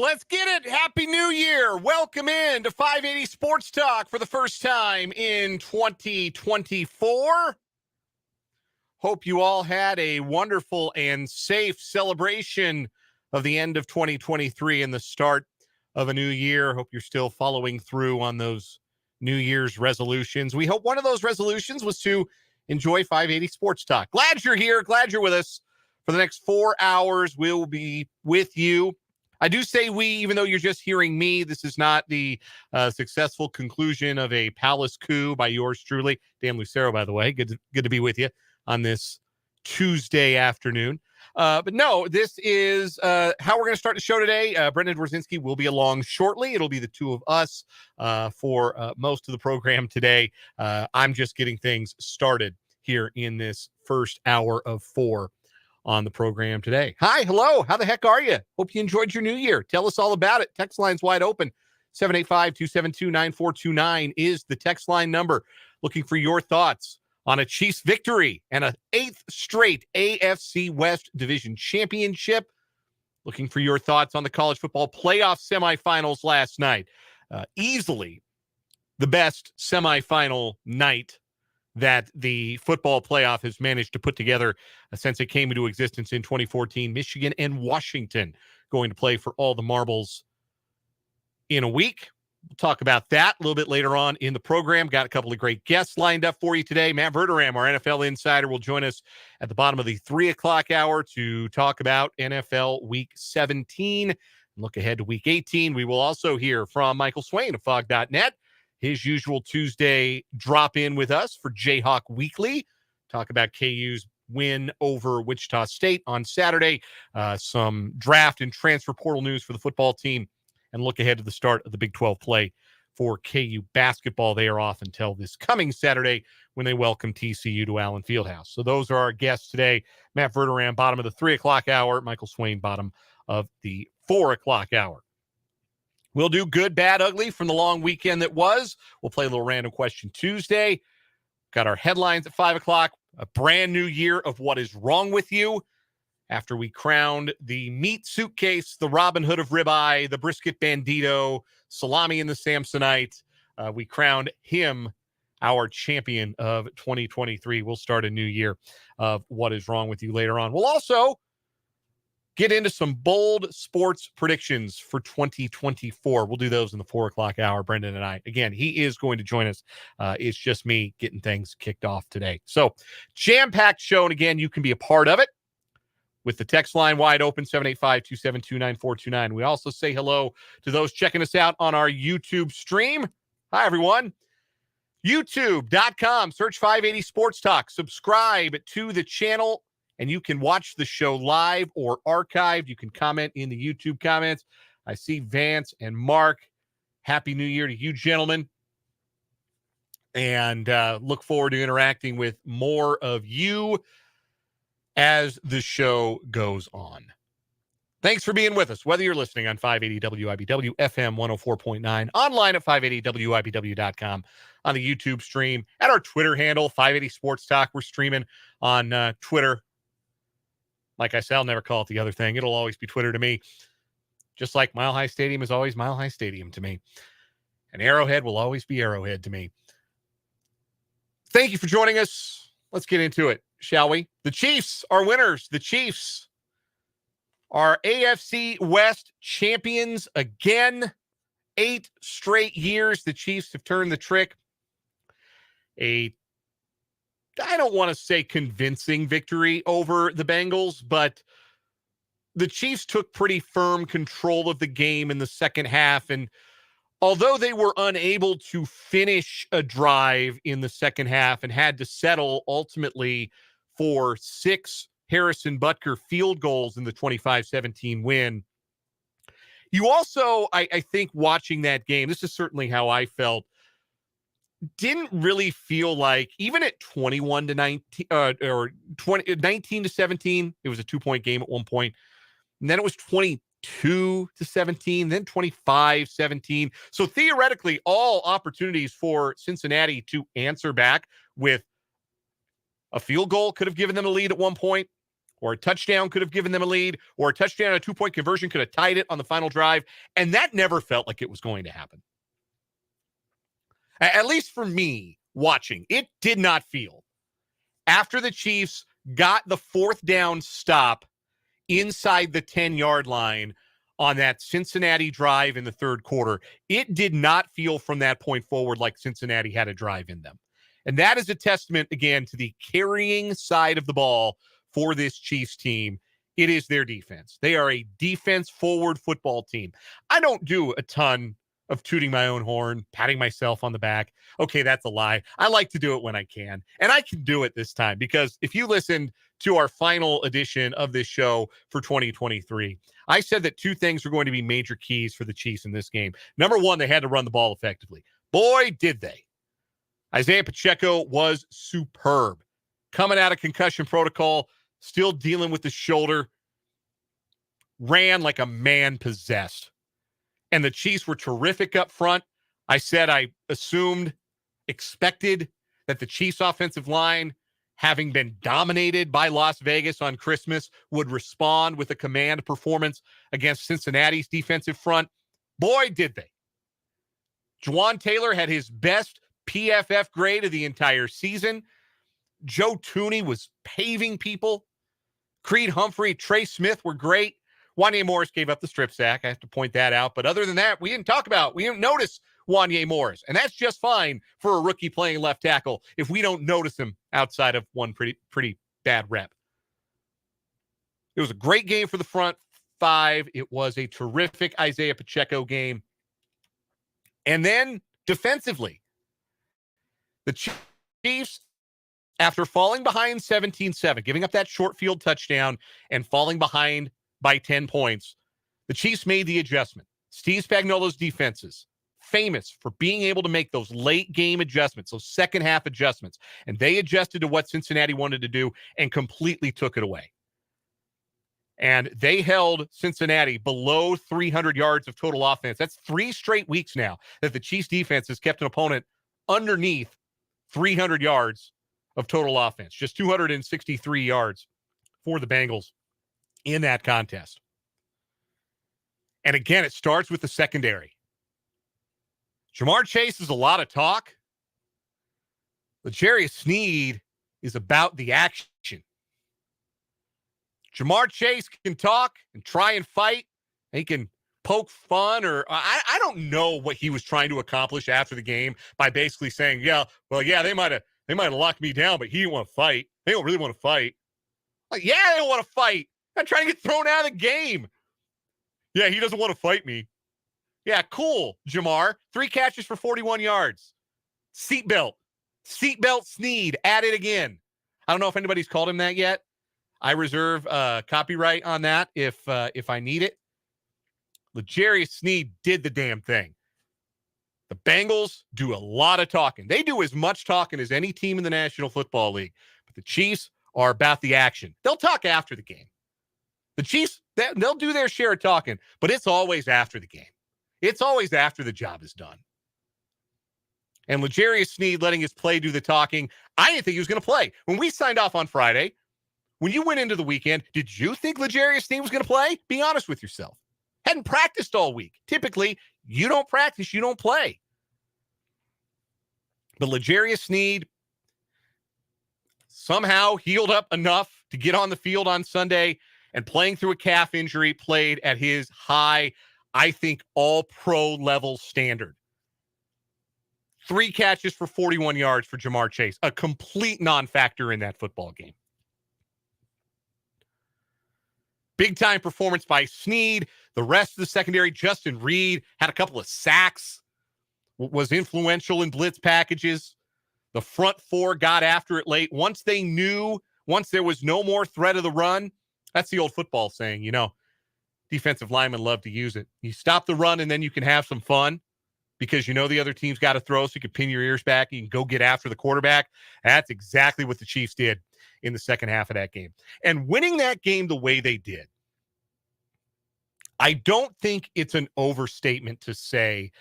Let's get it. Happy New Year. Welcome in to 580 Sports Talk for the first time in 2024. Hope you all had a wonderful and safe celebration of the end of 2023 and the start of a new year. Hope you're still following through on those New Year's resolutions. We hope one of those resolutions was to enjoy 580 Sports Talk. Glad you're here. Glad you're with us. For the next 4 hours, we'll be with you. I do say we, even though you're just hearing me. This is not the successful conclusion of a palace coup by yours truly, Dan Lucero, by the way. Good to be with you on this Tuesday afternoon. But no, this is how we're going to start the show today. Brendan Dworzinski will be along shortly. It'll be the two of us for most of the program today. I'm just getting things started here in this first hour of 4 on the program today. Hi, hello. How the heck are you? Hope you enjoyed your new year. Tell us all about it. Text line's wide open. 785-272-9429 is the text line number. Looking for your thoughts on a Chiefs victory and an 8th straight AFC West Division Championship. Looking for your thoughts on the college football playoff semifinals last night. Easily the best semifinal night that the football playoff has managed to put together since it came into existence in 2014. Michigan and Washington going to play for all the marbles in a week. We'll talk about that a little bit later on in the program. Got a couple of great guests lined up for you today. Matt Verderame, our NFL insider, will join us at the bottom of the 3 o'clock hour to talk about NFL Week 17. Look ahead to Week 18. We will also hear from Michael Swain of Fog.net. His usual Tuesday drop in with us for Jayhawk Weekly. Talk about KU's win over Wichita State on Saturday. Some draft and transfer portal news for the football team. And look ahead to the start of the Big 12 play for KU basketball. They are off until this coming Saturday when they welcome TCU to Allen Fieldhouse. So those are our guests today. Matt Verderame, bottom of the 3 o'clock hour. Michael Swain, bottom of the 4 o'clock hour. We'll do good, bad, ugly from the long weekend that was. We'll play a little random question Tuesday. Got our headlines at 5 o'clock. A brand new year of what is wrong with you. After we crowned the meat suitcase, the Robin Hood of ribeye, the brisket bandito, salami and the Samsonite, we crowned him our champion of 2023. We'll start a new year of what is wrong with you later on. We'll also get into some bold sports predictions for 2024. We'll do those in the 4 o'clock hour, Brendan and I. Again, he is going to join us. It's just me getting things kicked off today. So, jam-packed show, and again, you can be a part of it with the text line wide open, 785-272-9429. We also say hello to those checking us out on our YouTube stream. Hi, everyone. YouTube.com, search 580 Sports Talk. Subscribe to the channel, and you can watch the show live or archived. You can comment in the YouTube comments. I see Vance and Mark. Happy New Year to you, gentlemen. And look forward to interacting with more of you as the show goes on. Thanks for being with us, whether you're listening on 580 WIBW, FM 104.9, online at 580WIBW.com, on the YouTube stream, at our Twitter handle, 580 Sports Talk. We're streaming on Twitter. Like I said, I'll never call it the other thing. It'll always be Twitter to me. Just like Mile High Stadium is always Mile High Stadium to me. And Arrowhead will always be Arrowhead to me. Thank you for joining us. Let's get into it, shall we? The Chiefs are winners. The Chiefs are AFC West champions again. 8 straight years the Chiefs have turned the trick. I don't want to say convincing victory over the Bengals, but the Chiefs took pretty firm control of the game in the second half. And although they were unable to finish a drive in the second half and had to settle ultimately for 6 Harrison Butker field goals in the 25-17 win, you also, I think, watching that game, this is certainly how I felt, didn't really feel like, even at 21-19 or 19-17, it was a 2-point game at one point, and then it was 22-17, then 25-17. So theoretically, all opportunities for Cincinnati to answer back with a field goal could have given them a lead at one point, or a touchdown could have given them a lead, or a touchdown, a 2-point conversion could have tied it on the final drive. And that never felt like it was going to happen. At least for me watching, it did not feel. After the Chiefs got the 4th down stop inside the 10-yard line on that Cincinnati drive in the 3rd quarter, it did not feel from that point forward like Cincinnati had a drive in them. And that is a testament, again, to the carrying side of the ball for this Chiefs team. It is their defense. They are a defense-forward football team. I don't do a ton of tooting my own horn, patting myself on the back. Okay, that's a lie. I like to do it when I can. And I can do it this time because if you listened to our final edition of this show for 2023, I said that 2 things were going to be major keys for the Chiefs in this game. Number 1, they had to run the ball effectively. Boy, did they. Isaiah Pacheco was superb. Coming out of concussion protocol, still dealing with the shoulder, ran like a man possessed. And the Chiefs were terrific up front. I said I expected that the Chiefs offensive line, having been dominated by Las Vegas on Christmas, would respond with a command performance against Cincinnati's defensive front. Boy, did they. Juwan Taylor had his best PFF grade of the entire season. Joe Thuney was paving people. Creed Humphrey, Trey Smith were great. Wanye Morris gave up the strip sack. I have to point that out. But other than that, we didn't notice Wanye Morris. And that's just fine for a rookie playing left tackle if we don't notice him outside of one pretty bad rep. It was a great game for the front 5. It was a terrific Isaiah Pacheco game. And then defensively, the Chiefs, after falling behind 17-7, giving up that short field touchdown and falling behind by 10 points, the Chiefs made the adjustment. Steve Spagnuolo's defenses, famous for being able to make those late game adjustments, those second half adjustments. And they adjusted to what Cincinnati wanted to do and completely took it away. And they held Cincinnati below 300 yards of total offense. That's 3 straight weeks now that the Chiefs defense has kept an opponent underneath 300 yards of total offense. Just 263 yards for the Bengals in that contest. And again, it starts with the secondary. Jamar Chase is a lot of talk. L'Jarius Sneed is about the action. Jamar Chase can talk and try and fight. He can poke fun, or I don't know what he was trying to accomplish after the game by basically saying, they might have locked me down, but he didn't want to fight. They don't really want to fight. Like, yeah, they don't want to fight. I'm trying to get thrown out of the game. Yeah, he doesn't want to fight me. Yeah, cool, Jamar. 3 catches for 41 yards. Seatbelt Sneed at it again. I don't know if anybody's called him that yet. I reserve copyright on that if I need it. L'Jarius Sneed did the damn thing. The Bengals do a lot of talking. They do as much talking as any team in the National Football League. But the Chiefs are about the action. They'll talk after the game. The Chiefs, they'll do their share of talking, but it's always after the game. It's always after the job is done. And L'Jarius Sneed letting his play do the talking. I didn't think he was going to play. When we signed off on Friday, when you went into the weekend, did you think L'Jarius Sneed was going to play? Be honest with yourself. Hadn't practiced all week. Typically, you don't practice, you don't play. But L'Jarius Sneed somehow healed up enough to get on the field on Sunday, and playing through a calf injury, played at his high, I think, all-pro level standard. 3 catches for 41 yards for Jamar Chase, a complete non-factor in that football game. Big-time performance by Sneed. The rest of the secondary, Justin Reed, had a couple of sacks, was influential in blitz packages. The front 4 got after it late. Once there was no more threat of the run, that's the old football saying, defensive linemen love to use it. You stop the run and then you can have some fun because the other team's got to throw, so you can pin your ears back. You can go get after the quarterback. That's exactly what the Chiefs did in the second half of that game. And winning that game the way they did, I don't think it's an overstatement to say,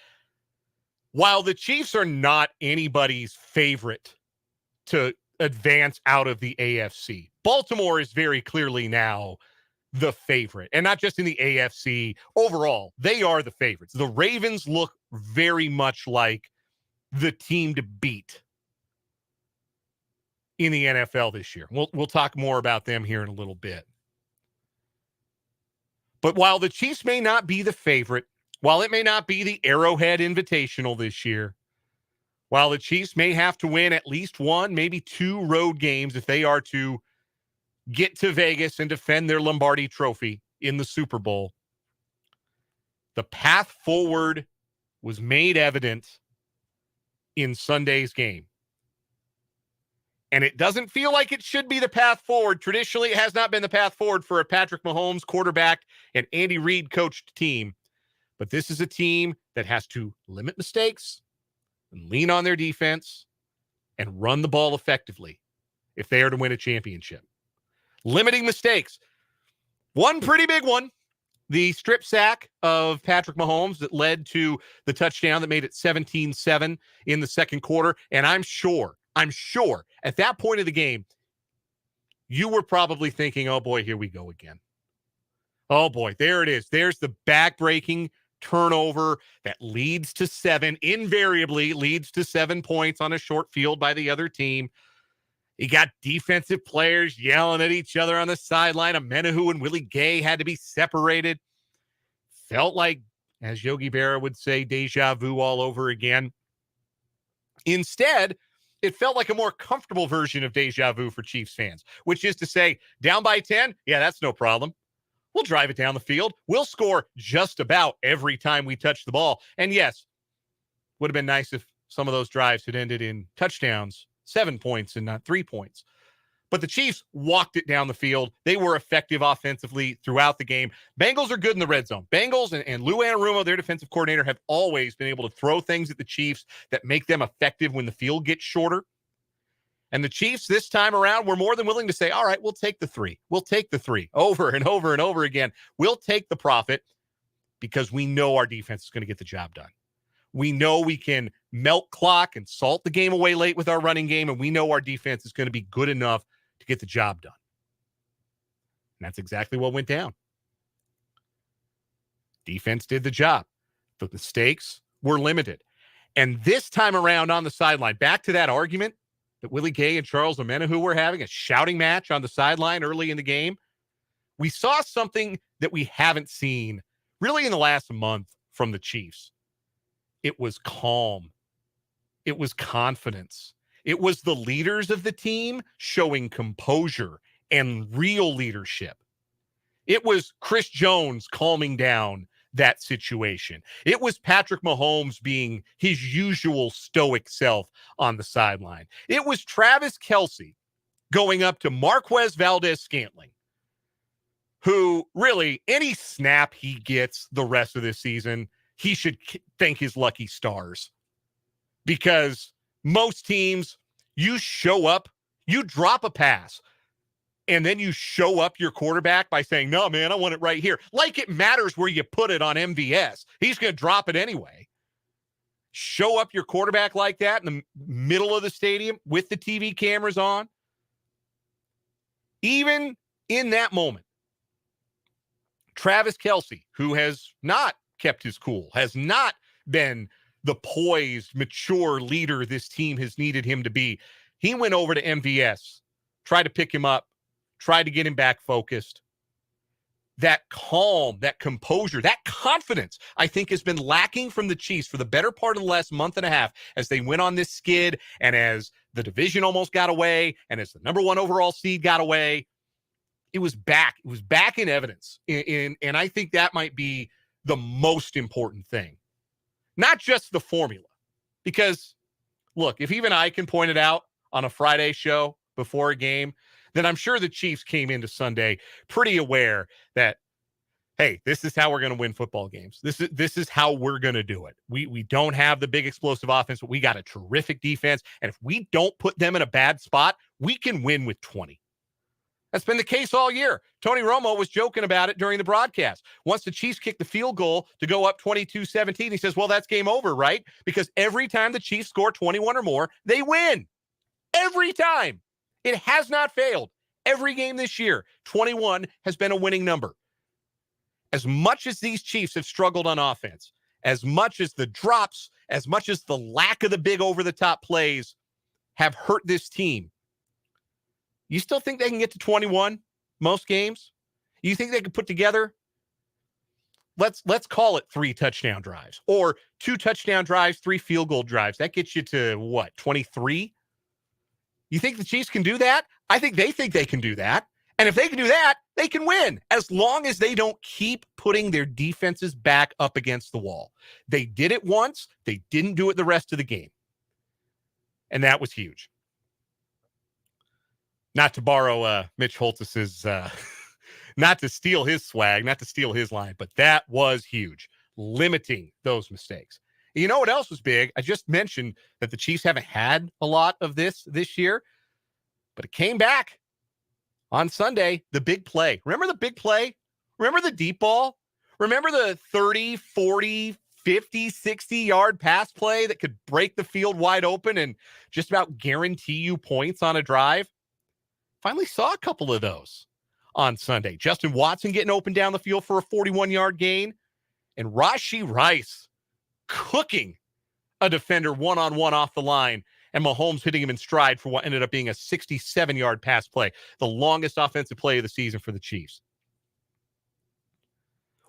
while the Chiefs are not anybody's favorite to advance out of the AFC. Baltimore is very clearly now the favorite, and not just in the AFC. Overall, they are the favorites. The Ravens look very much like the team to beat in the NFL this year. We'll talk more about them here in a little bit. But while the Chiefs may not be the favorite, while it may not be the Arrowhead Invitational this year, while the Chiefs may have to win at least one, maybe two road games if they are to get to Vegas and defend their Lombardi trophy in the Super Bowl, the path forward was made evident in Sunday's game. And it doesn't feel like it should be the path forward. Traditionally, it has not been the path forward for a Patrick Mahomes quarterback and Andy Reid coached team. But this is a team that has to limit mistakes and lean on their defense and run the ball effectively if they are to win a championship. Limiting mistakes. One pretty big one, the strip sack of Patrick Mahomes that led to the touchdown that made it 17-7 in the second quarter. And I'm sure at that point of the game, you were probably thinking, oh boy, here we go again. Oh boy, there it is. There's the back-breaking turnover that leads to 7, invariably leads to 7 points on a short field by the other team. You got defensive players yelling at each other on the sideline. Amenahu and Willie Gay had to be separated. Felt like, as Yogi Berra would say, deja vu all over again. Instead, it felt like a more comfortable version of deja vu for Chiefs fans, which is to say, down by 10, yeah, that's no problem. We'll drive it down the field. We'll score just about every time we touch the ball. And yes, would have been nice if some of those drives had ended in touchdowns, 7 points and not 3 points. But the Chiefs walked it down the field. They were effective offensively throughout the game. Bengals are good in the red zone. Bengals and Lou Anarumo, their defensive coordinator, have always been able to throw things at the Chiefs that make them effective when the field gets shorter. And the Chiefs this time around were more than willing to say, all right, we'll take the 3. We'll take the 3 over and over and over again. We'll take the profit because we know our defense is going to get the job done. We know we can melt clock and salt the game away late with our running game, and we know our defense is going to be good enough to get the job done. And that's exactly what went down. Defense did the job. The mistakes were limited. And this time around on the sideline, back to that argument that Willie Gay and Charles Amenahu were having, a shouting match on the sideline early in the game, we saw something that we haven't seen really in the last month from the Chiefs. It was calm. It was confidence. It was the leaders of the team showing composure and real leadership. It was Chris Jones calming down that situation. It was Patrick Mahomes being his usual stoic self on the sideline. It was Travis Kelce going up to Marquez Valdez-Scantling, who really, any snap he gets the rest of this season, he should thank his lucky stars. Because most teams, you show up, you drop a pass, and then you show up your quarterback by saying, no, man, I want it right here. Like it matters where you put it on MVS. He's going to drop it anyway. Show up your quarterback like that in the middle of the stadium with the TV cameras on. Even in that moment, Travis Kelce, who has not kept his cool, has not been the poised, mature leader this team has needed him to be, he went over to MVS, tried to pick him up, tried to get him back focused. That calm, that composure, that confidence, I think, has been lacking from the Chiefs for the better part of the last month and a half as they went on this skid and as the division almost got away and as the number 1 overall seed got away. It was back. It was back in evidence. And I think that might be the most important thing. Not just the formula. Because, look, if even I can point it out on a Friday show before a game, then I'm sure the Chiefs came into Sunday pretty aware that, hey, this is how we're going to win football games. This is how we're going to do it. We don't have the big explosive offense, but we got a terrific defense. And if we don't put them in a bad spot, we can win with 20. That's been the case all year. Tony Romo was joking about it during the broadcast. Once the Chiefs kicked the field goal to go up 22-17, he says, well, that's game over, right? Because every time the Chiefs score 21 or more, they win. Every time. It has not failed. Every game this year, 21 has been a winning number. As much as these Chiefs have struggled on offense, as much as the drops, as much as the lack of the big over-the-top plays have hurt this team, you still think they can get to 21 most games? You think they could put together, let's call it 3 touchdown drives or 2 touchdown drives, 3 field goal drives. That gets you to what, 23? You think the Chiefs can do that? I think they can do that. And if they can do that, they can win as long as they don't keep putting their defenses back up against the wall. They did it once. They didn't do it the rest of the game. And that was huge. Not to borrow Mitch Holtis's, not to steal his swag, not to steal his line, but that was huge, limiting those mistakes. You know what else was big? I just mentioned that the Chiefs haven't had a lot of this year, but it came back on Sunday, the big play. Remember the big play? Remember the deep ball? Remember the 30, 40, 50, 60-yard pass play that could break the field wide open and just about guarantee you points on a drive? Finally saw a couple of those on Sunday. Justin Watson getting open down the field for a 41-yard gain, and Rashee Rice cooking a defender one-on-one off the line, and Mahomes hitting him in stride for what ended up being a 67-yard pass play, the longest offensive play of the season for the Chiefs.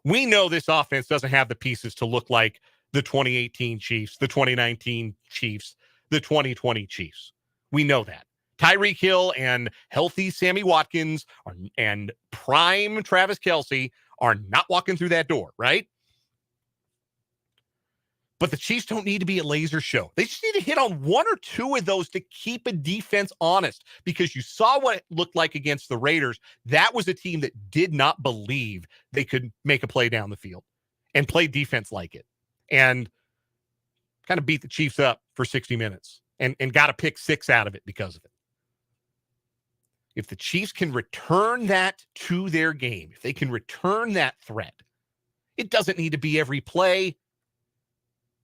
We know this offense doesn't have the pieces to look like the 2018 Chiefs, the 2019 Chiefs, the 2020 Chiefs. We know that. Tyreek Hill and healthy Sammy Watkins and prime Travis Kelce are not walking through that door, right? But the Chiefs don't need to be a laser show. They just need to hit on 1 or 2 of those to keep a defense honest, because you saw what it looked like against the Raiders. That was a team that did not believe they could make a play down the field and play defense like it, and kind of beat the Chiefs up for 60 minutes and got a pick 6 out of it because of it. If the Chiefs can return that to their game, if they can return that threat, it doesn't need to be every play.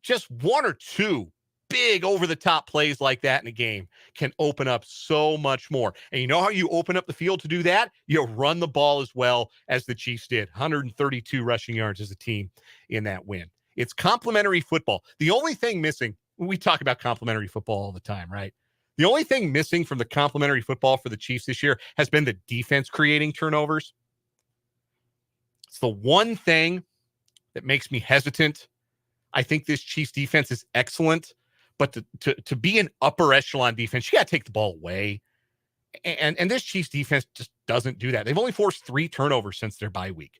Just 1 or 2 big over-the-top plays like that in a game can open up so much more. And you know how you open up the field to do that? You run the ball as well as the Chiefs did. 132 rushing yards as a team in that win. It's complementary football. The only thing missing, we talk about complementary football all the time, right? The only thing missing from the complementary football for the Chiefs this year has been the defense creating turnovers. It's the one thing that makes me hesitant. I think this Chiefs defense is excellent, but to be an upper echelon defense, you got to take the ball away. And this Chiefs defense just doesn't do that. They've only forced 3 turnovers since their bye week.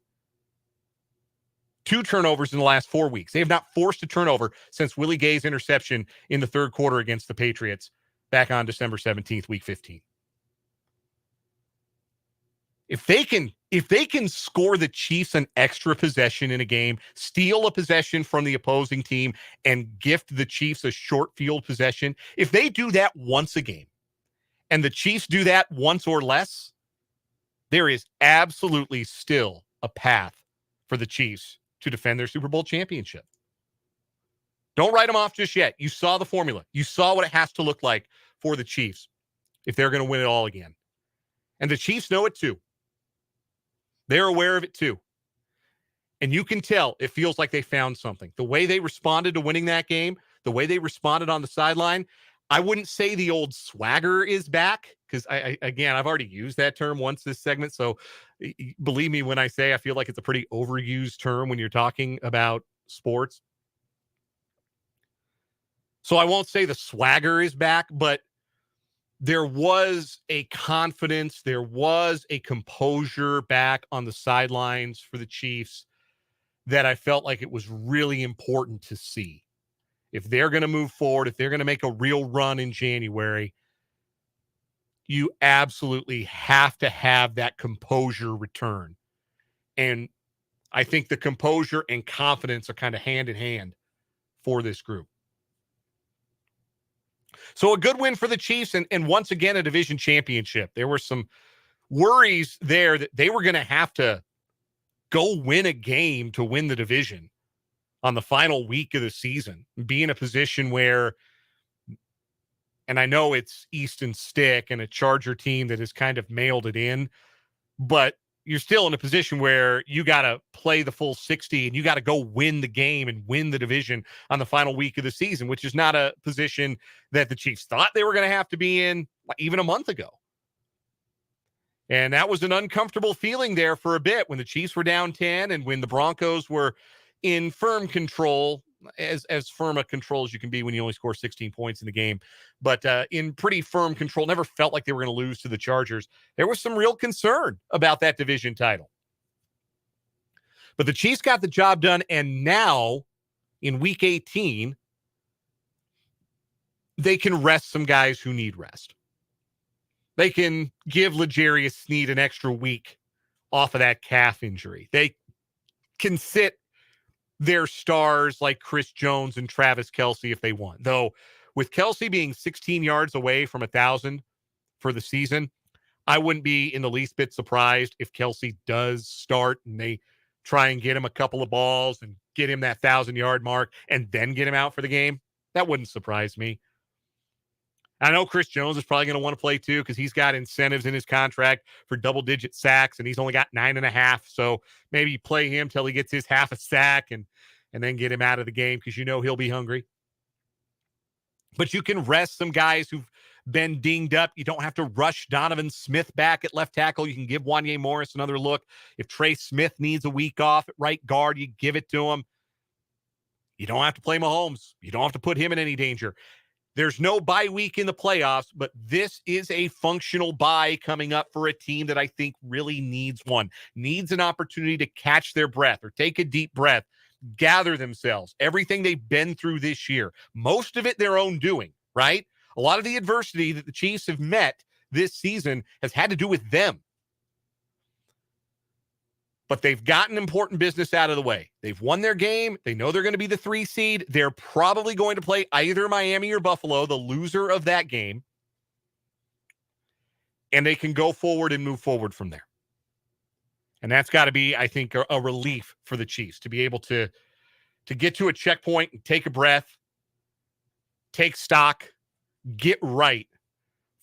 2 turnovers in the last 4 weeks. They have not forced a turnover since Willie Gay's interception in the third quarter against the Patriots back on December 17th, week 15. If they can score the Chiefs an extra possession in a game, steal a possession from the opposing team, and gift the Chiefs a short field possession, if they do that once a game, and the Chiefs do that once or less, there is absolutely still a path for the Chiefs to defend their Super Bowl championship. Don't write them off just yet. You saw the formula. You saw what it has to look like for the Chiefs if they're going to win it all again. And the Chiefs know it too. They're aware of it too. And you can tell it feels like they found something. The way they responded to winning that game, the way they responded on the sideline, I wouldn't say the old swagger is back, because I've already used that term once this segment. So believe me when I say I feel like it's a pretty overused term when you're talking about sports. So I won't say the swagger is back, but there was a confidence, there was a composure back on the sidelines for the Chiefs that I felt like it was really important to see. If they're going to move forward, if they're going to make a real run in January, you absolutely have to have that composure return. And I think the composure and confidence are kind of hand in hand for this group. So a good win for the Chiefs, and once again, a division championship. There were some worries there that they were going to have to go win a game to win the division on the final week of the season, be in a position where And I know it's Easton Stick and a Charger team that has kind of mailed it in, but you're still in a position where you got to play the full 60 and you got to go win the game and win the division on the final week of the season, which is not a position that the Chiefs thought they were going to have to be in even a month ago. And that was an uncomfortable feeling there for a bit when the Chiefs were down 10 and when the Broncos were in firm control, as firm a control as you can be when you only score 16 points in the game, but in pretty firm control. Never felt like they were going to lose to the Chargers. There was some real concern about that division title. But the Chiefs got the job done, and now in Week 18, they can rest some guys who need rest. They can give L'Jarius Sneed an extra week off of that calf injury. They can sit their stars like Chris Jones and Travis Kelce if they want. Though with Kelce being 16 yards away from 1,000 for the season, I wouldn't be in the least bit surprised if Kelce does start and they try and get him a couple of balls and get him that 1,000-yard mark and then get him out for the game. That wouldn't surprise me. I know Chris Jones is probably going to want to play too because he's got incentives in his contract for double-digit sacks, and he's only got 9.5. So maybe play him till he gets his half a sack and then get him out of the game because you know he'll be hungry. But you can rest some guys who've been dinged up. You don't have to rush Donovan Smith back at left tackle. You can give Wanye Morris another look. If Trey Smith needs a week off at right guard, you give it to him. You don't have to play Mahomes. You don't have to put him in any danger. There's no bye week in the playoffs, but this is a functional bye coming up for a team that I think really needs one, needs an opportunity to catch their breath or take a deep breath, gather themselves, everything they've been through this year, most of it their own doing, right? A lot of the adversity that the Chiefs have met this season has had to do with them. But they've gotten important business out of the way. They've won their game. They know they're going to be the 3 seed. They're probably going to play either Miami or Buffalo, the loser of that game. And they can go forward and move forward from there. And that's got to be, I think, a relief for the Chiefs to be able to get to a checkpoint and take a breath, take stock, get right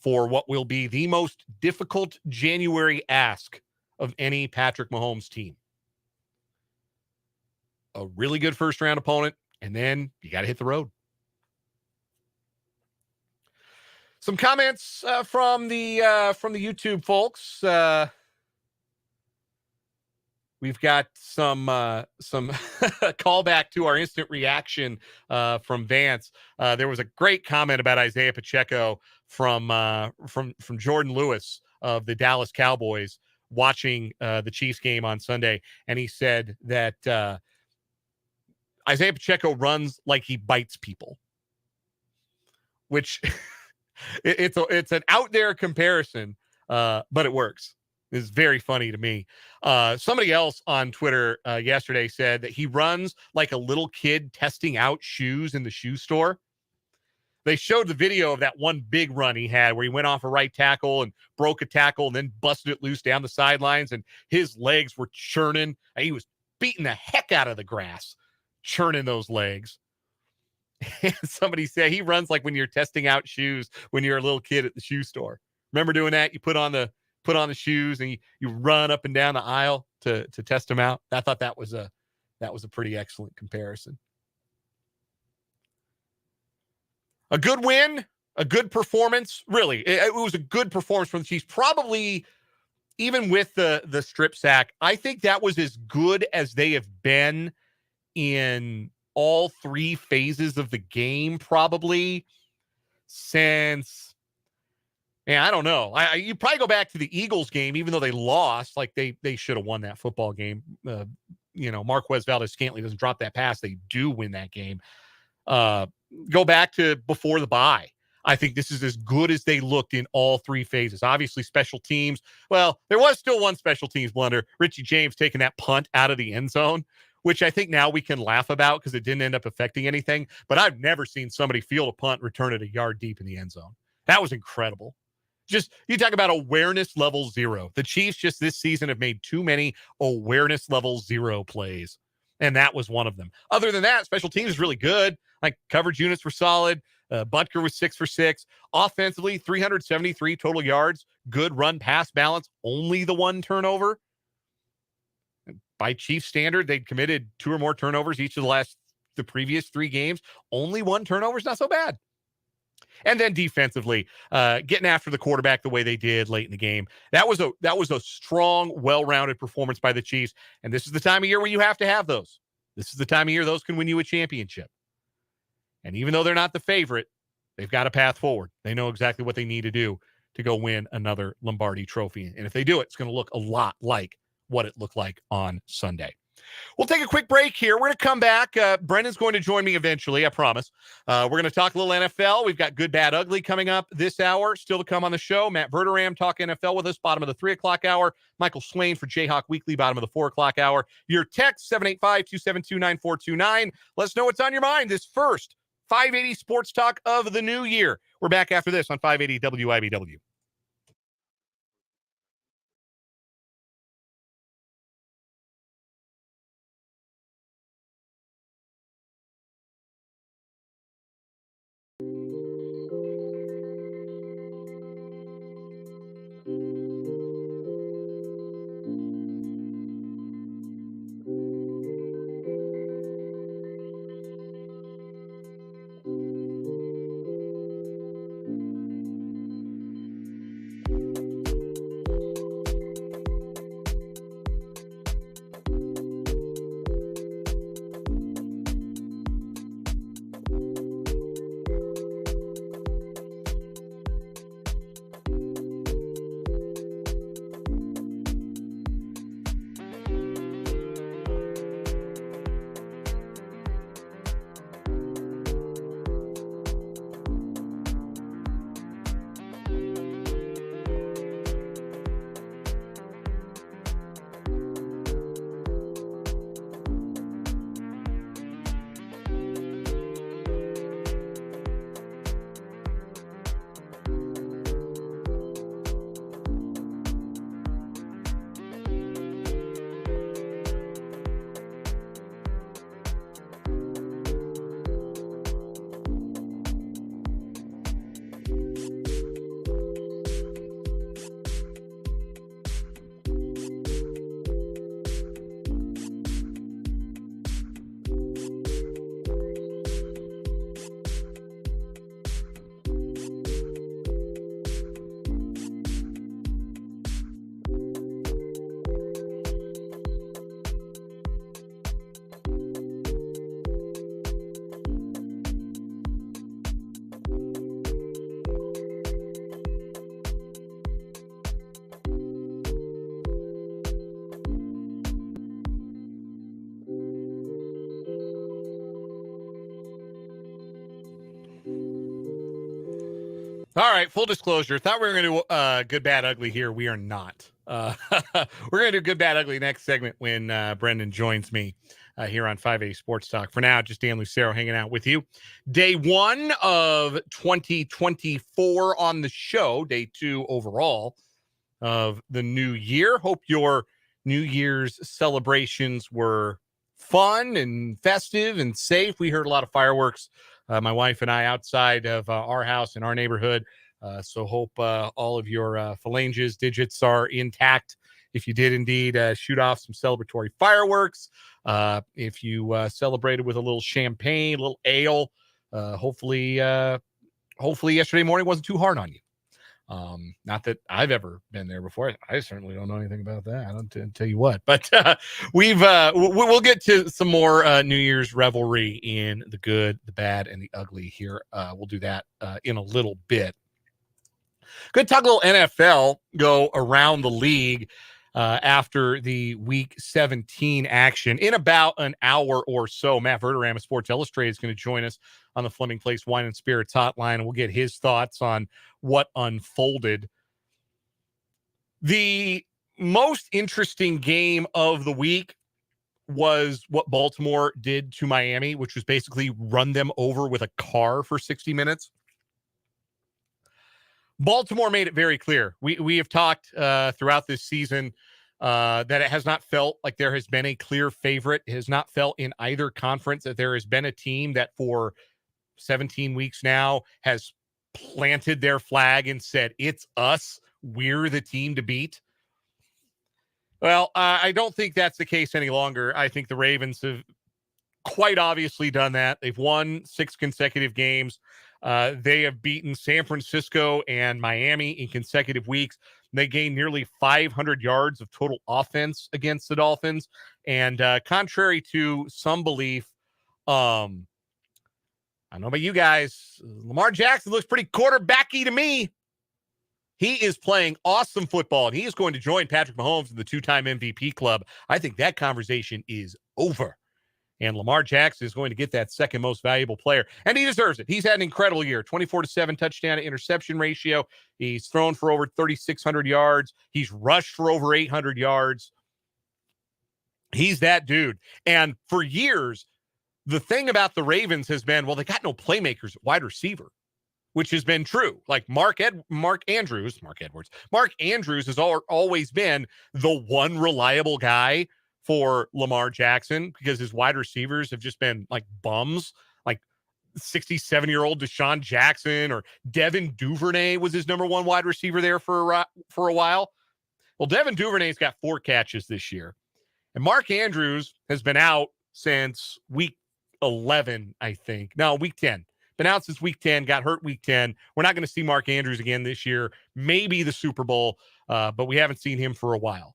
for what will be the most difficult January ask of any Patrick Mahomes team. A really good first round opponent, and then you got to hit the road. Some comments from the YouTube folks. We've got some callback to our instant reaction from Vance. There was a great comment about Isaiah Pacheco from Jordan Lewis of the Dallas Cowboys watching the Chiefs game on Sunday, and he said that Isaiah Pacheco runs like he bites people, which it's an out there comparison, but it works. It's very funny to me. Somebody else on Twitter yesterday said that he runs like a little kid testing out shoes in the shoe store. They showed the video of that one big run he had where he went off a right tackle and broke a tackle and then busted it loose down the sidelines, and his legs were churning. He was beating the heck out of the grass, churning those legs. And somebody said he runs like when you're testing out shoes when you're a little kid at the shoe store. Remember doing that? You put on the shoes and you run up and down the aisle to test them out. I thought that was a pretty excellent comparison. A good win, a good performance. Really, it was a good performance from the Chiefs. Probably even with the strip sack, I think that was as good as they have been in all 3 phases of the game, probably since, I don't know. You probably go back to the Eagles game, even though they lost, like they should have won that football game. Marquez Valdes-Scantling doesn't drop that pass. They do win that game. Go back to before the bye. I think this is as good as they looked in all 3 phases. Obviously, special teams. Well, there was still one special teams blunder. Richie James taking that punt out of the end zone, which I think now we can laugh about because it didn't end up affecting anything. But I've never seen somebody field a punt, return it a yard deep in the end zone. That was incredible. Just, you talk about awareness level 0. The Chiefs just this season have made too many awareness level 0 plays. And that was one of them. Other than that, special teams is really good. Like, coverage units were solid. Butker was 6 for 6. Offensively, 373 total yards. Good run pass balance. Only the one turnover. By Chiefs standard, they'd committed 2 or more turnovers each of the previous 3 games. Only one turnover is not so bad. And then defensively, getting after the quarterback the way they did late in the game. That was a strong, well-rounded performance by the Chiefs. And this is the time of year where you have to have those. This is the time of year those can win you a championship. And even though they're not the favorite, they've got a path forward. They know exactly what they need to do to go win another Lombardi trophy. And if they do it, it's going to look a lot like what it looked like on Sunday. We'll take a quick break here. We're going to come back. Brendan's going to join me eventually, I promise. We're going to talk a little NFL. We've got Good, Bad, Ugly coming up this hour. Still to come on the show. Matt Verderame talk NFL with us, bottom of the 3 o'clock hour. Michael Swain for Jayhawk Weekly, bottom of the 4 o'clock hour. Your text, 785-272-9429. Let us know what's on your mind this first 580 Sports Talk of the new year. We're back after this on 580 WIBW. All right, full disclosure. Thought we were going to do Good, Bad, Ugly here. We are not. We're going to do Good, Bad, Ugly next segment when Brendan joins me here on 580 Sports Talk. For now, just Dan Lucero hanging out with you. Day 1 of 2024 on the show. Day 2 overall of the new year. Hope your New Year's celebrations were fun and festive and safe. We heard a lot of fireworks. My wife and I outside of our house in our neighborhood. So hope all of your phalanges, digits are intact. If you did indeed shoot off some celebratory fireworks, if you celebrated with a little champagne, a little ale, hopefully yesterday morning wasn't too hard on you. Not that I've ever been there before. I certainly don't know anything about that. I don't tell you what, but we'll get to some more New Year's revelry in the good, the bad, and the ugly here. We'll do that in a little bit. Good talk a little NFL, go around the league after the Week 17 action in about an hour or so. Matt Verderame of Sports Illustrated is going to join us on the Fleming Place Wine and Spirits hotline, and we'll get his thoughts on what unfolded. The most interesting game of the week was what Baltimore did to Miami, which was basically run them over with a car for 60 minutes. Baltimore made it very clear. We have talked throughout this season that it has not felt like there has been a clear favorite. It has not felt in either conference that there has been a team that for 17 weeks now, has planted their flag and said, it's us. We're the team to beat. Well, I don't think that's the case any longer. I think the Ravens have quite obviously done that. They've won 6 consecutive games. They have beaten San Francisco and Miami in consecutive weeks. They gained nearly 500 yards of total offense against the Dolphins. And contrary to some belief, I don't know about you guys, Lamar Jackson looks pretty quarterbacky to me. He is playing awesome football, and he is going to join Patrick Mahomes in the 2-time MVP club. I think that conversation is over. And Lamar Jackson is going to get that second most valuable player. And he deserves it. He's had an incredible year. 24-7 touchdown to interception ratio. He's thrown for over 3,600 yards. He's rushed for over 800 yards. He's that dude. And for years, the thing about the Ravens has been, well, they got no playmakers at wide receiver, which has been true. Like Mark Andrews has always been the one reliable guy for Lamar Jackson because his wide receivers have just been like bums, like 67-year-old Deshaun Jackson or Devin Duvernay was his number one wide receiver there for a while. Well, Devin Duvernay's got 4 catches this year. And Mark Andrews has been out since week 11, I think. No, week 10. Been out since week 10, got hurt week 10. We're not going to see Mark Andrews again this year. Maybe the Super Bowl, but we haven't seen him for a while.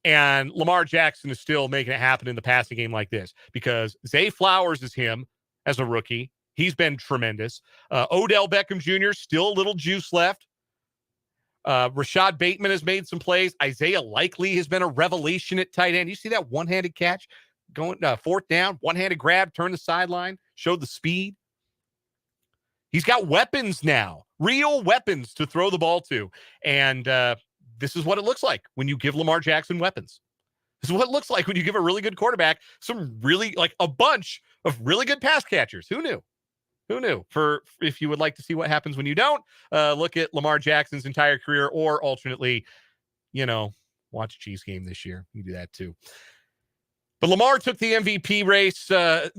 And Lamar Jackson is still making it happen in the passing game like this because Zay Flowers is him as a rookie. He's been tremendous. Odell Beckham Jr., still a little juice left. Rashad Bateman has made some plays. Isaiah Likely has been a revelation at tight end. You see that one-handed catch going 4th down, one-handed grab, turn the sideline, showed the speed. He's got weapons now, real weapons to throw the ball to. And this is what it looks like when you give Lamar Jackson weapons. This is what it looks like when you give a really good quarterback some really, like a bunch of really good pass catchers. Who knew? Who knew? For if you would like to see what happens when you don't, look at Lamar Jackson's entire career, or alternately, watch Chiefs game this year. You can do that too. But Lamar took the MVP race,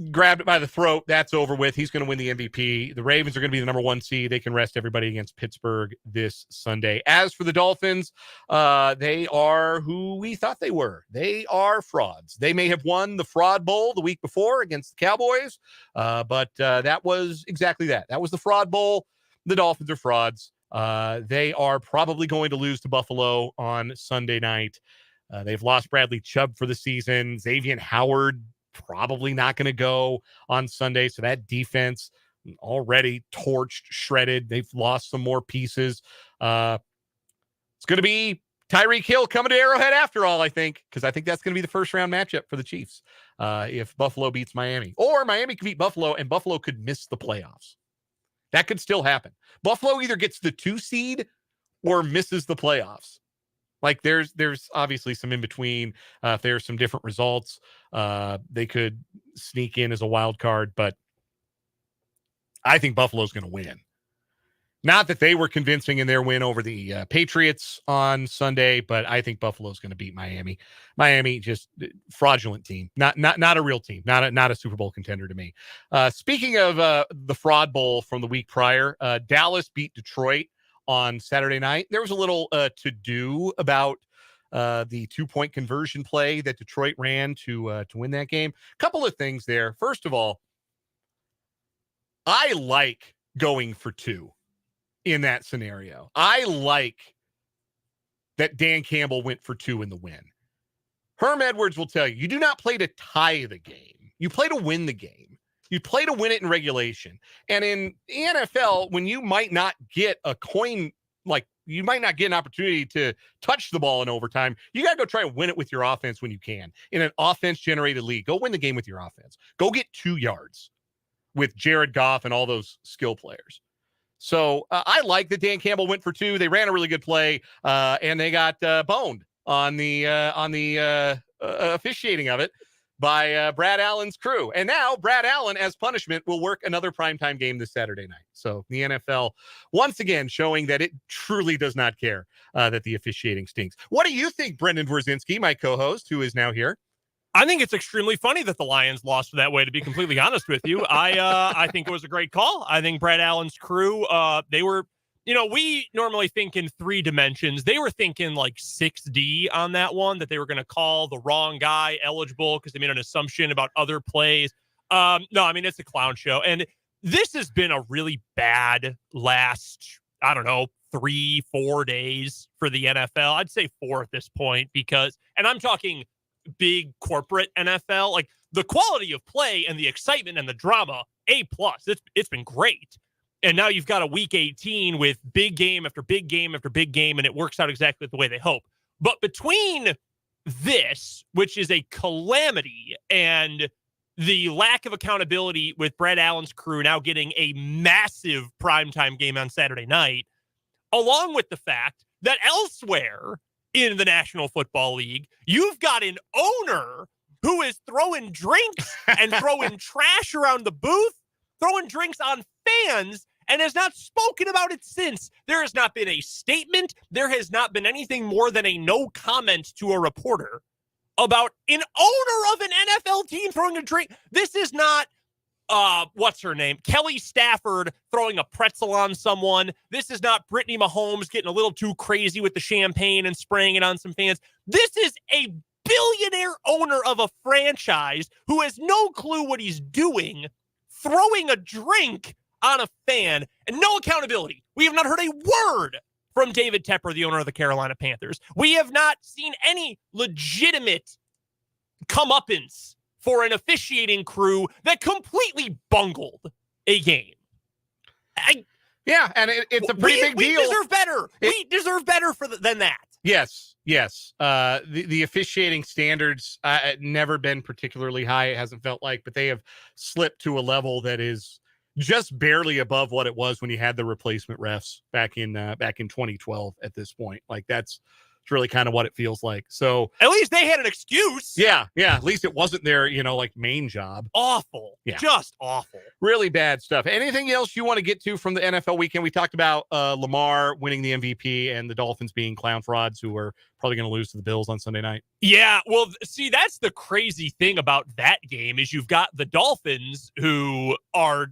grabbed it by the throat. That's over with. He's going to win the MVP. The Ravens are going to be the number 1 seed. They can rest everybody against Pittsburgh this Sunday. As for the Dolphins, they are who we thought they were. They are frauds. They may have won the Fraud Bowl the week before against the Cowboys, but that was exactly that. That was the Fraud Bowl. The Dolphins are frauds. They are probably going to lose to Buffalo on Sunday night. They've lost Bradley Chubb for the season. Xavier Howard probably not going to go on Sunday. So that defense already torched, shredded. They've lost some more pieces. It's going to be Tyreek Hill coming to Arrowhead after all, I think, because I think that's going to be the first round matchup for the Chiefs if Buffalo beats Miami. Or Miami could beat Buffalo and Buffalo could miss the playoffs. That could still happen. Buffalo either gets the 2 seed or misses the playoffs. Like there's obviously some in between. If there's some different results, they could sneak in as a wild card, but I think Buffalo's going to win. Not that they were convincing in their win over the Patriots on Sunday, but I think Buffalo's going to beat Miami. Miami, just fraudulent team, not a real team, not a Super Bowl contender to me. Speaking of the Fraud Bowl from the week prior, Dallas beat Detroit on Saturday night. There was a little to-do about the 2-point conversion play that Detroit ran to win that game. A couple of things there. First of all, I like going for 2 in that scenario. I like that Dan Campbell went for 2 in the win. Herm Edwards will tell you, you do not play to tie the game. You play to win the game. You play to win it in regulation. And in the NFL, when you might not get a coin, like you might not get an opportunity to touch the ball in overtime, you got to go try and win it with your offense when you can. In an offense-generated league, go win the game with your offense. Go get 2 yards with Jared Goff and all those skill players. So I like that Dan Campbell went for 2. They ran a really good play, and they got boned on the officiating of it by Brad Allen's crew. And now Brad Allen, as punishment, will work another primetime game this Saturday night. So the NFL, once again, showing that it truly does not care that the officiating stinks. What do you think, Brendan Dworzinski, my co-host, who is now here? I think it's extremely funny that the Lions lost that way, to be completely honest with you. I think it was a great call. I think Brad Allen's crew, they were, we normally think in 3 dimensions. They were thinking like 6D on that one, that they were going to call the wrong guy eligible because they made an assumption about other plays. No, I mean, it's a clown show. And this has been a really bad last, 3-4 days for the NFL. I'd say 4 at this point and I'm talking big corporate NFL, like the quality of play and the excitement and the drama, A+. It's been great. And now you've got a week 18 with big game after big game after big game, and it works out exactly the way they hope. But between this, which is a calamity, and the lack of accountability with Brad Allen's crew now getting a massive primetime game on Saturday night, along with the fact that elsewhere in the National Football League, you've got an owner who is throwing drinks and throwing trash around the booth, throwing drinks on fans, and has not spoken about it since. There has not been a statement. There has not been anything more than a no comment to a reporter about an owner of an NFL team throwing a drink. This is not what's her name? Kelly Stafford throwing a pretzel on someone. This is not Brittany Mahomes getting a little too crazy with the champagne and spraying it on some fans. This is a billionaire owner of a franchise who has no clue what he's doing, throwing a drink on a fan, and no accountability. We have not heard a word from David Tepper, the owner of the Carolina Panthers. We have not seen any legitimate comeuppance for an officiating crew that completely bungled a game. Yeah, and it's a pretty big deal. We deserve better. We deserve better than that. Yes. The officiating standards never been particularly high. It hasn't felt like, but they have slipped to a level that is just barely above what it was when you had the replacement refs back in 2012. At this point, like that's really kind of what it feels like. So at least they had an excuse. Yeah. At least it wasn't their, main job. Awful. Yeah. Just awful. Really bad stuff. Anything else you want to get to from the NFL weekend? We talked about Lamar winning the MVP and the Dolphins being clown frauds who are probably going to lose to the Bills on Sunday night. Yeah. Well, see, that's the crazy thing about that game is you've got the Dolphins who are,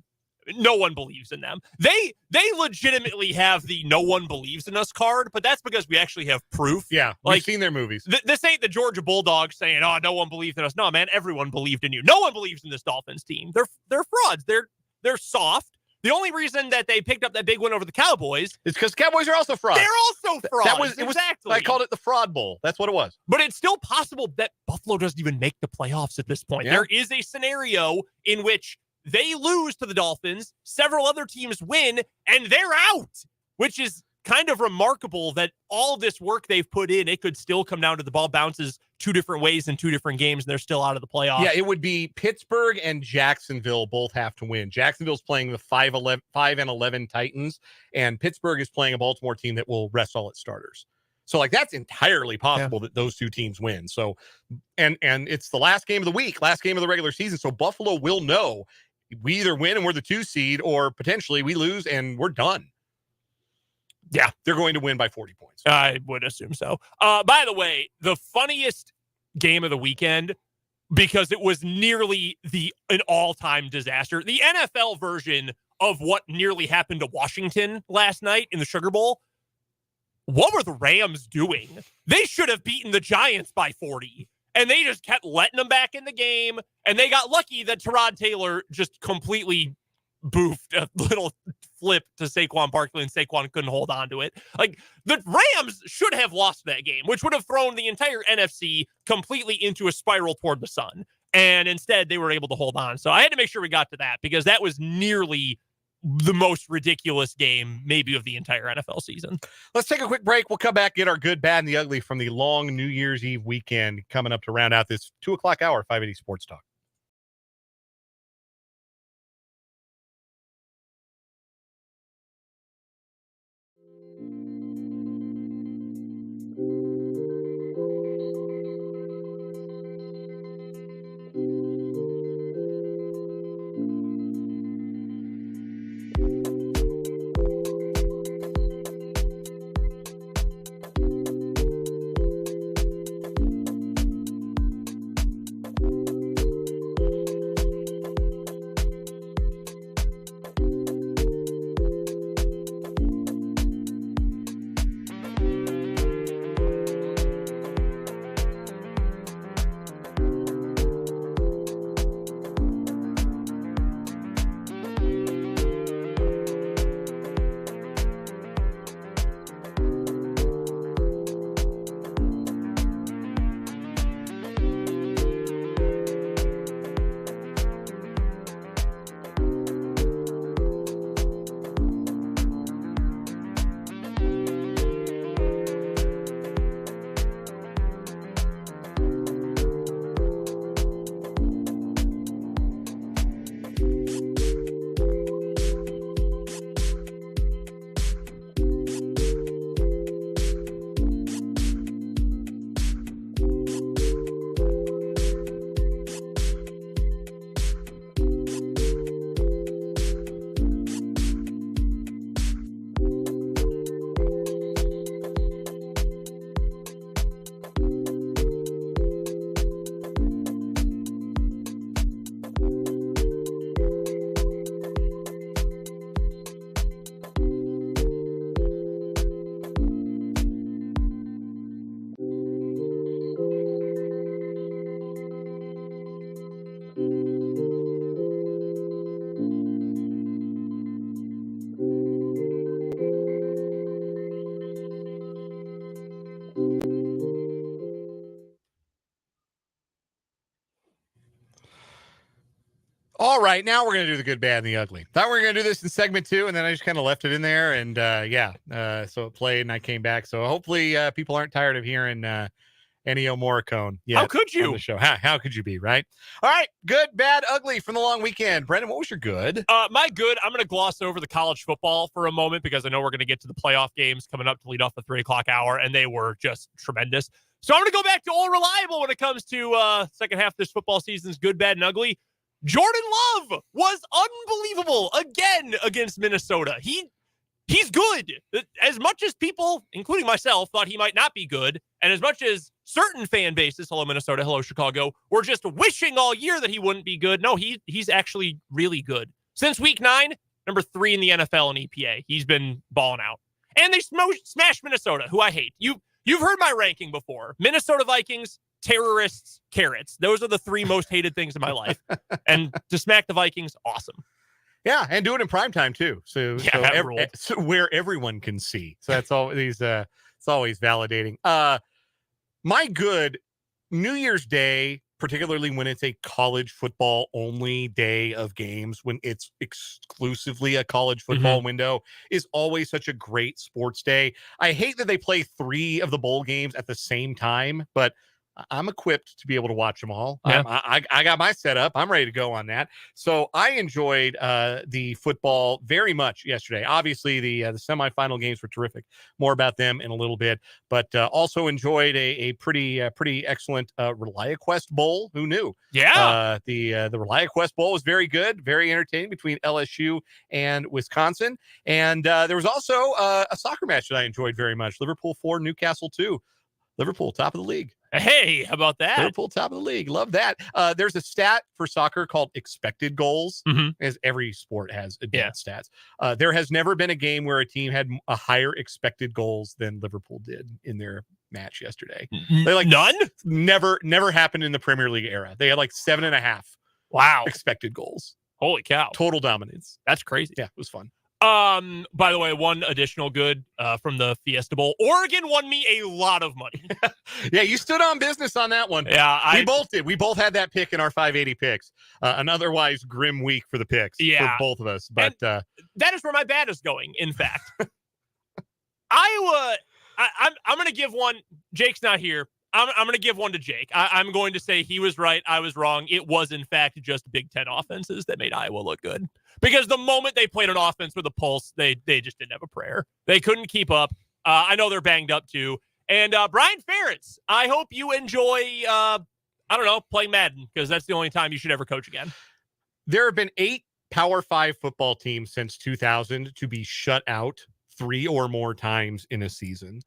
no one believes in them. They legitimately have the no one believes in us card, but that's because we actually have proof. Yeah, we've seen their movies. This ain't the Georgia Bulldogs saying, "Oh, no one believed in us." No, man, everyone believed in you. No one believes in this Dolphins team. They're frauds. They're soft. The only reason that they picked up that big win over the Cowboys is because Cowboys are also frauds. They're also frauds. Exactly. I called it the fraud bowl. That's what it was. But it's still possible that Buffalo doesn't even make the playoffs at this point. Yeah. There is a scenario in which they lose to the Dolphins, several other teams win, and they're out, which is kind of remarkable that all this work they've put in, it could still come down to the ball bounces 2 different ways in 2 different games, and they're still out of the playoffs. Yeah, it would be Pittsburgh and Jacksonville both have to win. Jacksonville's playing the 5-11 Titans, and Pittsburgh is playing a Baltimore team that will rest all its starters. So, that's entirely possible that those 2 teams win. So, and it's the last game of the week, last game of the regular season, so Buffalo will know we either win and we're the 2 seed, or potentially we lose and we're done. Yeah, they're going to win by 40 points. I would assume so. By the way, the funniest game of the weekend, because it was nearly an all-time disaster, the NFL version of what nearly happened to Washington last night in the Sugar Bowl. What were the Rams doing? They should have beaten the Giants by 40. And they just kept letting them back in the game. And they got lucky that Tyrod Taylor just completely boofed a little flip to Saquon Barkley, and Saquon couldn't hold on to it. Like, the Rams should have lost that game, which would have thrown the entire NFC completely into a spiral toward the sun. And instead, they were able to hold on. So I had to make sure we got to that, because that was nearly the most ridiculous game maybe of the entire NFL season. Let's take a quick break. We'll come back, get our good, bad, and the ugly from the long New Year's Eve weekend coming up to round out this 2:00 hour, 580 Sports Talk. All right, now we're going to do the good, bad, and the ugly. Thought we were going to do this in segment 2, and then I just kind of left it in there, and so it played, and I came back. So hopefully people aren't tired of hearing Ennio Morricone yet. How could you? On the show. How could you be, right? All right, good, bad, ugly from the long weekend. Brendan, what was your good? My good, I'm going to gloss over the college football for a moment because I know we're going to get to the playoff games coming up to lead off the 3 o'clock hour, and they were just tremendous. So I'm going to go back to all reliable when it comes to second half of this football season's good, bad, and ugly. Jordan Love was unbelievable again against Minnesota. He's good. As much as people, including myself, thought he might not be good, and as much as certain fan bases, hello Minnesota, hello Chicago, were just wishing all year that he wouldn't be good, no, he's actually really good. Since week 9, number 3 in the NFL in EPA. He's been balling out. And they smashed Minnesota, who I hate. You've heard my ranking before. Minnesota Vikings, terrorists, carrots. Those are the 3 most hated things in my life. And to smack the Vikings, awesome. Yeah, and do it in primetime too. So where everyone can see. So that's always it's always validating. My good, New Year's Day, particularly when it's a college football only day of games, when it's exclusively a college football window, is always such a great sports day. I hate that they play 3 of the bowl games at the same time, but I'm equipped to be able to watch them all. Yeah. I got my setup. I'm ready to go on that. So I enjoyed the football very much yesterday. Obviously, the semifinal games were terrific. More about them in a little bit, but also enjoyed a pretty excellent ReliaQuest Bowl. Who knew? Yeah. The ReliaQuest Bowl was very good, very entertaining between LSU and Wisconsin. And there was also a soccer match that I enjoyed very much. Liverpool 4, Newcastle 2. Liverpool, top of the league. Hey, how about that? Liverpool, top of the league. Love that. There's a stat for soccer called expected goals, as every sport has advanced stats. There has never been a game where a team had a higher expected goals than Liverpool did in their match yesterday. None? Never happened in the Premier League era. They had 7.5 expected goals. Holy cow. Total dominance. That's crazy. Yeah, it was fun. By the way, one additional good from the Fiesta Bowl. Oregon won me a lot of money. Yeah, you stood on business on that one. Yeah, we both did. We both had that pick in our 580 picks. An otherwise grim week for the picks for both of us. But that is where my bad is going, in fact. Iowa, I'm going to give one. Jake's not here. I'm going to give one to Jake. I'm going to say he was right. I was wrong. It was, in fact, just Big Ten offenses that made Iowa look good. Because the moment they played an offense with a pulse, they just didn't have a prayer. They couldn't keep up. I know they're banged up, too. And Brian Ferentz, I hope you enjoy, playing Madden, because that's the only time you should ever coach again. There have been 8 Power 5 football teams since 2000 to be shut out 3 or more times in a season.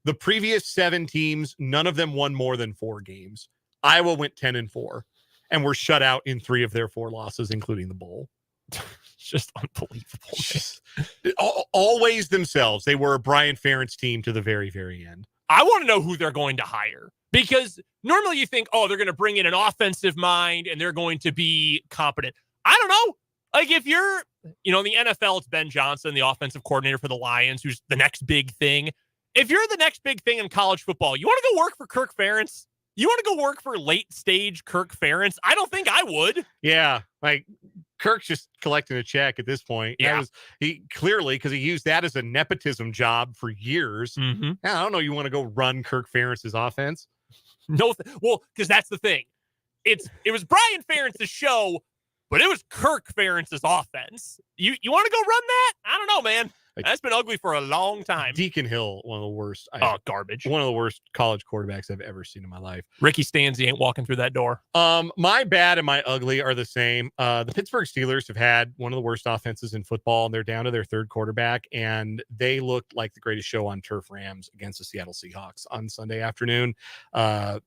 The previous 7 teams, none of them won more than 4 games. Iowa went 10-4 and were shut out in 3 of their 4 losses, including the bowl. It's just unbelievable. Always themselves. They were a Brian Ferentz team to the very, very end. I want to know who they're going to hire, because normally you think, they're going to bring in an offensive mind and they're going to be competent. I don't know. If you're, in the NFL, it's Ben Johnson, the offensive coordinator for the Lions, who's the next big thing. If you're the next big thing in college football, you want to go work for Kirk Ferentz? You want to go work for late stage Kirk Ferentz? I don't think I would. Yeah. Kirk's just collecting a check at this point. Yeah. He clearly, because he used that as a nepotism job for years. Mm-hmm. I don't know. You want to go run Kirk Ferentz's offense? No. Well, because that's the thing. It was Brian Ferentz's show, but it was Kirk Ferentz's offense. You want to go run that? I don't know, man. That's been ugly for a long time. Deacon Hill, one of the worst. Garbage. One of the worst college quarterbacks I've ever seen in my life. Ricky Stanzi ain't walking through that door. My bad and my ugly are the same. The Pittsburgh Steelers have had one of the worst offenses in football, and they're down to their 3rd quarterback, and they looked like the greatest show on turf Rams against the Seattle Seahawks on Sunday afternoon. The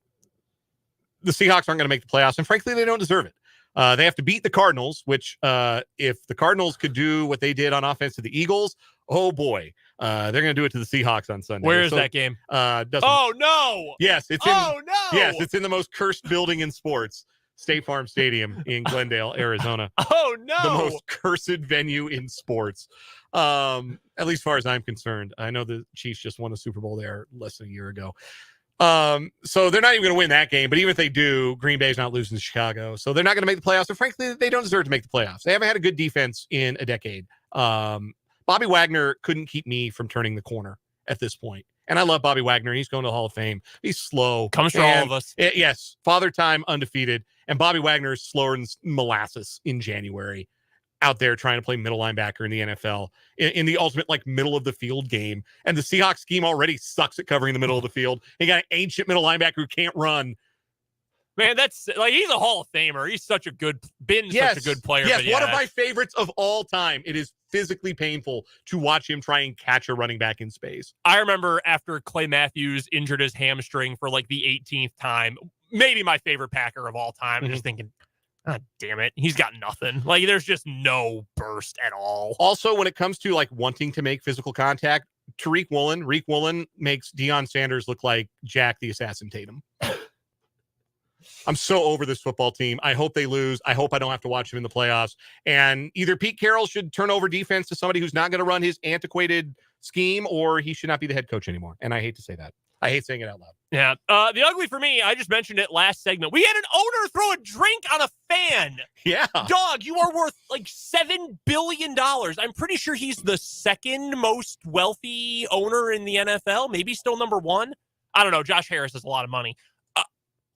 Seahawks aren't going to make the playoffs, and frankly, they don't deserve it. They have to beat the Cardinals, which if the Cardinals could do what they did on offense to the Eagles, oh boy, they're going to do it to the Seahawks on Sunday. Where is that game? Oh no! Yes, it's in the most cursed building in sports, State Farm Stadium in Glendale, Arizona. Oh no! The most cursed venue in sports, at least as far as I'm concerned. I know the Chiefs just won the Super Bowl there less than a year ago. So they're not even going to win that game. But even if they do, Green Bay's not losing to Chicago. So they're not going to make the playoffs. And frankly, they don't deserve to make the playoffs. They haven't had a good defense in a decade. Bobby Wagner couldn't keep me from turning the corner at this point. And I love Bobby Wagner. He's going to the Hall of Fame. He's slow. Comes for all of us. Yes. Father time, undefeated. And Bobby Wagner is slower than molasses in January out there trying to play middle linebacker in the NFL in the ultimate like middle of the field game. And the Seahawks scheme already sucks at covering the middle of the field. They got an ancient middle linebacker who can't run. Man, that's like, he's a Hall of Famer. He's such a good player. Yes, one of my favorites of all time. It is physically painful to watch him try and catch a running back in space. I remember after Clay Matthews injured his hamstring for like the 18th time, maybe my favorite Packer of all time. I'm just thinking, God damn it. He's got nothing. Like, there's just no burst at all. Also, when it comes to like wanting to make physical contact, Reek Woolen makes Deion Sanders look like Jack the Assassin Tatum. I'm so over this football team. I hope they lose. I hope I don't have to watch them in the playoffs. And either Pete Carroll should turn over defense to somebody who's not going to run his antiquated scheme, or he should not be the head coach anymore. And I hate to say that. I hate saying it out loud. Yeah. The ugly for me, I just mentioned it last segment. We had an owner throw a drink on a fan. Yeah. Dog, you are worth like $7 billion. I'm pretty sure he's the second most wealthy owner in the NFL. Maybe still number one. I don't know. Josh Harris has a lot of money.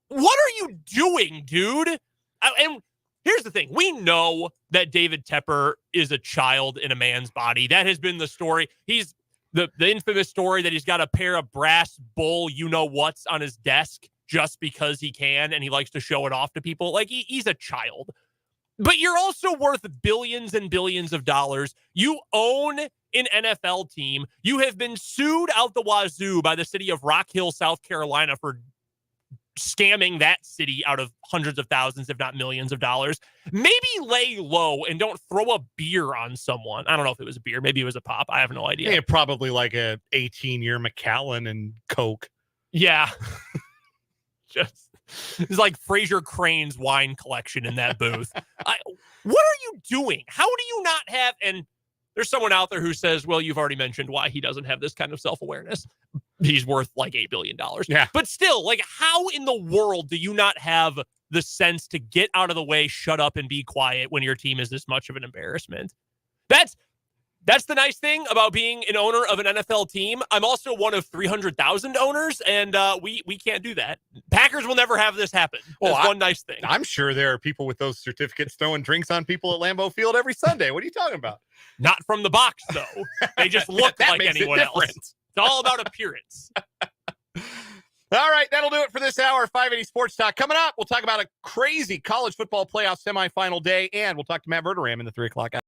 What are you doing, dude? And here's the thing. We know that David Tepper is a child in a man's body. That has been the story. He's the infamous story that he's got a pair of brass bull you-know-whats on his desk just because he can, and he likes to show it off to people. Like, he's a child. But you're also worth billions and billions of dollars. You own an NFL team. You have been sued out the wazoo by the city of Rock Hill, South Carolina for scamming that city out of hundreds of thousands, if not millions of dollars. Maybe lay low and don't throw a beer on someone. I don't know if it was a beer. Maybe it was a pop. I have no idea. Yeah, probably like a 18-year Macallan and Coke. Yeah. It's like Fraser Crane's wine collection in that booth. What are you doing? How do you not have, and there's someone out there who says, well, you've already mentioned why he doesn't have this kind of self-awareness. He's worth like $8 billion. Yeah. But still, like, how in the world do you not have the sense to get out of the way, shut up, and be quiet when your team is this much of an embarrassment? That's the nice thing about being an owner of an NFL team. I'm also one of 300,000 owners, and we can't do that. Packers will never have this happen. That's one nice thing. I'm sure there are people with those certificates throwing drinks on people at Lambeau Field every Sunday. What are you talking about? Not from the box, though. They just look like anyone else. It's all about appearance. All right, that'll do it for this hour of 580 Sports Talk. Coming up, we'll talk about a crazy college football playoff semifinal day, and we'll talk to Matt Verderame in the 3 o'clock hour.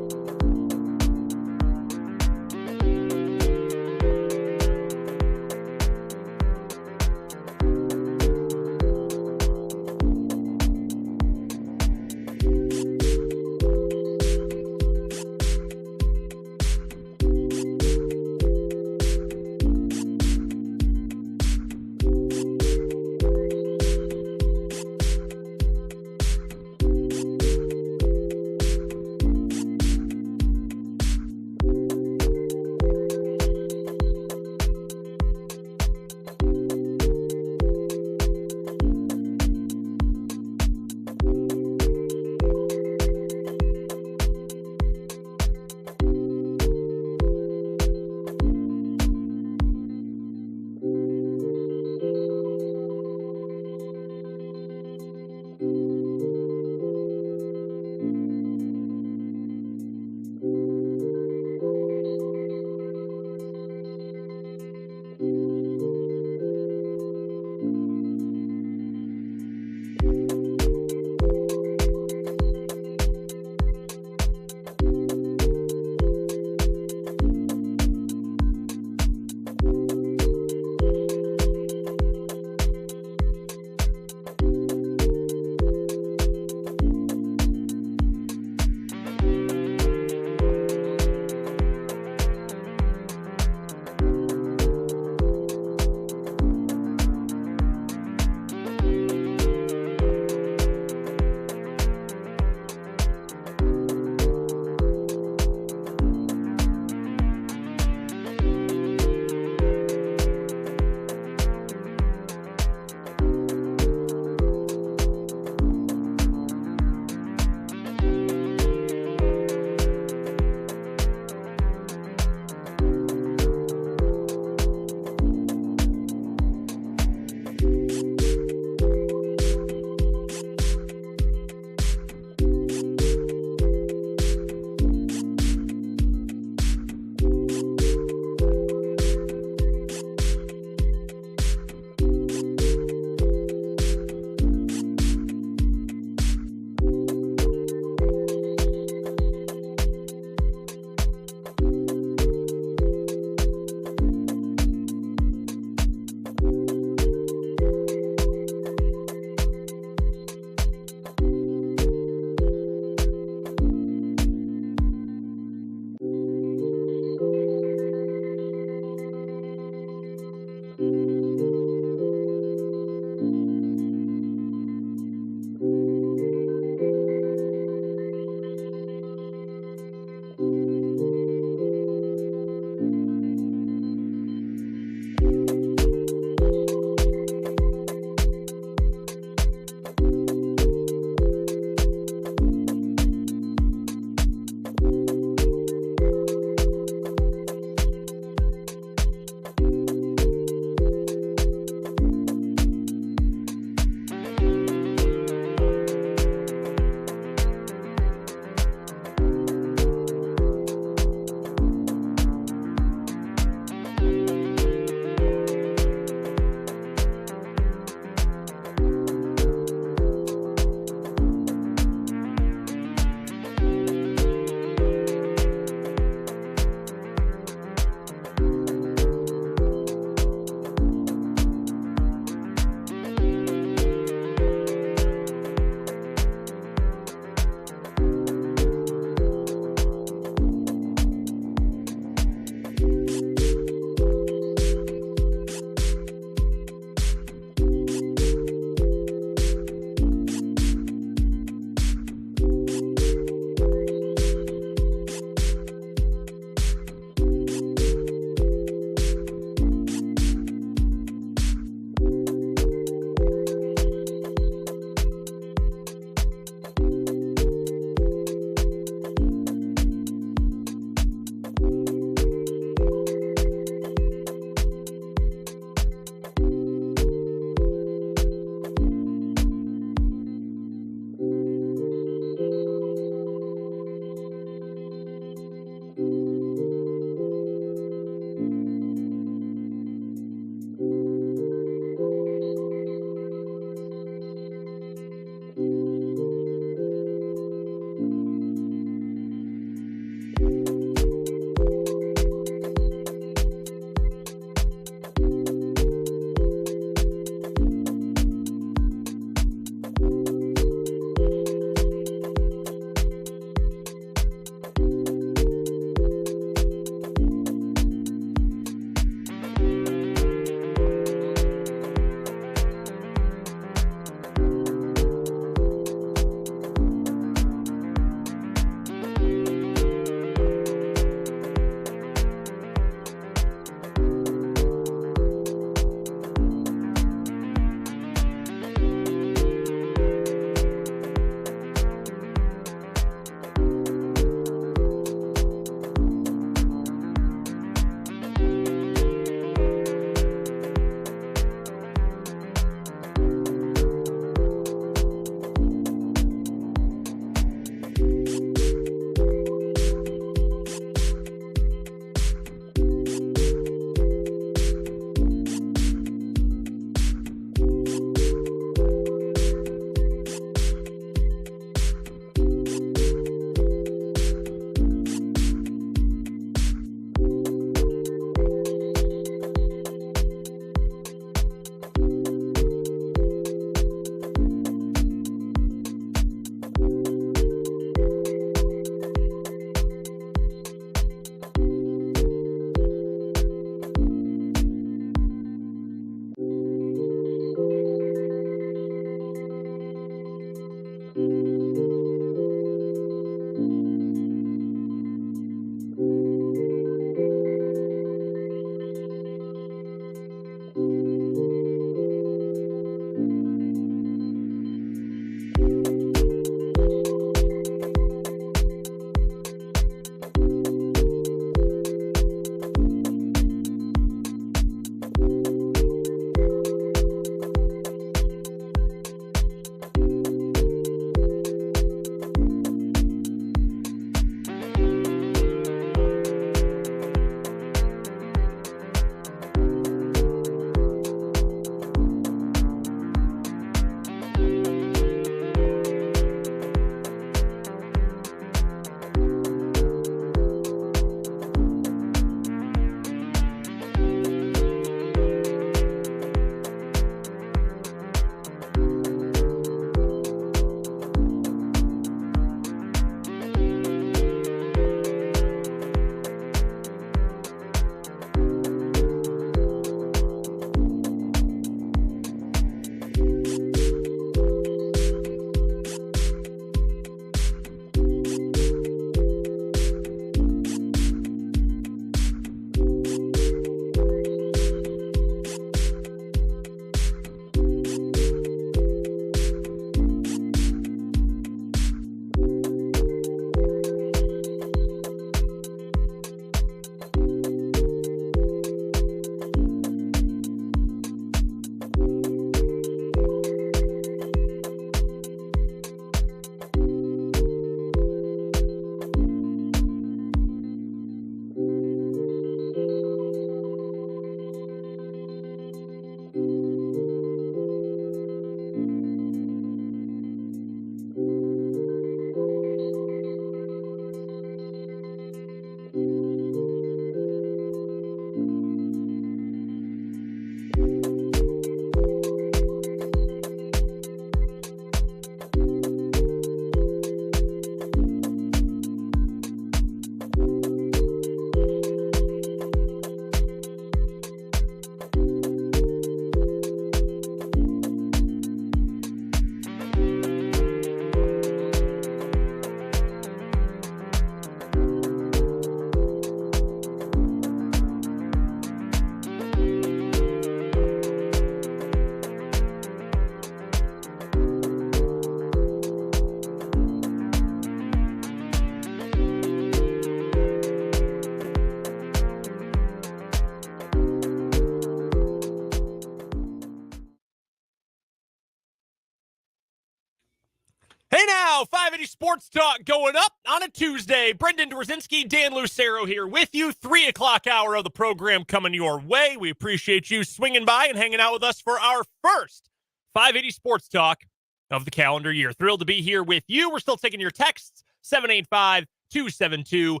580 Sports Talk going up on a Tuesday. Brendan Dworzinski, Dan Lucero here with you. 3 o'clock hour of the program coming your way. We appreciate you swinging by and hanging out with us for our first 580 Sports Talk of the calendar year. Thrilled to be here with you. We're still taking your texts, 785-272-9429.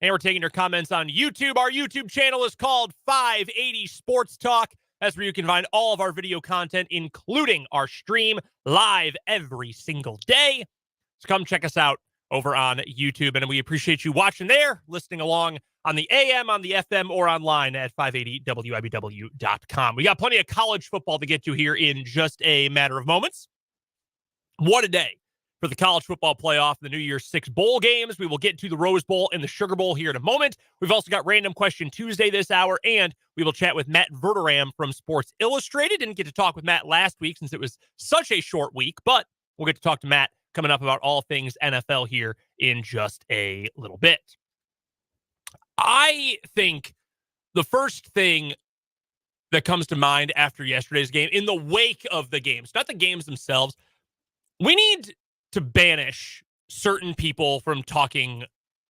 And we're taking your comments on YouTube. Our YouTube channel is called 580 Sports Talk. That's where you can find all of our video content, including our stream live every single day. So come check us out over on YouTube. And we appreciate you watching there, listening along on the AM, on the FM, or online at 580wibw.com. We got plenty of college football to get to here in just a matter of moments. What a day for the college football playoff, the New Year's 6 bowl games. We will get to the Rose Bowl and the Sugar Bowl here in a moment. We've also got Random Question Tuesday this hour, and we will chat with Matt Verderame from Sports Illustrated. Didn't get to talk with Matt last week since it was such a short week, but we'll get to talk to Matt coming up about all things NFL here in just a little bit. I think the first thing that comes to mind after yesterday's game, in the wake of the games, not the games themselves, we need to banish certain people from talking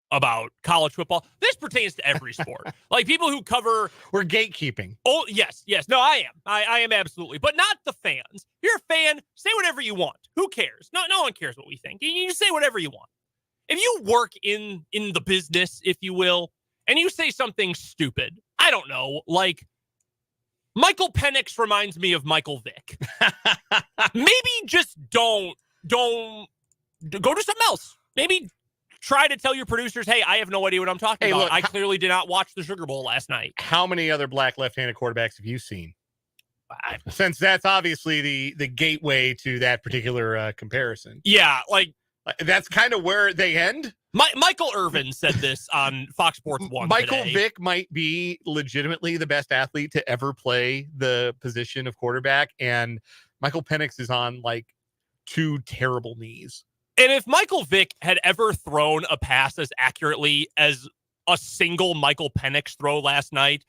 about college football. This pertains to every sport. Like people who cover... We're gatekeeping. Oh, yes. No, I am. I am absolutely. But not the fans. If you're a fan, say whatever you want. Who cares? No one cares what we think. You say whatever you want. If you work in the business, if you will, and you say something stupid, I don't know, like Michael Penix reminds me of Michael Vick. Maybe just don't go to something else. Maybe try to tell your producers, hey, I have no idea what I'm talking about. Look, I clearly did not watch the Sugar Bowl last night. How many other black left-handed quarterbacks have you seen? Since that's obviously the gateway to that particular comparison. Yeah, like that's kind of where they end. Michael Irvin said this on Fox Sports 1 Michael today. Vick might be legitimately the best athlete to ever play the position of quarterback, and Michael Penix is on like 2 terrible knees. And if Michael Vick had ever thrown a pass as accurately as a single Michael Penix throw last night,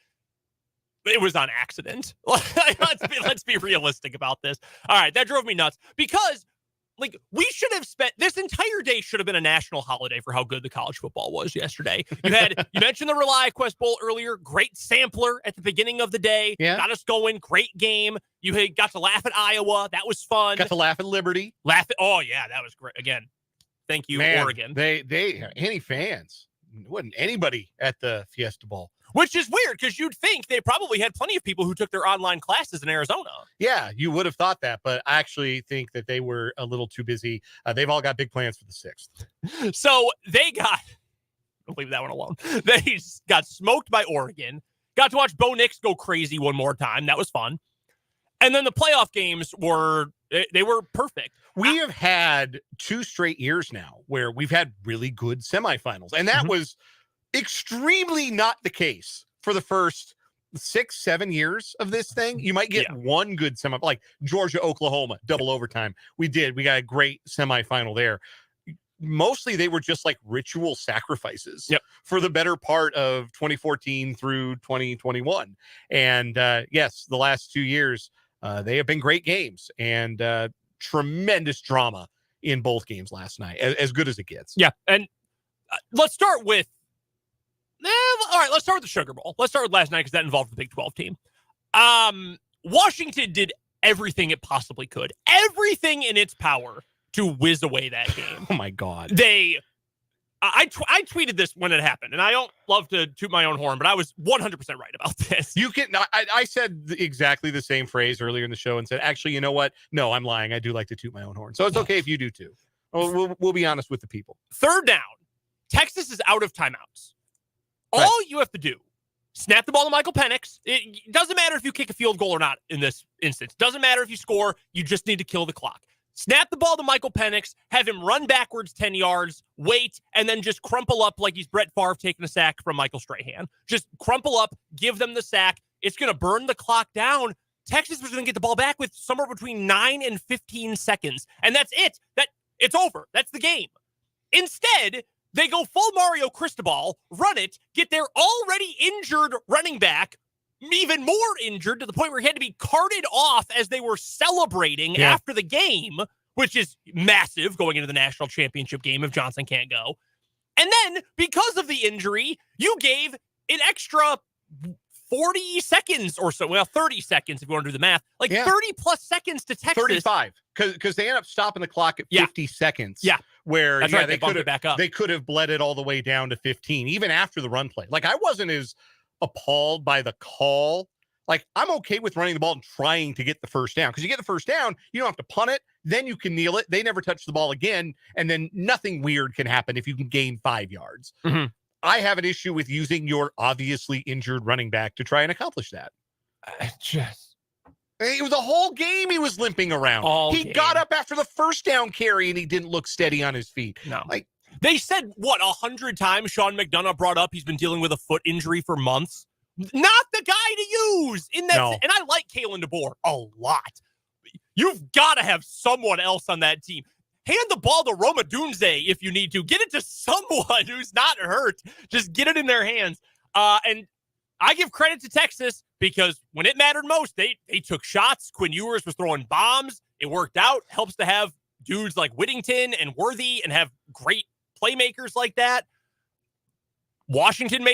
it was on accident. Let's be realistic about this. All right, that drove me nuts because like we should have spent this entire day should have been a national holiday for how good the college football was yesterday. You mentioned the ReliaQuest Bowl earlier, great sampler at the beginning of the day. Yeah. Got us going, great game. You got to laugh at Iowa. That was fun. Got to laugh at Liberty. Oh yeah, that was great. Again, thank you, Man, Oregon. They any fans. Wasn't anybody at the Fiesta Bowl. Which is weird because you'd think they probably had plenty of people who took their online classes in Arizona. Yeah, you would have thought that, but I actually think that they were a little too busy. They've all got big plans for the 6th. So I'll leave that one alone. They got smoked by Oregon. Got to watch Bo Nix go crazy one more time. That was fun. And then the playoff games were perfect. We have had 2 straight years now where we've had really good semifinals, and that was extremely not the case for the first 6-7 years of this thing. You might get one good semi, like Georgia, Oklahoma, double overtime. We got a great semifinal there. Mostly they were just like ritual sacrifices for the better part of 2014 through 2021. And yes, the last 2 years, they have been great games and tremendous drama in both games last night, as good as it gets. Yeah. And let's start with the Sugar Bowl. Let's start with last night because that involved the Big 12 team. Washington did everything it possibly could, everything in its power to whiz away that game. Oh my God. I tweeted this when it happened, and I don't love to toot my own horn, but I was 100% right about this. I said exactly the same phrase earlier in the show and said, actually, you know what? No, I'm lying. I do like to toot my own horn. So it's okay if you do too. We'll be honest with the people. 3rd down. Texas is out of timeouts. All you have to do, snap the ball to Michael Penix. It doesn't matter if you kick a field goal or not in this instance. Doesn't matter if you score. You just need to kill the clock. Snap the ball to Michael Penix, have him run backwards 10 yards, wait, and then just crumple up like he's Brett Favre taking a sack from Michael Strahan. Just crumple up, give them the sack. It's going to burn the clock down. Texas was going to get the ball back with somewhere between 9 and 15 seconds. And that's it. It's over. That's the game. Instead, they go full Mario Cristobal, run it, get their already injured running back even more injured to the point where he had to be carted off as they were celebrating after the game which is massive going into the national championship game if Johnson can't go. And then, because of the injury, you gave an extra 40 seconds or so. Well, 30 seconds if you want to do the math. 30 plus seconds to Texas. 35, because they end up stopping the clock at 50 seconds. Yeah. Where That's right, they bumped it back up. They could have bled it all the way down to 15, even after the run play. I wasn't as appalled by the call. I'm okay with running the ball and trying to get the first down, because you get the first down, you don't have to punt it, then you can kneel it. They never touch the ball again, and then nothing weird can happen if you can gain 5 yards. Mm-hmm. I have an issue with using your obviously injured running back to try and accomplish that. It was a whole game he was limping around. He got up after the first down carry, and he didn't look steady on his feet. No. They said, 100 times Sean McDonough brought up he's been dealing with a foot injury for months. Not the guy to use in that. No. And I like Kalen DeBoer a lot. You've got to have someone else on that team. Hand the ball to Roma Dunze if you need to. Get it to someone who's not hurt. Just get it in their hands. And I give credit to Texas, because when it mattered most, they took shots. Quinn Ewers was throwing bombs. It worked out. Helps to have dudes like Whittington and Worthy and have great playmakers like that. Washington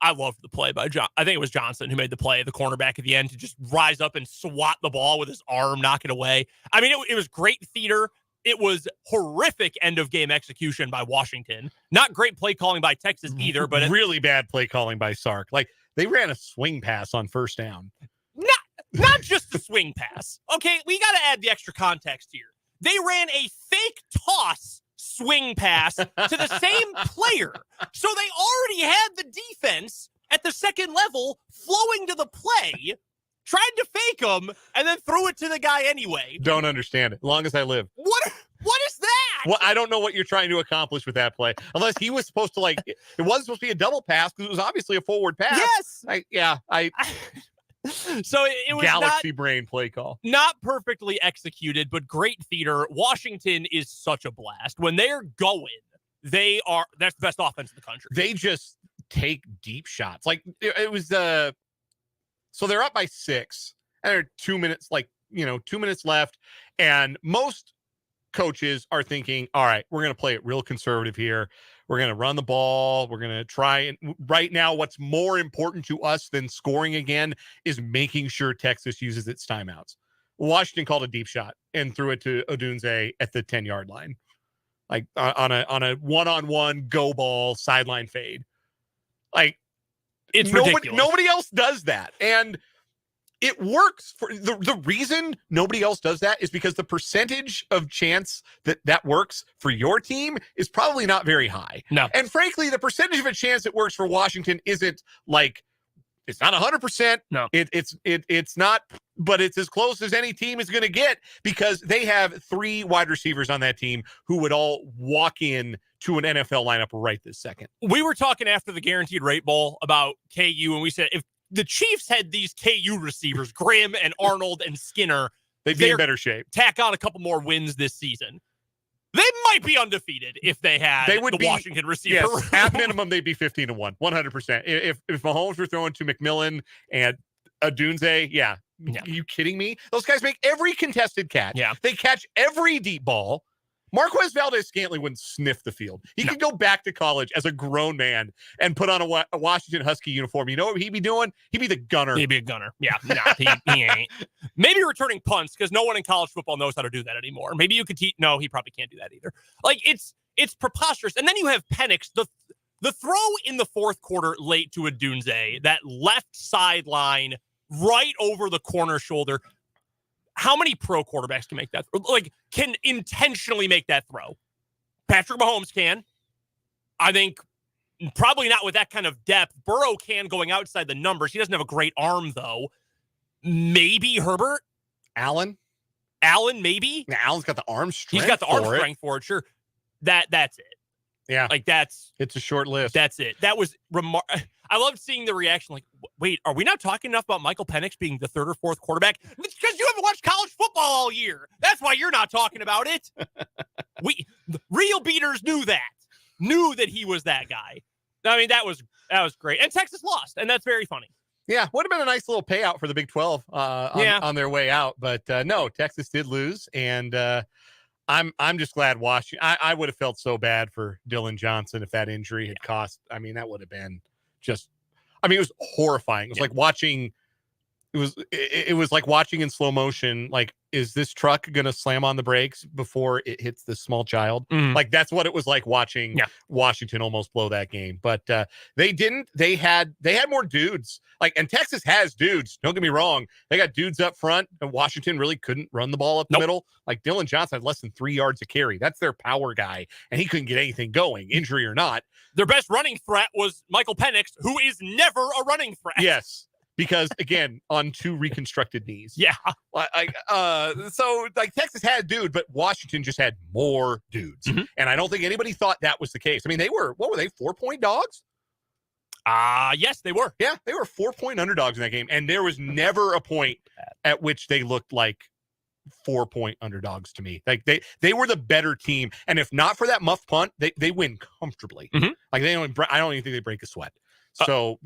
I loved the play by John. I think it was Johnson who made the play, the cornerback at the end, to just rise up and swat the ball with his arm, knock it away. I mean, it was great theater. It was horrific end-of-game execution by Washington. Not great play calling by Texas either, but really bad play calling by Sark. They ran a swing pass on first down. Not just the swing pass. Okay, we got to add the extra context here. They ran a fake toss swing pass to the same player. So they already had the defense at the second level flowing to the play, tried to fake them, and then threw it to the guy anyway. Don't understand it. Long as I live. What is that? Well, I don't know what you're trying to accomplish with that play. Unless he was supposed to it wasn't supposed to be a double pass, because it was obviously a forward pass. Yes. So it was galaxy brain play call. Not perfectly executed, but great theater. Washington is such a blast. When they're going, that's the best offense in the country. They just take deep shots. It was so they're up by 6, and there are 2 minutes, 2 minutes left, and most coaches are thinking, all right, we're going to play it real conservative here. We're going to run the ball. We're going to try. And right now, what's more important to us than scoring again is making sure Texas uses its timeouts. Washington called a deep shot and threw it to Odunze at the 10-yard line, on a one-on-one go ball sideline fade. It's ridiculous. Nobody else does that. And it works. For the reason nobody else does that is because the percentage of chance that works for your team is probably not very high. No. And frankly, the percentage of a chance that works for Washington isn't it's not 100%. No. It's not, but it's as close as any team is going to get, because they have 3 wide receivers on that team who would all walk in to an NFL lineup right this second. We were talking after the Guaranteed Rate Bowl about KU, and we said if the Chiefs had these KU receivers, Graham and Arnold and Skinner, they'd be in better shape. Tack on a couple more wins this season. They might be undefeated if they had Washington receiver. Yes, at minimum, they'd be 15-1, 100%. If Mahomes were throwing to McMillan and Odunze, yeah. Are you kidding me? Those guys make every contested catch. Yeah. They catch every deep ball. Marquez Valdez-Scantling wouldn't sniff the field. He could go back to college as a grown man and put on a Washington Husky uniform. You know what he'd be doing? He'd be the gunner. He'd be a gunner. Yeah, he ain't. Maybe returning punts, because no one in college football knows how to do that anymore. Maybe you could teach. No, he probably can't do that either. It's preposterous. And then you have Penix, the throw in the fourth quarter late to Odunze, that left sideline right over the corner shoulder. How many pro quarterbacks can make that? Can intentionally make that throw? Patrick Mahomes can. I think probably not with that kind of depth. Burrow can, going outside the numbers. He doesn't have a great arm, though. Maybe Herbert. Allen, maybe. Yeah, Allen's got the arm strength. He's got the arm strength for it. Sure. That's it. Yeah. It's a short list. That's it. That was I loved seeing the reaction. Wait, are we not talking enough about Michael Penix being the third or fourth quarterback? It's because you haven't watched college football all year. That's why you're not talking about it. The real beaters knew that he was that guy. I mean, that was great. And Texas lost, and that's very funny. Yeah, would have been a nice little payout for the Big 12 on their way out. But no, Texas did lose. And I'm just glad Washington. I would have felt so bad for Dylan Johnson if that injury had cost. I mean, that would have been just. I mean, it was horrifying. It was like watching. It was like watching in slow motion. Like, is this truck gonna slam on the brakes before it hits this small child? Like, that's what it was like watching Washington almost blow that game. But they didn't. They had more dudes. Like, and Texas has dudes. Don't get me wrong. They got dudes up front, and Washington really couldn't run the ball up the middle. Like, Dylan Johnson had less than 3 yards of carry. That's their power guy, and he couldn't get anything going, injury or not. Their best running threat was Michael Penix, who is never a running threat. Yes. Because, again, on 2 reconstructed knees. Yeah. So, like, Texas had dude, but Washington just had more dudes. And I don't think anybody thought that was the case. I mean, what were they, 4-point dogs? Yes, they were. Yeah, they were 4-point underdogs in that game. And there was never a point at which they looked like 4-point underdogs to me. Like, they were the better team. And if not for that muff punt, they win comfortably. Like, I don't even think they break a sweat. So,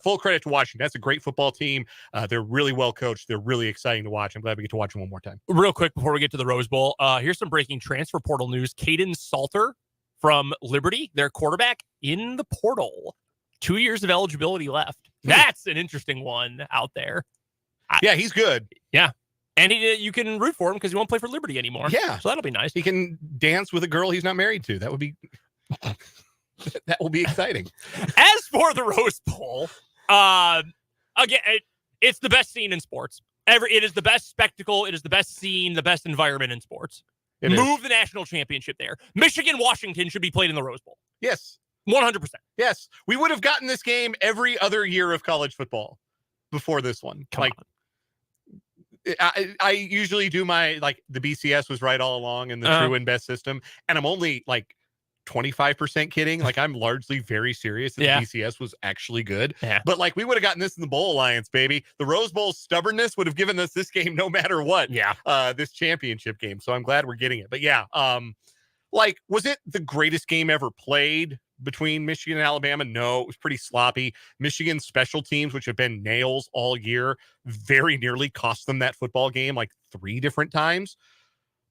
full credit to Washington. That's a great football team. They're really well coached. They're really exciting to watch. I'm glad we get to watch them one more time. Real quick before we get to the Rose Bowl, here's some breaking transfer portal news. Caden Salter from Liberty, their quarterback, in the portal. 2 years of eligibility left. That's an interesting one out there. Yeah, he's good. Yeah. And you can root for him because he won't play for Liberty anymore. Yeah. So that'll be nice. He can dance with a girl he's not married to. That would be... That will be exciting. As for the Rose Bowl, again, it's the best scene in sports. It is the best spectacle. It is the best scene, the best environment in sports. Move the national championship there. Michigan, Washington should be played in the Rose Bowl. Yes. 100%. Yes. We would have gotten this game every other year of college football before this one. Come on. I usually do my, like, the BCS was right all along in the true and best system. And I'm only, like, 25% kidding. Like, I'm largely very serious that the BCS was actually good. But, like, we would have gotten this in the Bowl Alliance, baby. The Rose Bowl stubbornness would have given us this game no matter what. This championship game. So I'm glad we're getting it. But like, was it the greatest game ever played between Michigan and Alabama? No, it was pretty sloppy. Michigan's special teams, which have been nails all year, very nearly cost them that football game like 3 different times.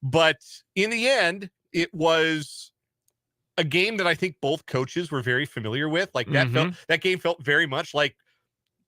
But in the end, it was a game that I think both coaches were very familiar with. Like, that game felt very much like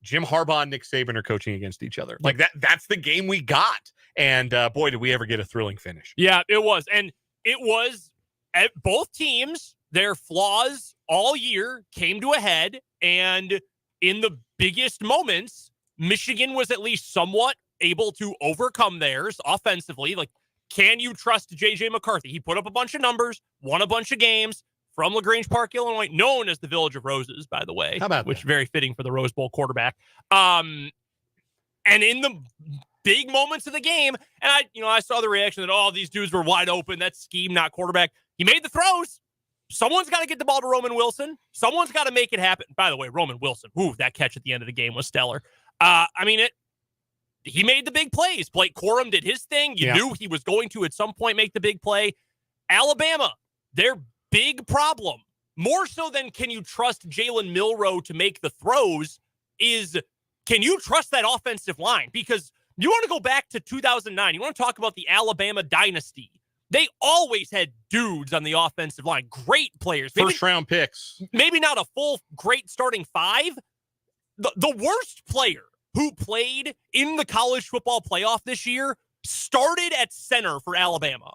Jim Harbaugh and Nick Saban are coaching against each other. Like, that's the game we got. And boy, did we ever get a thrilling finish. Yeah, it was. And it was at both teams, their flaws all year came to a head. And in the biggest moments, Michigan was at least somewhat able to overcome theirs offensively. Like, can you trust J.J. McCarthy? He put up a bunch of numbers, won a bunch of games from LaGrange Park, Illinois, known as the Village of Roses, by the way. How about which is very fitting for the Rose Bowl quarterback. And in the big moments of the game, and I saw the reaction that, these dudes were wide open. That's scheme, not quarterback. He made the throws. Someone's got to get the ball to Roman Wilson. Someone's got to make it happen. By the way, Roman Wilson, that catch at the end of the game was stellar. He made the big plays. Blake Corum did his thing. You knew he was going to, at some point, make the big play. Alabama, their big problem, more so than can you trust Jalen Milroe to make the throws, is can you trust that offensive line? Because you want to go back to 2009. You want to talk about the Alabama dynasty. They always had dudes on the offensive line. Great players. First-round picks. Maybe not a full great starting 5. The worst player who played in the college football playoff this year started at center for Alabama.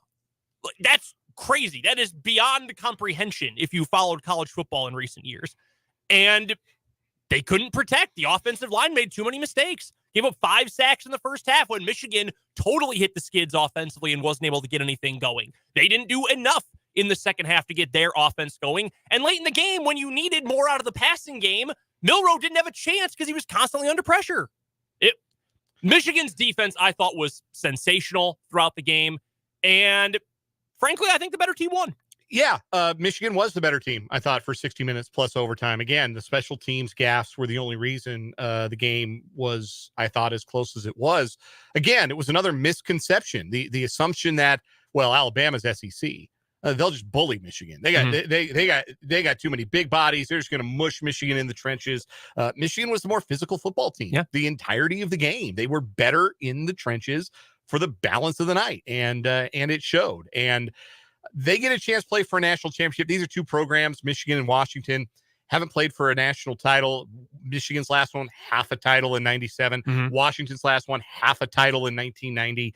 That's crazy. That is beyond comprehension if you followed college football in recent years. And they couldn't protect. The offensive line made too many mistakes. Gave up 5 sacks in the first half when Michigan totally hit the skids offensively and wasn't able to get anything going. They didn't do enough in the second half to get their offense going. And late in the game, when you needed more out of the passing game, Milroe didn't have a chance because he was constantly under pressure. Michigan's defense, I thought, was sensational throughout the game. And frankly, I think the better team won. Yeah, Michigan was the better team, I thought, for 60 minutes plus overtime. Again, the special teams gaffes were the only reason the game was, I thought, as close as it was. Again, it was another misconception. The assumption that, Alabama's SEC. They'll just bully Michigan. They got too many big bodies. They're just going to mush Michigan in the trenches. Michigan was the more physical football team. The entirety of the game. They were better in the trenches for the balance of the night, and it showed. And they get a chance to play for a national championship. These are two programs, Michigan and Washington, haven't played for a national title. Michigan's last one, half a title in 97. Washington's last one, half a title in 1990.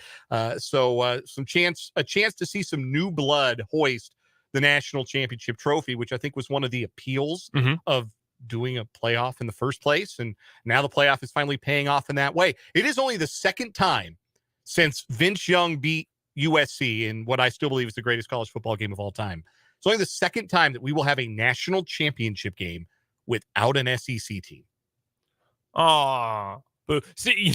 So a chance to see some new blood hoist the national championship trophy, which I think was one of the appeals of doing a playoff in the first place. And now the playoff is finally paying off in that way. It is only the second time since Vince Young beat USC in what I still believe is the greatest college football game of all time. It's only the second time that we will have a national championship game without an SEC team. See,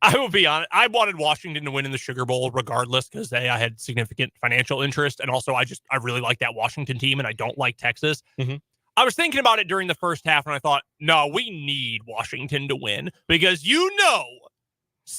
I will be honest. I wanted Washington to win in the Sugar Bowl regardless because I had significant financial interest. And also, I really like that Washington team and I don't like Texas. I was thinking about it during the first half and I thought, no, we need Washington to win because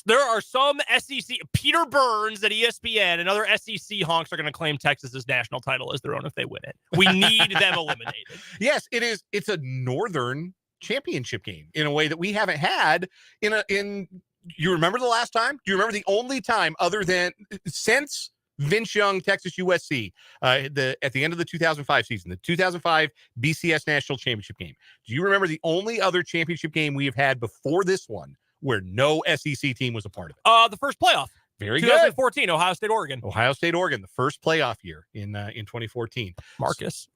there are some SEC, Peter Burns at ESPN and other SEC honks are going to claim Texas's national title as their own if they win it. We need them eliminated. Yes, it is. It's a Northern championship game in a way that we haven't had you remember the last time? Do you remember the only time other than since Vince Young, Texas USC, at the end of the 2005 season, the 2005 BCS national championship game? Do you remember the only other championship game we have had before this one where no SEC team was a part of it? The first playoff. Very 2014, Ohio State, Oregon. Ohio State, Oregon, the first playoff year in 2014. Marcus.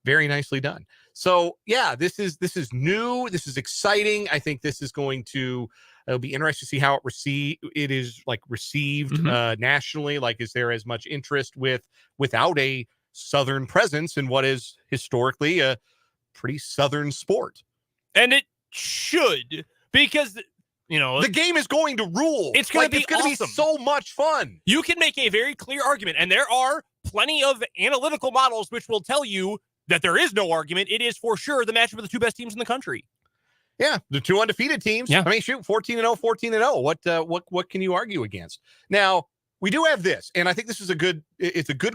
Very nicely done. So yeah, this is new. This is exciting. I think this is going to it'll be interesting to see how it is received nationally. Like, is there as much interest without a Southern presence in what is historically a pretty Southern sport? And it should, because the game is going to rule. It's going to be awesome. So much fun. You can make a very clear argument, and there are plenty of analytical models which will tell you that there is no argument. It is for sure the matchup of the two best teams in the country. Yeah, the two undefeated teams. Yeah. I mean, shoot, 14-0, 14-0. What can you argue against? Now, we do have this, and I think this is a good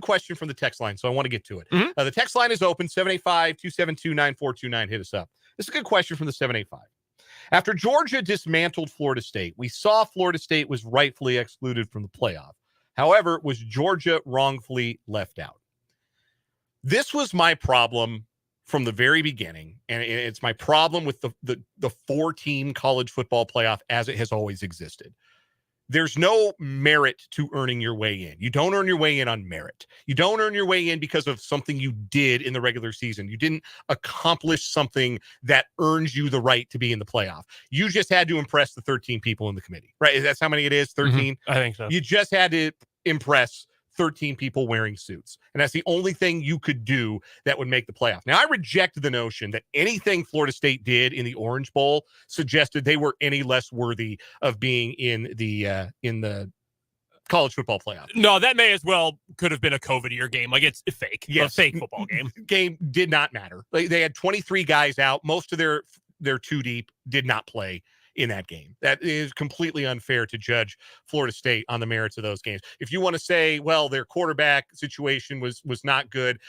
question from the text line, so I want to get to it. The text line is open, 785-272-9429. Hit us up. This is a good question from the 785. After Georgia dismantled Florida State, we saw Florida State was rightfully excluded from the playoff. However, was Georgia wrongfully left out? This was my problem from the very beginning, and it's my problem with the four-team college football playoff as it has always existed. There's no merit to earning your way in. You don't earn your way in on merit. You don't earn your way in because of something you did in the regular season. You didn't accomplish something that earns you the right to be in the playoff. You just had to impress the 13 people in the committee, right? That's how many it is, 13? I think so. You just had to impress 13 people wearing suits. And that's the only thing you could do that would make the playoff. Now, I reject the notion that anything Florida State did in the Orange Bowl suggested they were any less worthy of being in the college football playoff. No, that may as well could have been a COVID year game. Like, it's fake. Yes. A fake football game. Game did not matter. They had 23 guys out. Most of their two deep did not play in that game. That is completely unfair to judge Florida State on the merits of those games. If you want to say, well, their quarterback situation was not good,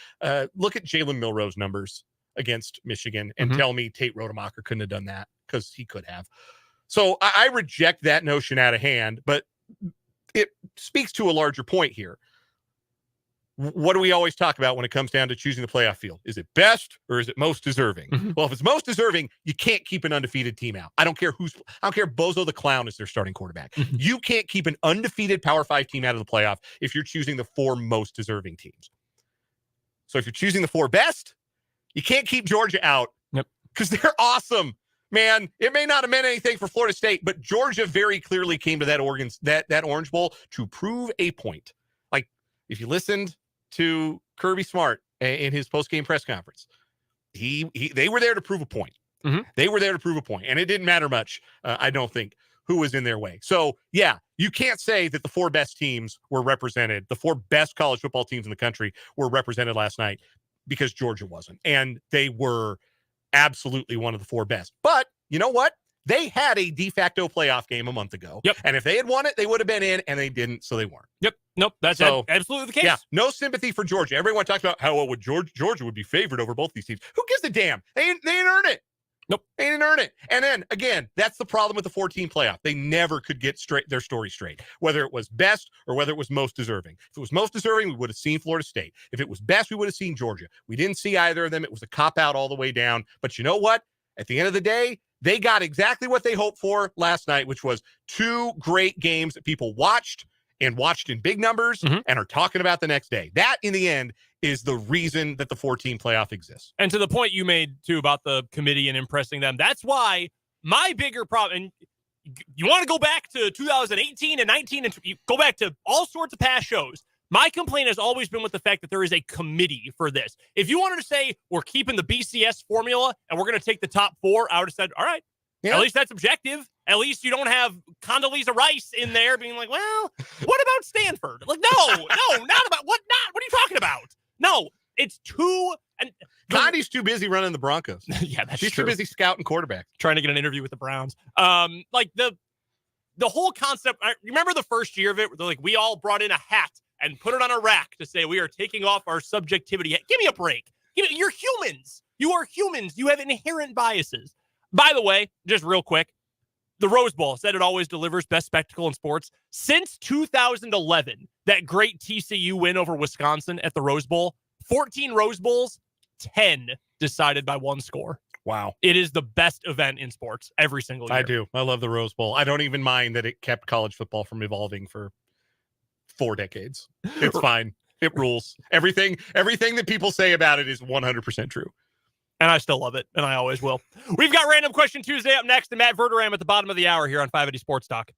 look at Jalen Milroe's numbers against Michigan and tell me Tate Rodemacher couldn't have done that, because he could have. So I reject that notion out of hand, but it speaks to a larger point here. What do we always talk about when it comes down to choosing the playoff field? Is it best or is it most deserving? Well, if it's most deserving, you can't keep an undefeated team out. I don't care Bozo the Clown is their starting quarterback. You can't keep an undefeated Power 5 team out of the playoff if you're choosing the four most deserving teams. So if you're choosing the four best, you can't keep Georgia out because they're awesome. Man, it may not have meant anything for Florida State, but Georgia very clearly came to that Orange Bowl to prove a point. Like, if you listened to Kirby Smart in his post-game press conference, they were there to prove a point. They were there to prove a point, and it didn't matter much, I don't think, who was in their way. So, yeah, you can't say that the four best teams were represented, the four best college football teams in the country were represented last night, because Georgia wasn't. And they were absolutely one of the four best. But you know what? They had a de facto playoff game a month ago. And if they had won it, they would have been in, and they didn't, so they weren't. Nope. That's absolutely the case. Yeah, no sympathy for Georgia. Everyone talks about how Georgia would be favored over both these teams. Who gives a damn? They didn't earn it. Nope. They didn't earn it. And then, again, that's the problem with the 14 playoff. They never could get their story straight, whether it was best or whether it was most deserving. If it was most deserving, we would have seen Florida State. If it was best, we would have seen Georgia. We didn't see either of them. It was a cop-out all the way down. But you know what? At the end of the day, they got exactly what they hoped for last night, which was 2 great games that people watched in big numbers and are talking about the next day. That, in the end, is the reason that the 14 playoff exists. And to the point you made, too, about the committee and impressing them, that's why my bigger problem, and you want to go back to 2018 and 19, and you go back to all sorts of past shows. My complaint has always been with the fact that there is a committee for this. If you wanted to say we're keeping the BCS formula and we're going to take the top 4, I would have said, all right, at least that's objective. At least you don't have Condoleezza Rice in there being like, well, what about Stanford? Like, no, not about what are you talking about? No, it's too. And Condi's too busy running the Broncos. Yeah, that's She's true. too busy scouting quarterbacks. Trying to get an interview with the Browns. Like the whole concept. I remember the first year of it. They're like, we all brought in a hat and put it on a rack to say we are taking off our subjectivity. Give me a break. You're humans. You are humans. You have inherent biases. By the way, just real quick, the Rose Bowl said it always delivers best spectacle in sports. Since 2011, that great TCU win over Wisconsin at the Rose Bowl, 14 Rose Bowls, 10 decided by 1 score. Wow. It is the best event in sports every single year. I do. I love the Rose Bowl. I don't even mind that it kept college football from evolving for 4 decades. It's fine. It rules. Everything that people say about it is 100% true. And I still love it, and I always will. We've got Random Question Tuesday up next, and Matt Verderame at the bottom of the hour here on 580 Sports Talk.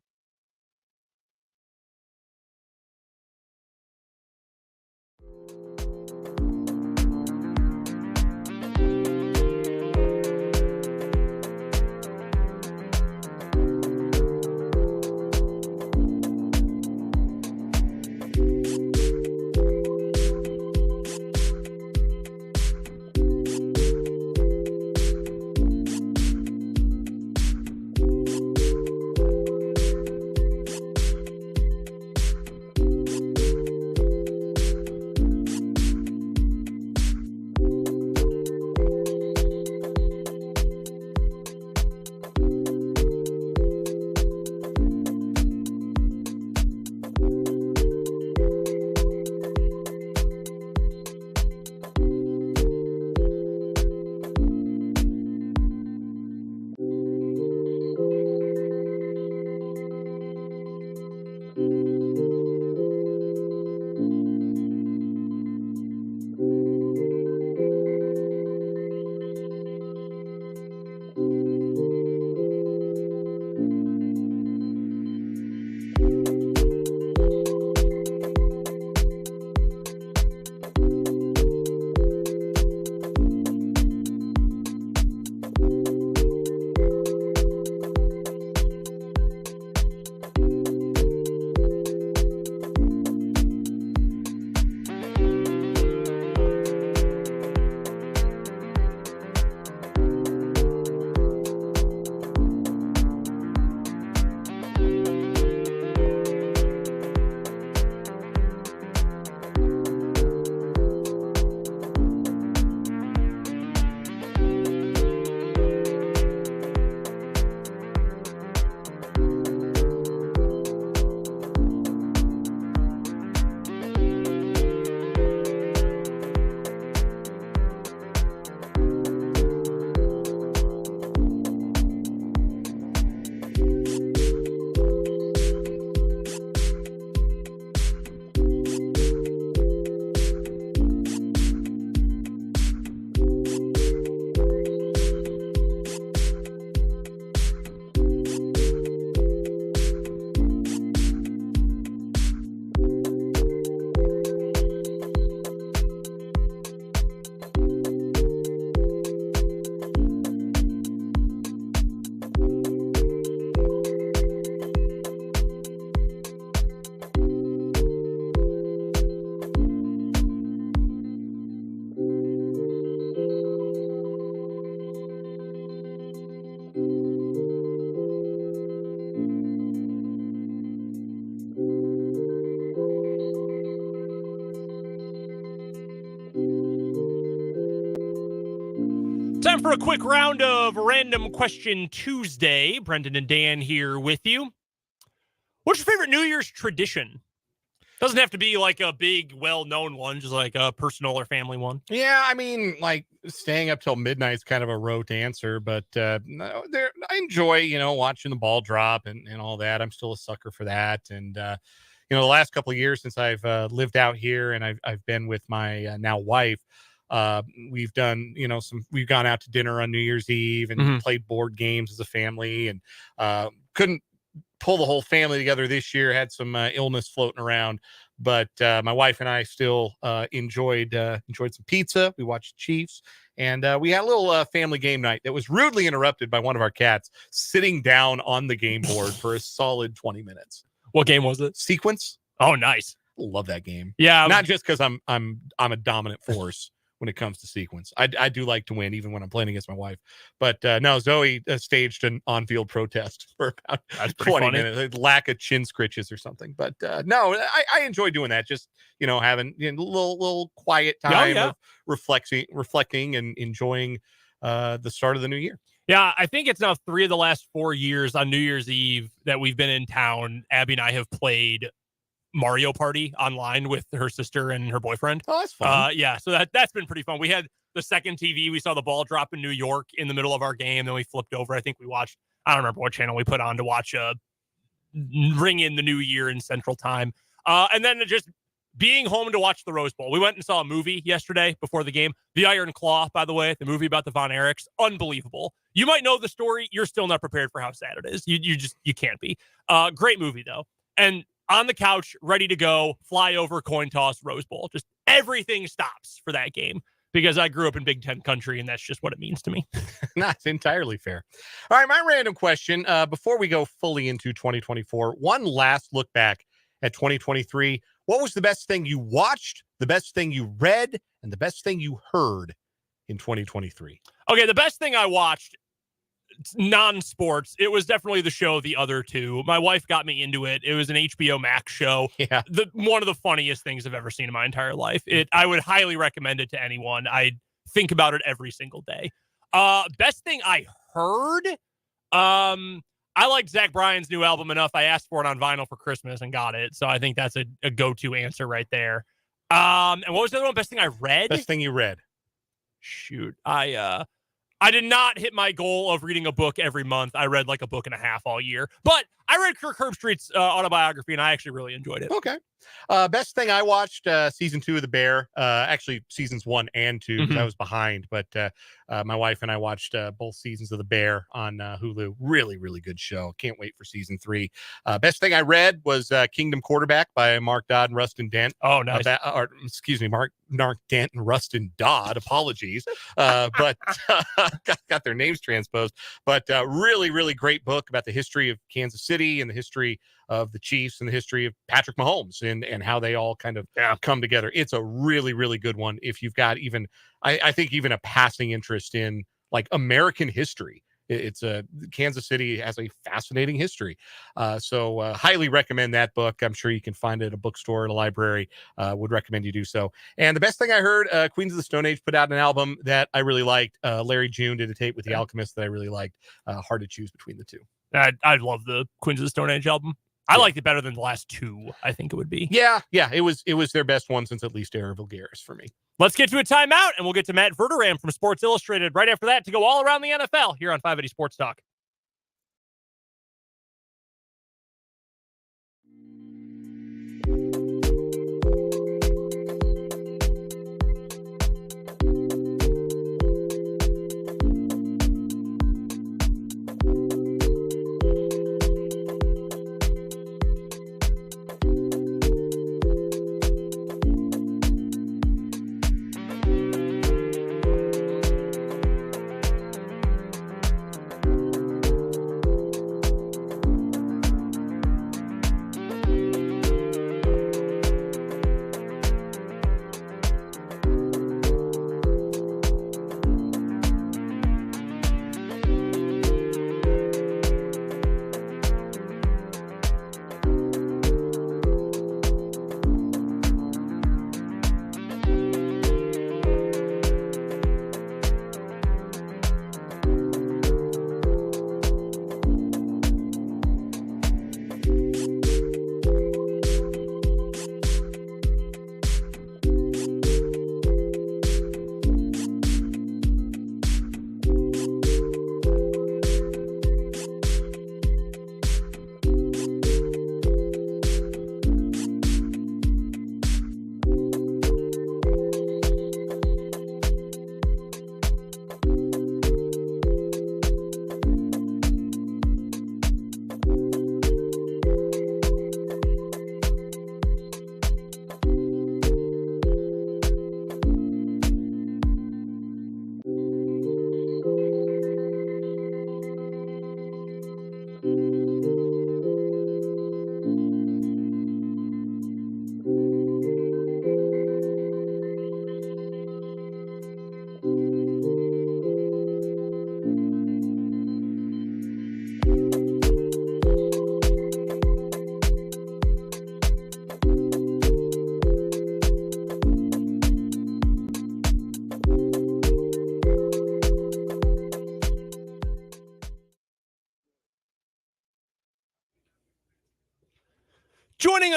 Time for a quick round of Random Question Tuesday. Brendan and Dan here with you. What's your favorite New Year's tradition? Doesn't have to be like a big, well-known one, just like a personal or family one. Yeah, I mean, like staying up till midnight is kind of a rote answer, but no, I enjoy, watching the ball drop and all that. I'm still a sucker for that. And, the last couple of years since I've lived out here and I've been with my now wife, we've done, we've gone out to dinner on New Year's Eve and played board games as a family, and couldn't pull the whole family together this year. Had some illness floating around, but my wife and I still enjoyed some pizza. We watched Chiefs, and we had a little family game night that was rudely interrupted by one of our cats sitting down on the game board for a solid 20 minutes. What game was it? Sequence. Oh, nice. Love that game. Yeah, not just because I'm a dominant force when it comes to sequence. I do like to win even when I'm playing against my wife. But no, Zoe staged an on-field protest for about 20 minutes. Lack of chin scritches or something. But no, I enjoy doing that. Just, having a little quiet time of reflecting and enjoying the start of the new year. Yeah, I think it's now 3 of the last 4 years on New Year's Eve that we've been in town. Abby and I have played Mario Party online with her sister and her boyfriend. Oh, that's fun. Yeah, so that's been pretty fun. We had the second TV. We saw the ball drop in New York in the middle of our game. Then we flipped over. I think we watched, I don't remember what channel we put on to watch ring in the new year in Central Time. And then just being home to watch the Rose Bowl. We went and saw a movie yesterday before the game. The Iron Claw, by the way, the movie about the Von Erichs. Unbelievable. You might know the story. You're still not prepared for how sad it is. You can't be. Great movie, though. And on the couch, ready to go, fly over, coin toss, Rose Bowl. Just everything stops for that game because I grew up in Big Ten country, and that's just what it means to me. That's entirely fair. All right, my random question, before we go fully into 2024, one last look back at 2023. What was the best thing you watched, the best thing you read, and the best thing you heard in 2023? Okay, the best thing I watched, non-sports, it was definitely the show The Other Two. My wife got me into it. It was an HBO Max show. Yeah. One of the funniest things I've ever seen in my entire life. I would highly recommend it to anyone. I think about it every single day. Best thing I heard, I liked Zach Bryan's new album enough. I asked for it on vinyl for Christmas and got it. So I think that's a go-to answer right there. And what was the other one? Best thing I read? Best thing you read. Shoot. I did not hit my goal of reading a book every month. I read like a book and a half all year. But I read Kirk Herbstreit's autobiography, and I actually really enjoyed it. Okay. Best thing I watched, season 2 of The Bear. Actually, seasons 1 and 2, because I was behind. But my wife and I watched both seasons of The Bear on Hulu. Really, really good show. Can't wait for season 3. Best thing I read was Kingdom Quarterback by Mark Dodd and Rustin Dent. Oh, nice. Mark Dent and Rustin Dodd. Apologies. But got their names transposed. But really, really great book about the history of Kansas City and the history of the Chiefs and the history of Patrick Mahomes and how they all kind of come together. It's a really, really good one. If you've got even, I think even a passing interest in like American history, it's Kansas City has a fascinating history. So highly recommend that book. I'm sure you can find it at a bookstore, at a library. Would recommend you do so. And the best thing I heard, Queens of the Stone Age put out an album that I really liked. Larry June did a tape with The Alchemist that I really liked. Hard to choose between the two. I love the Queens of the Stone Age album. I liked it better than the last 2, I think it would be. Yeah, it was their best one since at least Era Vulgaris for me. Let's get to a timeout, and we'll get to Matt Verderame from Sports Illustrated right after that to go all around the NFL here on 580 Sports Talk.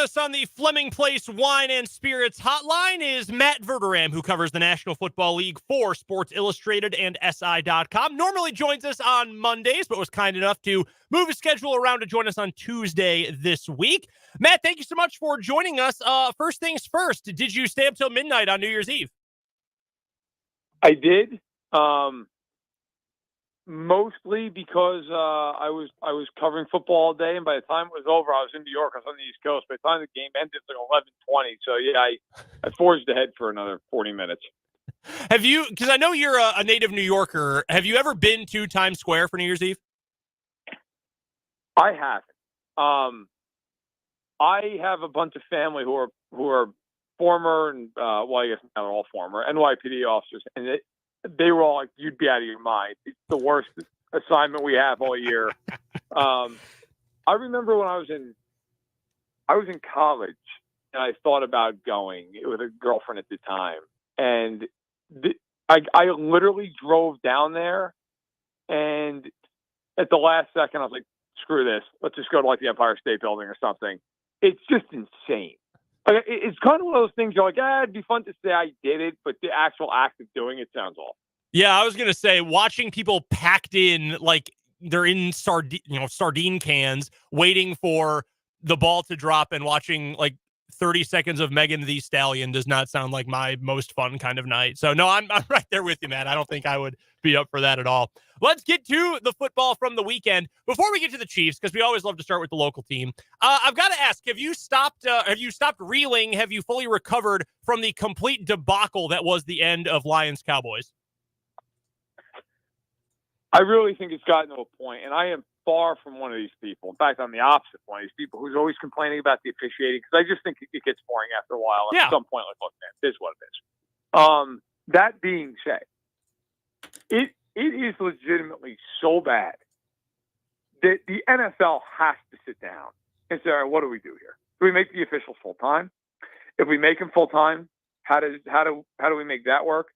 us on the Fleming Place Wine and Spirits hotline is Matt Verderame, who covers the National Football League for Sports Illustrated and SI.com. Normally joins us on Mondays, but was kind enough to move his schedule around to join us on Tuesday this week. Matt, thank you so much for joining us. First things first, did you stay up till midnight on New Year's Eve? I did. Mostly because I was covering football all day, and by the time it was over, I was in New York. I was on the East Coast. By the time the game ended, it was like 11:20. So yeah, I forged ahead for another 40 minutes. Have you? Because I know you're a native New Yorker. Have you ever been to Times Square for New Year's Eve? I haven't. I have a bunch of family who are former and well, I guess not all former NYPD officers, and they were all like, "You'd be out of your mind. It's the worst assignment we have all year." I remember when I was in college and I thought about going with a girlfriend at the time, and I literally drove down there, and at the last second I was like, "Screw this. Let's just go to like the Empire State Building or something." It's just insane. Like, it's kind of one of those things you're like, it'd be fun to say I did it, but the actual act of doing it sounds awful. Yeah, I was going to say, watching people packed in, like they're in sardine cans, waiting for the ball to drop and watching like 30 seconds of Megan Thee Stallion does not sound like my most fun kind of night. So no, I'm right there with you, man. I don't think I would be up for that at all. Let's get to the football from the weekend. Before we get to the Chiefs, because we always love to start with the local team, I've got to ask, have you stopped reeling? Have you fully recovered from the complete debacle that was the end of Lions-Cowboys? I really think it's gotten to a point, and I am far from one of these people. In fact, I'm the opposite one of these people who's always complaining about the officiating, because I just think it gets boring after a while. And at some point, like, look, man, this is what it is. That being said, it is legitimately so bad that the NFL has to sit down and say, all right, what do we do here? Do we make the officials full-time? If we make them full-time, how do we make that work?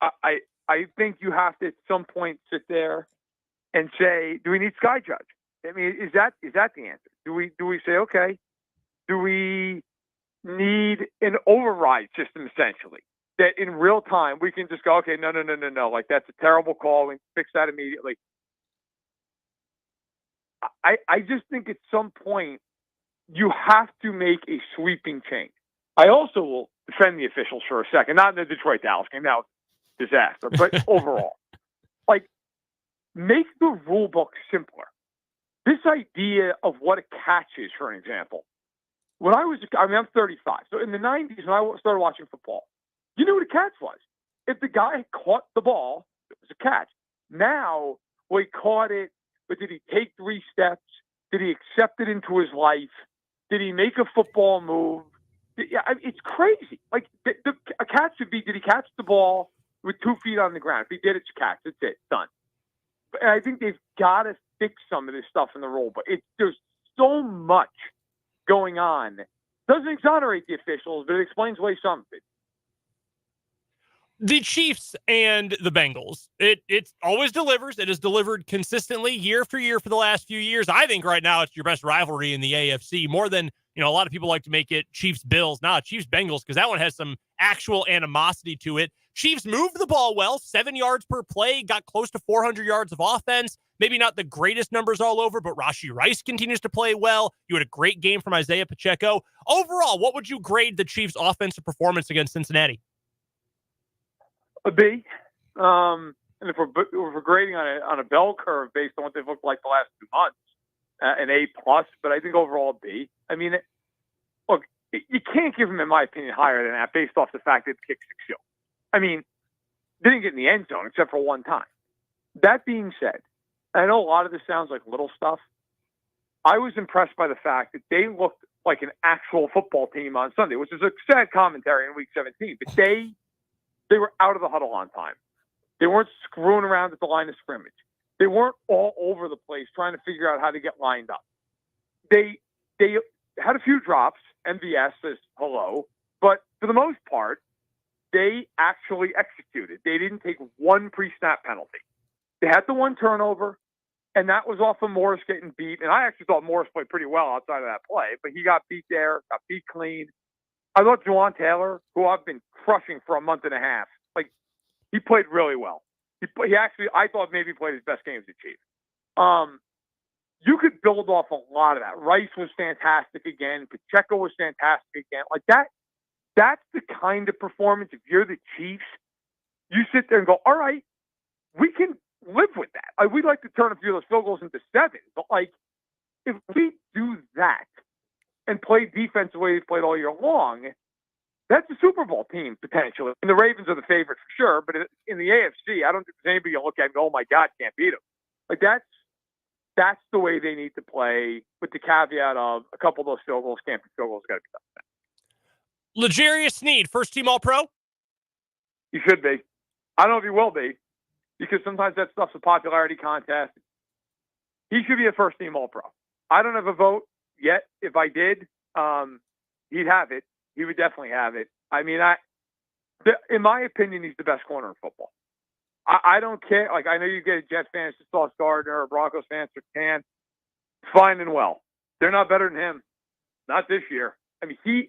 I think you have to at some point sit there and say, do we need Sky Judge? I mean, is that the answer? Do we say, okay, do we need an override system essentially that in real time we can just go, okay, no, like that's a terrible call, we can fix that immediately. I just think at some point you have to make a sweeping change. I also will defend the officials for a second, not in the Detroit-Dallas game. That was a disaster, but overall, like, make the rule book simpler. This idea of what a catch is, for an example. I'm 35. So in the 90s, when I started watching football, you knew what a catch was. If the guy caught the ball, it was a catch. Now, well, he caught it, but did he take 3 steps? Did he accept it into his life? Did he make a football move? Yeah, it's crazy. Like, a catch should be, did he catch the ball with 2 feet on the ground? If he did, it's a catch. That's it. Done. And I think they've got to fix some of this stuff in the rule, but there's so much going on. Doesn't exonerate the officials, but it explains away some of it. The Chiefs and the Bengals, it always delivers. It has delivered consistently year after year for the last few years. I think right now it's your best rivalry in the AFC, more than, a lot of people like to make it Chiefs-Bills. Nah, Chiefs-Bengals, because that one has some actual animosity to it. Chiefs moved the ball well, 7 yards per play, got close to 400 yards of offense. Maybe not the greatest numbers all over, but Rashee Rice continues to play well. You had a great game from Isaiah Pacheco. Overall, what would you grade the Chiefs' offensive performance against Cincinnati? A B. And if we're grading on a bell curve based on what they've looked like the last 2 months, an A+, but I think overall a B. I mean, look, you can't give them, in my opinion, higher than that based off the fact that it kicked 6 field. I mean, they didn't get in the end zone except for one time. That being said, I know a lot of this sounds like little stuff. I was impressed by the fact that they looked like an actual football team on Sunday, which is a sad commentary in Week 17. But they were out of the huddle on time. They weren't screwing around at the line of scrimmage. They weren't all over the place trying to figure out how to get lined up. They had a few drops, MVS says hello, but for the most part, they actually executed. They didn't take one pre-snap penalty. They had the one turnover. And that was off of Morris getting beat. And I actually thought Morris played pretty well outside of that play, but he got beat there, got beat clean. I thought Juwan Taylor, who I've been crushing for a month and a half, like, he played really well. He actually, I thought maybe played his best game as a Chief. You could build off a lot of that. Rice was fantastic again. Pacheco was fantastic again. Like that, that's the kind of performance. If you're the Chiefs, you sit there and go, all right, we can live with that. We'd like to turn a few of those field goals into 7. But, like, if we do that and play defense the way we played all year long, that's a Super Bowl team, potentially. And the Ravens are the favorite for sure. But in the AFC, I don't think there's anybody you look at and go, oh, my God, can't beat them. Like, that's the way they need to play, with the caveat of a couple of those field goals, can't be field goals, got to be done. L'Jarius Sneed, first-team All-Pro? He should be. I don't know if he will be, because sometimes that stuff's a popularity contest. He should be a first-team All-Pro. I don't have a vote yet. If I did, he'd have it. He would definitely have it. I mean, in my opinion, he's the best corner in football. I don't care. Like, I know you get a Jets fan to Sauce Gardner or Broncos fans to Can. Fine and well. They're not better than him. Not this year. I mean, he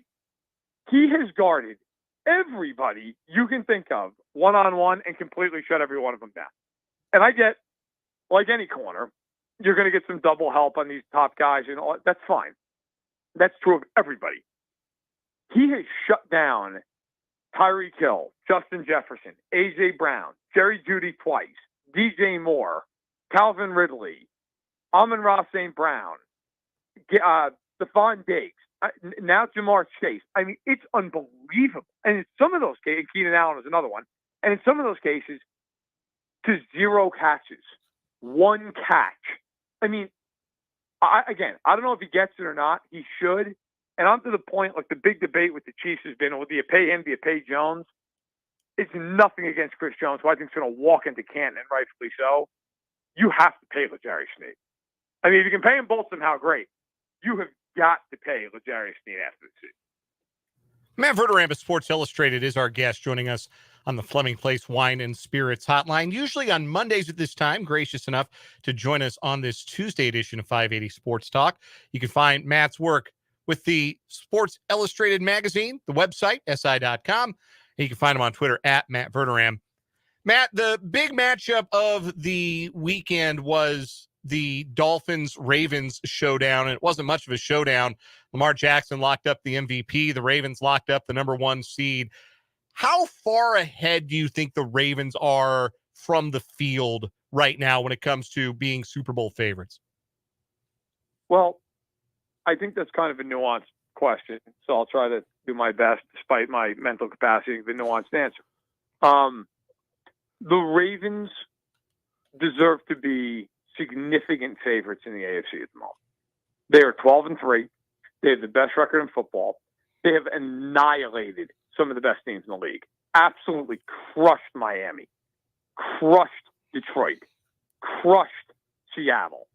has guarded everybody you can think of one-on-one and completely shut every one of them down. And I get, like any corner, you're going to get some double help on these top guys, and all. That's fine. That's true of everybody. He has shut down Tyreek Hill, Justin Jefferson, A.J. Brown, Jerry Jeudy twice, DJ Moore, Calvin Ridley, Amon-Ra St. Brown, Stephon Diggs, now Jamar Chase. I mean, it's unbelievable. And in some of those cases, Keenan Allen is another one, and in some of those cases, to 0 catches, 1 catch. I mean, I don't know if he gets it or not. He should. And I'm to the point, like, the big debate with the Chiefs has been, well, do you pay him, do you pay Jones? It's nothing against Chris Jones, who I think is going to walk into Canton, and rightfully so. You have to pay L'Jarius Sneed. I mean, if you can pay them both somehow, great. You have got to pay L'Jarius Sneed after the season. Matt Verderame of Sports Illustrated is our guest, joining us on the Fleming Place Wine and Spirits Hotline, usually on Mondays at this time, gracious enough to join us on this Tuesday edition of 580 Sports Talk. You can find Matt's work with the Sports Illustrated magazine, the website, si.com. And you can find him on Twitter at Matt Verderame. Matt, the big matchup of the weekend was the Dolphins-Ravens showdown, and it wasn't much of a showdown. Lamar Jackson locked up the MVP. The Ravens locked up the number 1 seed. How far ahead do you think the Ravens are from the field right now when it comes to being Super Bowl favorites? Well, I think that's kind of a nuanced question, so I'll try to do my best, despite my mental capacity, the nuanced answer. The Ravens deserve to be significant favorites in the AFC at the moment. They are 12-3. They have the best record in football. They have annihilated some of the best teams in the league. Absolutely crushed Miami, crushed Detroit, crushed Seattle,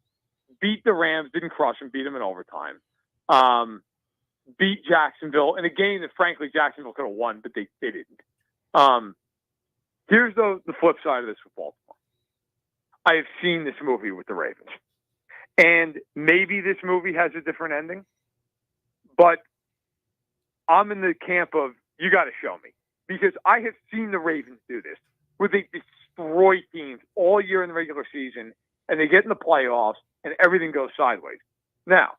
beat the Rams, didn't crush them, beat them in overtime, beat Jacksonville in a game that, frankly, Jacksonville could have won, but they didn't. Here's the flip side of this with Baltimore. I have seen this movie with the Ravens. And maybe this movie has a different ending, but I'm in the camp of, you got to show me. Because I have seen the Ravens do this, where they destroy teams all year in the regular season, and they get in the playoffs, and everything goes sideways. Now,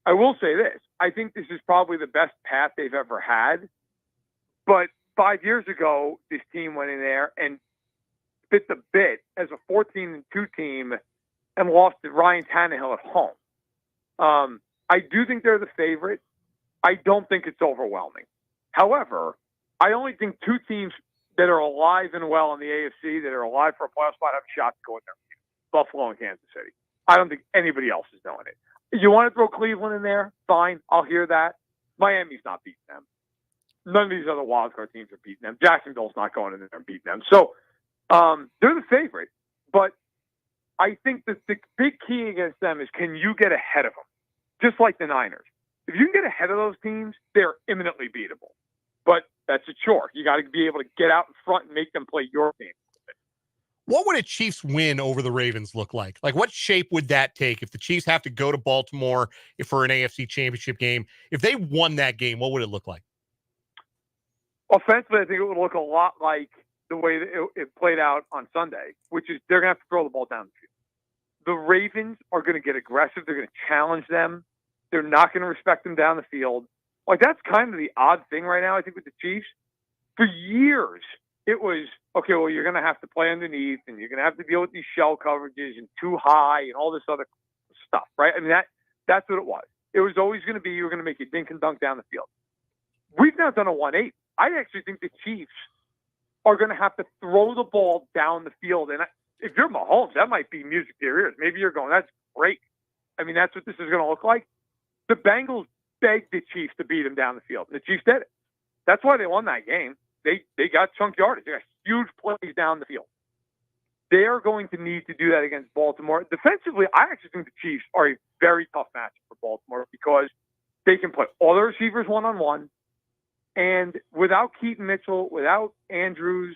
I will say this. I think this is probably the best path they've ever had. But 5 years ago, this team went in there and bit the bit as a 14-2 team and lost to Ryan Tannehill at home. I do think they're the favorite. I don't think it's overwhelming. However, I only think 2 teams that are alive and well in the AFC, that are alive for a playoff spot, have a shot to go in there. Buffalo and Kansas City. I don't think anybody else is doing it. You want to throw Cleveland in there? Fine. I'll hear that. Miami's not beating them. None of these other wildcard teams are beating them. Jacksonville's not going in there and beating them. So they're the favorite. But I think that the big key against them is, can you get ahead of them? Just like the Niners. If you can get ahead of those teams, they're imminently beatable. But that's a chore. You got to be able to get out in front and make them play your game. What would a Chiefs win over the Ravens look like? Like, what shape would that take if the Chiefs have to go to Baltimore for an AFC championship game? If they won that game, what would it look like? Offensively, I think it would look a lot like the way that it played out on Sunday, which is they're going to have to throw the ball down the field. The Ravens are going to get aggressive. They're going to challenge them. They're not going to respect them down the field. Like, that's kind of the odd thing right now, I think, with the Chiefs. For years, it was, okay, well, you're going to have to play underneath, and you're going to have to deal with these shell coverages and too high and all this other stuff, right? I mean, that's what it was. It was always going to be you were going to make a dink and dunk down the field. We've now done a 1-8. I actually think the Chiefs are going to have to throw the ball down the field. And if you're Mahomes, that might be music to your ears. Maybe you're going, that's great. I mean, that's what this is going to look like. The Bengals begged the Chiefs to beat them down the field. And the Chiefs did it. That's why they won that game. They got chunk yardage. They got huge plays down the field. They are going to need to do that against Baltimore. Defensively, I actually think the Chiefs are a very tough matchup for Baltimore because they can put all their receivers one-on-one. And without Keaton Mitchell, without Andrews,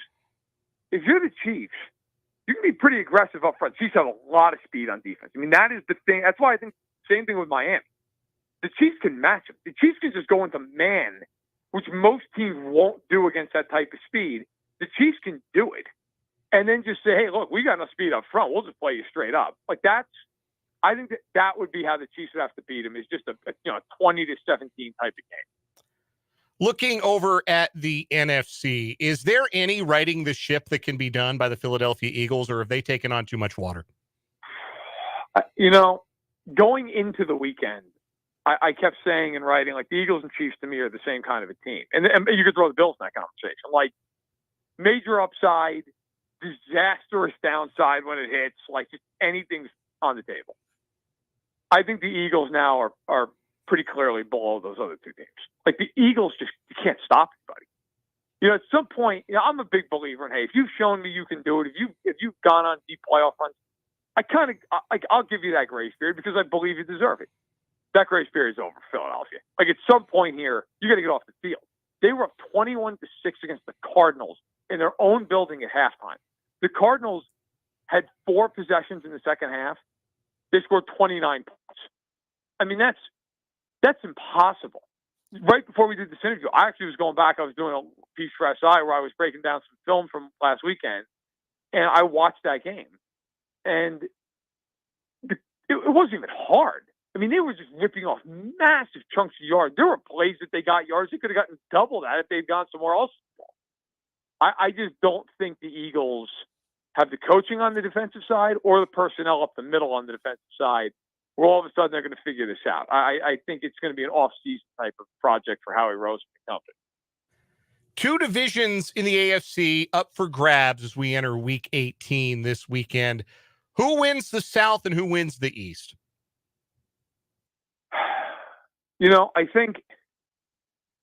if you're the Chiefs, you can be pretty aggressive up front. Chiefs have a lot of speed on defense. I mean, that is the thing. That's why I think same thing with Miami. The Chiefs can match them. The Chiefs can just go into man, which most teams won't do against that type of speed. The Chiefs can do it. And then just say, hey, look, we got enough speed up front. We'll just play you straight up. Like, I think that would be how the Chiefs would have to beat them, is just a 20-17 type of game. Looking over at the NFC, is there any righting the ship that can be done by the Philadelphia Eagles, or have they taken on too much water? Going into the weekend, I kept saying and writing, like, the Eagles and Chiefs to me are the same kind of a team. And you could throw the Bills in that conversation. Like, major upside, disastrous downside when it hits, like, just anything's on the table. I think the Eagles now are pretty clearly below those other two teams. Like, the Eagles you can't stop anybody. At some point, I'm a big believer in, hey, if you've shown me you can do it, if you've gone on deep playoff runs, I'll give you that grace period because I believe you deserve it. That grace period is over for Philadelphia. Like, at some point here, you got to get off the field. They were up 21-6 against the Cardinals in their own building at halftime. The Cardinals had 4 possessions in the second half. They scored 29 points. I mean, that's impossible. Right before we did this interview, I actually was going back. I was doing a piece for SI where I was breaking down some film from last weekend, and I watched that game. And it wasn't even hard. I mean, they were just ripping off massive chunks of yards. There were plays that they got yards. They could have gotten double that if they'd gone somewhere else. I just don't think the Eagles have the coaching on the defensive side or the personnel up the middle on the defensive side where all of a sudden they're going to figure this out. I think it's going to be an off-season type of project for Howie Roseman and company. 2 divisions in the AFC up for grabs as we enter Week 18 this weekend. Who wins the South and who wins the East? I think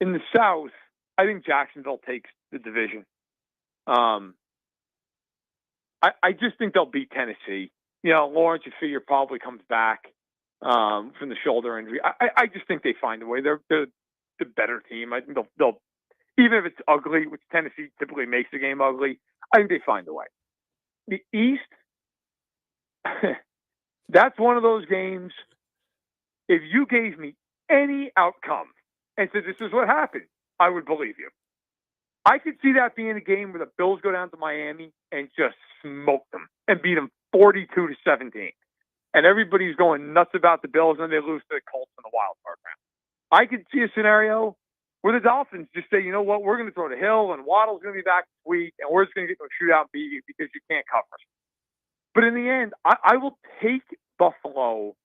in the South, I think Jacksonville takes the division. I just think they'll beat Tennessee. Lawrence, you figure, probably comes back from the shoulder injury. I just think they find a way. They're the better team. I think they'll even if it's ugly, which Tennessee typically makes the game ugly. I think they find a way. The East, that's one of those games. If you gave me any outcome and said this is what happened, I would believe you. I could see that being a game where the Bills go down to Miami and just smoke them and beat them 42-17. And everybody's going nuts about the Bills and they lose to the Colts in the wild card round. I could see a scenario where the Dolphins just say, you know what, we're going to throw to Hill and Waddle's going to be back this week and we're just going to get to a shootout and beat you because you can't cover us. But in the end, I will take Buffalo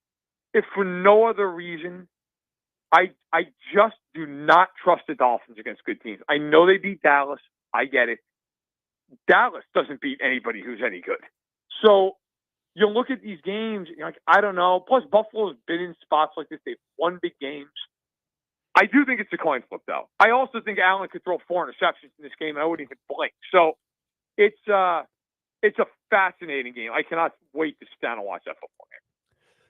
if for no other reason. I just do not trust the Dolphins against good teams. I know they beat Dallas. I get it. Dallas doesn't beat anybody who's any good. So you look at these games, you're like, I don't know. Plus, Buffalo's been in spots like this. They've won big games. I do think it's a coin flip, though. I also think Allen could throw 4 interceptions in this game, and I wouldn't even blink. So it's a fascinating game. I cannot wait to sit down and watch that football game.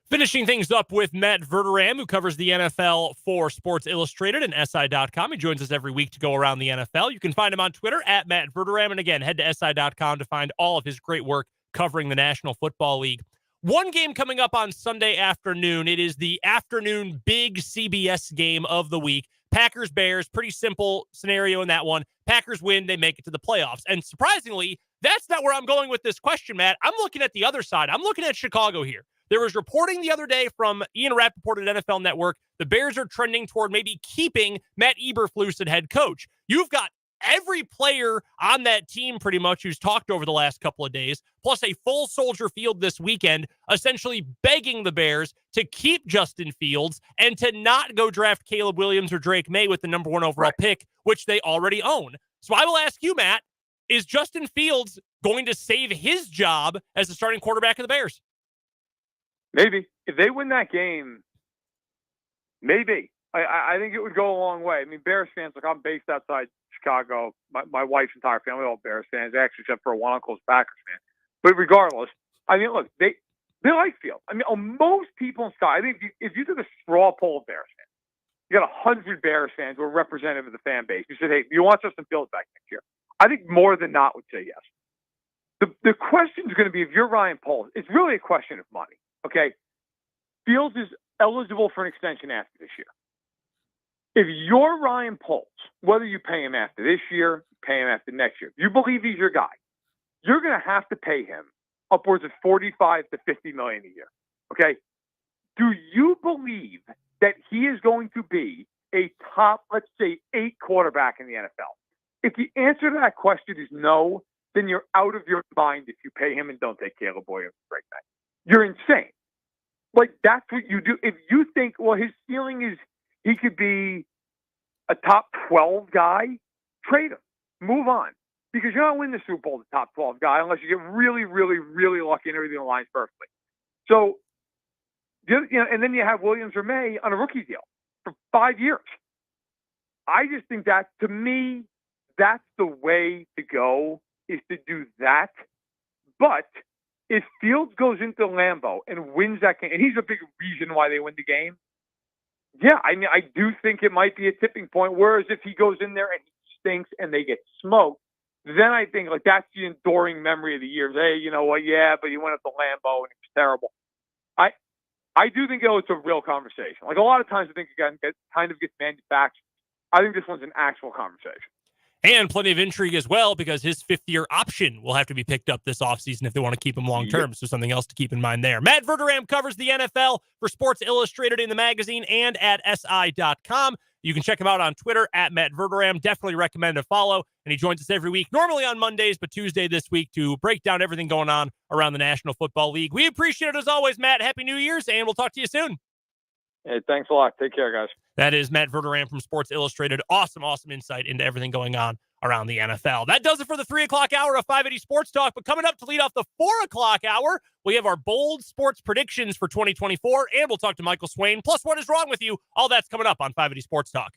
Finishing things up with Matt Verderame, who covers the NFL for Sports Illustrated and SI.com. He joins us every week to go around the NFL. You can find him on Twitter at Matt Verderame. And again, head to SI.com to find all of his great work covering the National Football League. One game coming up on Sunday afternoon. It is the afternoon big CBS game of the week. Packers-Bears, pretty simple scenario in that one. Packers win, they make it to the playoffs. And surprisingly, that's not where I'm going with this question, Matt. I'm looking at the other side. I'm looking at Chicago here. There was reporting the other day from Ian Rappaport at NFL Network. The Bears are trending toward maybe keeping Matt Eberflus at head coach. You've got every player on that team pretty much who's talked over the last couple of days, plus a full Soldier Field this weekend, essentially begging the Bears to keep Justin Fields and to not go draft Caleb Williams or Drake May with the number 1 overall pick, which they already own. So I will ask you, Matt, is Justin Fields going to save his job as the starting quarterback of the Bears? Maybe. If they win that game, maybe. I think it would go a long way. I mean, Bears fans, like I'm based outside Chicago. My wife's entire family, all Bears fans, actually, except for one uncle's Packers fan. But regardless, I mean, look, they like Field. I mean, most people in Chicago, I think if you did a straw poll of Bears fans, you got 100 Bears fans who are representative of the fan base. You said, hey, do you want Justin Fields back next year? I think more than not would say yes. The question is going to be, if you're Ryan Poles, it's really a question of money. Okay, Fields is eligible for an extension after this year. If you're Ryan Poles, whether you pay him after this year, pay him after next year, you believe he's your guy, you're going to have to pay him upwards of $45 to $50 million a year. Okay, do you believe that he is going to be a top, let's say, 8 quarterback in the NFL? If the answer to that question is no, then you're out of your mind if you pay him and don't take Caleb Williams right now. You're insane. Like, that's what you do. If you think, well, his ceiling is he could be a top 12 guy, trade him. Move on. Because you're not winning the Super Bowl as a top 12 guy unless you get really, really, really lucky and everything aligns perfectly. So, and then you have Williams or May on a rookie deal for 5 years. I just think that, to me, that's the way to go, is to do that. But if Fields goes into Lambeau and wins that game, and he's a big reason why they win the game, yeah, I mean, I do think it might be a tipping point. Whereas if he goes in there and he stinks and they get smoked, then I think, like, that's the enduring memory of the years. Hey, you know what? Yeah, but you went up to Lambeau and it was terrible. I do think, it's a real conversation. Like, a lot of times I think it kind of gets manufactured. I think this one's an actual conversation. And plenty of intrigue as well, because his 5th-year option will have to be picked up this offseason if they want to keep him long-term. So something else to keep in mind there. Matt Verderame covers the NFL for Sports Illustrated in the magazine and at SI.com. You can check him out on Twitter at Matt Verderame. Definitely recommend a follow. And he joins us every week, normally on Mondays, but Tuesday this week, to break down everything going on around the National Football League. We appreciate it as always, Matt. Happy New Year's, and we'll talk to you soon. Hey, thanks a lot. Take care, guys. That is Matt Verderame from Sports Illustrated. Awesome insight into everything going on around the NFL. That does it for the 3 o'clock hour of 580 Sports Talk. But coming up to lead off the 4 o'clock hour, we have our bold sports predictions for 2024, and we'll talk to Michael Swain. Plus, what is wrong with you? All that's coming up on 580 Sports Talk.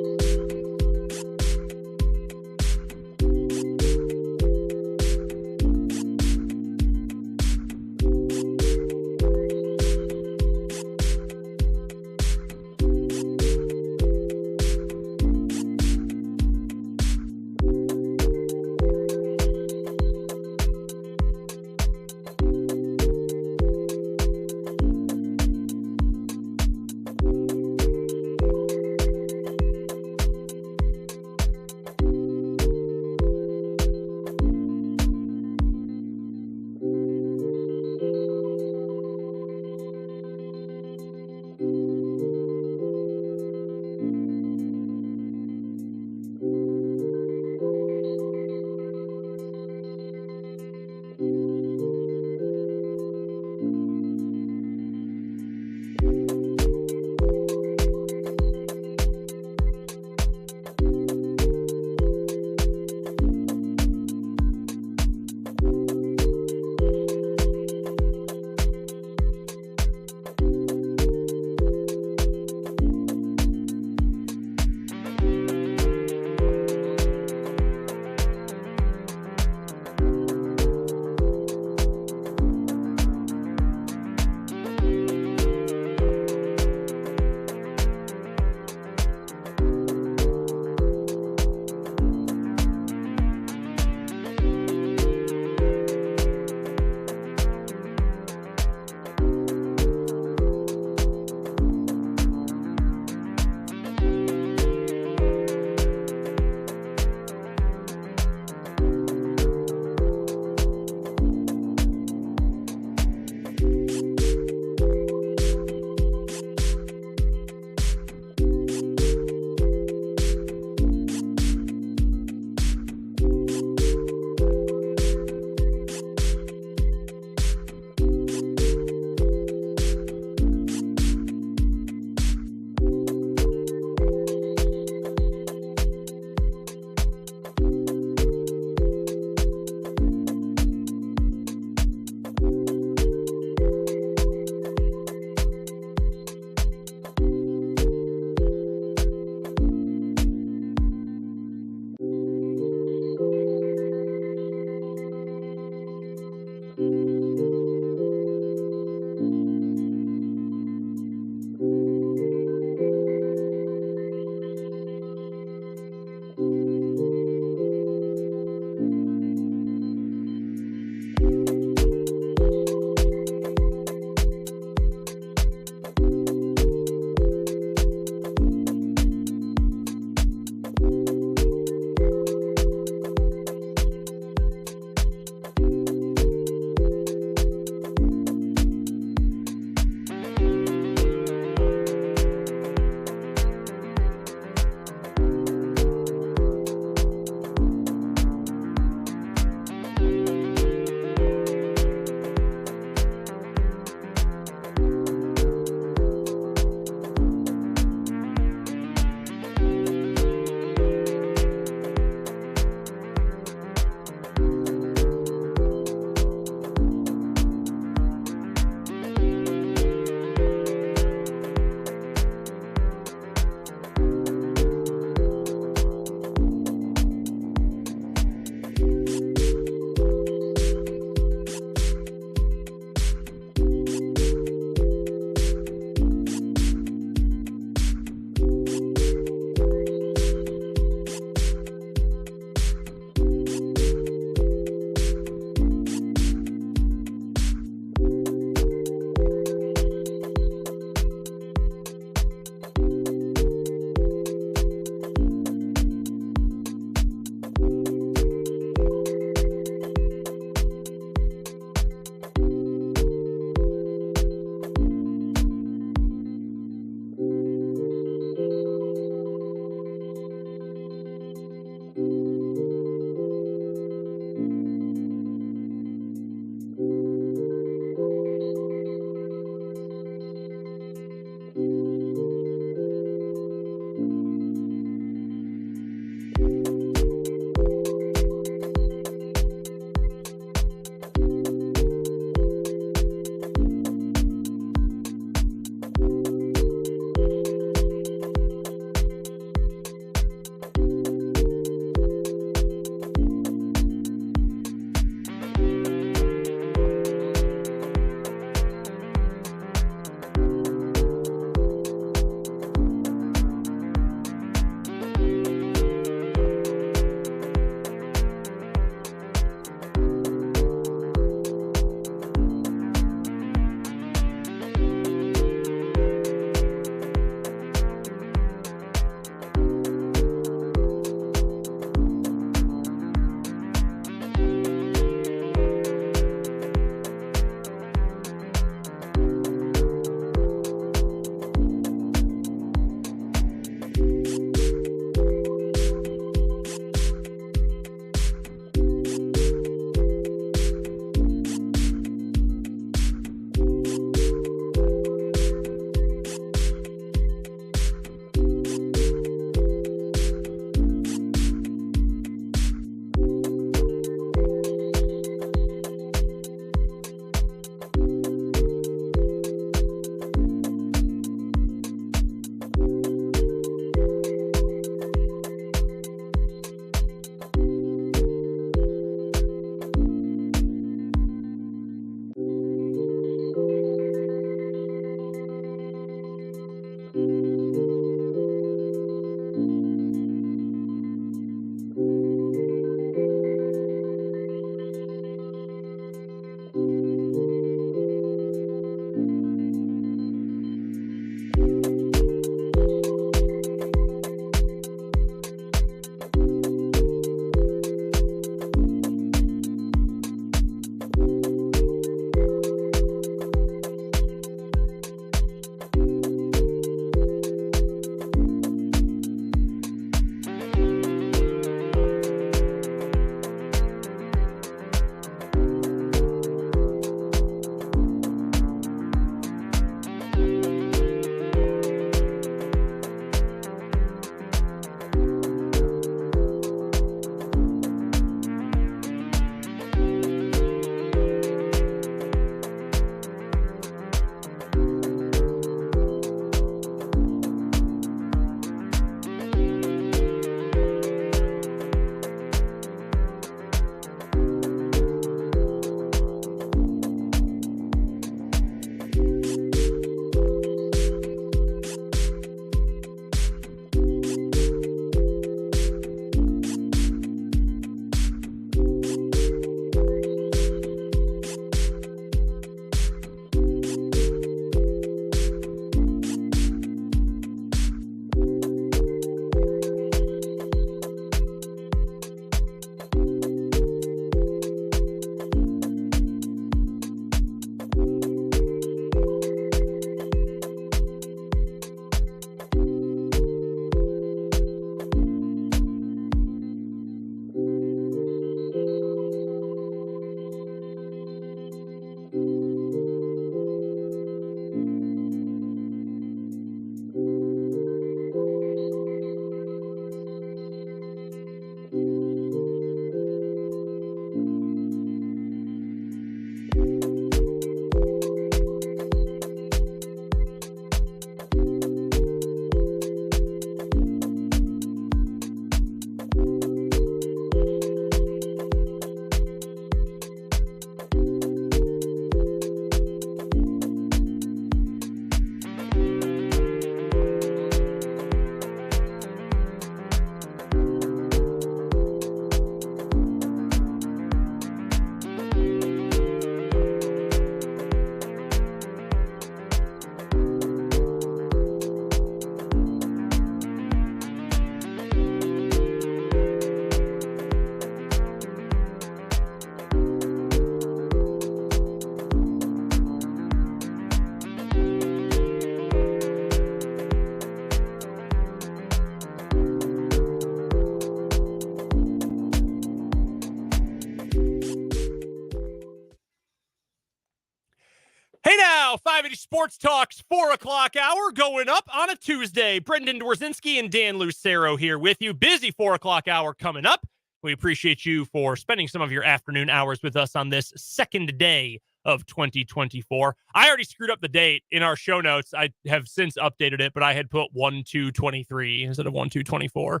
580 Sports Talk's 4 o'clock hour going up on a Tuesday. Brendan Dworzinski and Dan Lucero here with you. Busy 4 o'clock hour coming up. We appreciate you for spending some of your afternoon hours with us on this second day of 2024. I already screwed up the date in our show notes. I have since updated it, but I had put 1/2/23 instead of 1/2/24.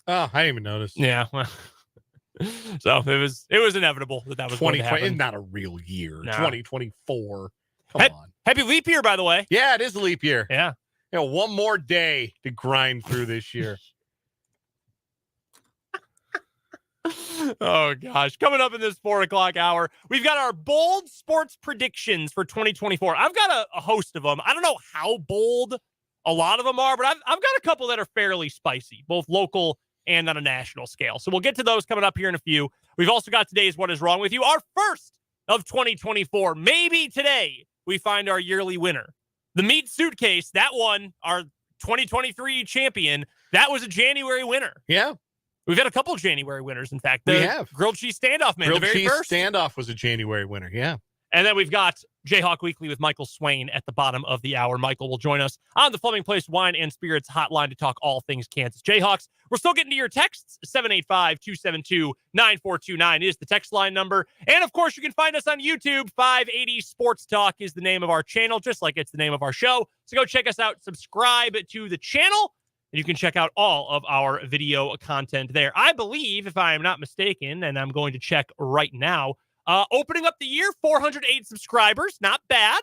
Oh, I didn't even notice. Yeah. Well, so it was inevitable that was going to happen. It's not a real year. No. 2024. Come on. Happy leap year, by the way. Yeah, it is a leap year. Yeah. You know, one more day to grind through this year. Oh, gosh. Coming up in this 4 o'clock hour, we've got our bold sports predictions for 2024. I've got a host of them. I don't know how bold a lot of them are, but I've got a couple that are fairly spicy, both local and on a national scale. So we'll get to those coming up here in a few. We've also got today's What Is Wrong With You, our first of 2024. Maybe today we find our yearly winner. The meat suitcase, that one, our 2023 champion, that was a January winner. Yeah. We've had a couple of January winners, in fact. We have. Grilled Cheese Standoff, man. Grilled the very Cheese first. Standoff was a January winner. Yeah. And then we've got Jayhawk Weekly with Michael Swain at the bottom of the hour. Michael will join us on the Fleming Place Wine and Spirits hotline to talk all things Kansas Jayhawks. We're still getting to your texts. 785-272-9429 is the text line number. And, of course, you can find us on YouTube. 580 Sports Talk is the name of our channel, just like it's the name of our show. So go check us out. Subscribe to the channel. And you can check out all of our video content there. I believe, if I am not mistaken, and I'm going to check right now, opening up the year, 408 subscribers. Not bad.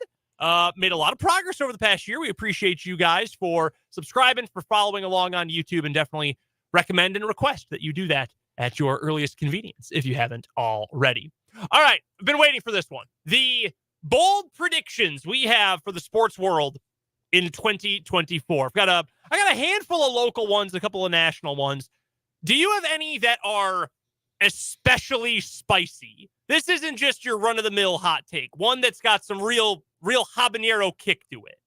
Made a lot of progress over the past year. We appreciate you guys for subscribing, for following along on YouTube, and definitely recommend and request that you do that at your earliest convenience if you haven't already. All right. I've been waiting for this one. The bold predictions we have for the sports world in 2024. I got a handful of local ones, a couple of national ones. Do you have any that are especially spicy? This isn't just your run-of-the-mill hot take. One that's got some real habanero kick to it.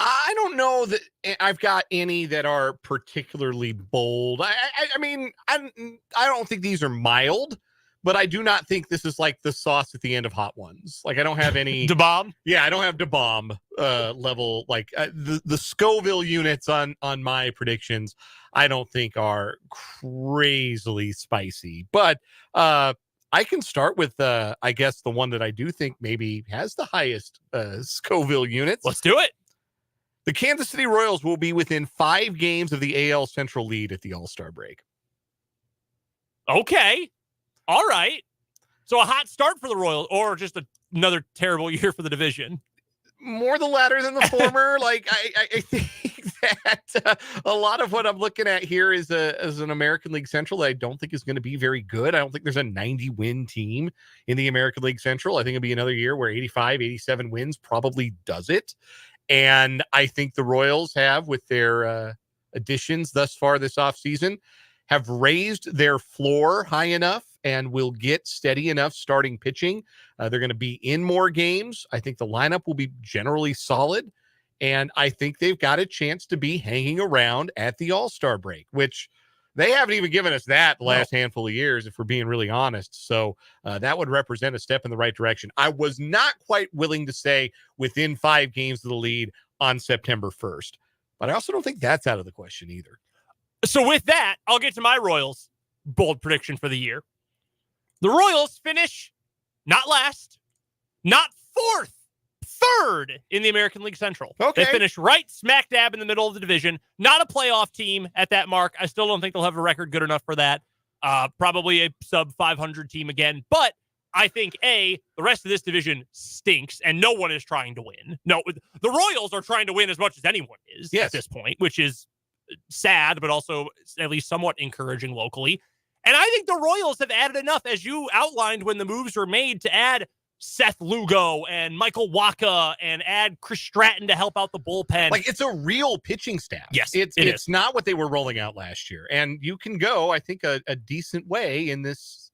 I don't know that I've got any that are particularly bold. I mean, I don't think these are mild, but I do not think this is like the sauce at the end of Hot Ones. Like, I don't have any Da bomb. Yeah, I don't have da bomb level. Like the Scoville units on my predictions, I don't think are crazily spicy. But I can start with I guess the one that I do think maybe has the highest Scoville units. Let's do it. The Kansas City Royals will be within 5 games of the AL Central lead at the All-Star break. Okay. All right. So a hot start for the Royals, or just another terrible year for the division? More the latter than the former. Like, I think that a lot of what I'm looking at here is an American League Central that I don't think is going to be very good. I don't think there's a 90-win team in the American League Central. I think it'll be another year where 85, 87 wins probably does it. And I think the Royals have, with their additions thus far this offseason, have raised their floor high enough and will get steady enough starting pitching. They're going to be in more games. I think the lineup will be generally solid. And I think they've got a chance to be hanging around at the All-Star break, which they haven't even given us that the last handful of years, if we're being really honest. So that would represent a step in the right direction. I was not quite willing to say within 5 games of the lead on September 1st, but I also don't think that's out of the question either. So with that, I'll get to my Royals bold prediction for the year. The Royals finish not last, not fourth, third in the American League Central. Okay. They finish right smack dab in the middle of the division. Not a playoff team at that mark. I still don't think they'll have a record good enough for that. Probably a sub 500 team again. But I think, the rest of this division stinks, and no one is trying to win. No, the Royals are trying to win as much as anyone is at this point, which is sad, but also at least somewhat encouraging locally. And I think the Royals have added enough, as you outlined when the moves were made, to add Seth Lugo and Michael Wacha and add Chris Stratton to help out the bullpen. Like, it's a real pitching staff. Yes, it's not what they were rolling out last year. And you can go, I think, a decent way in this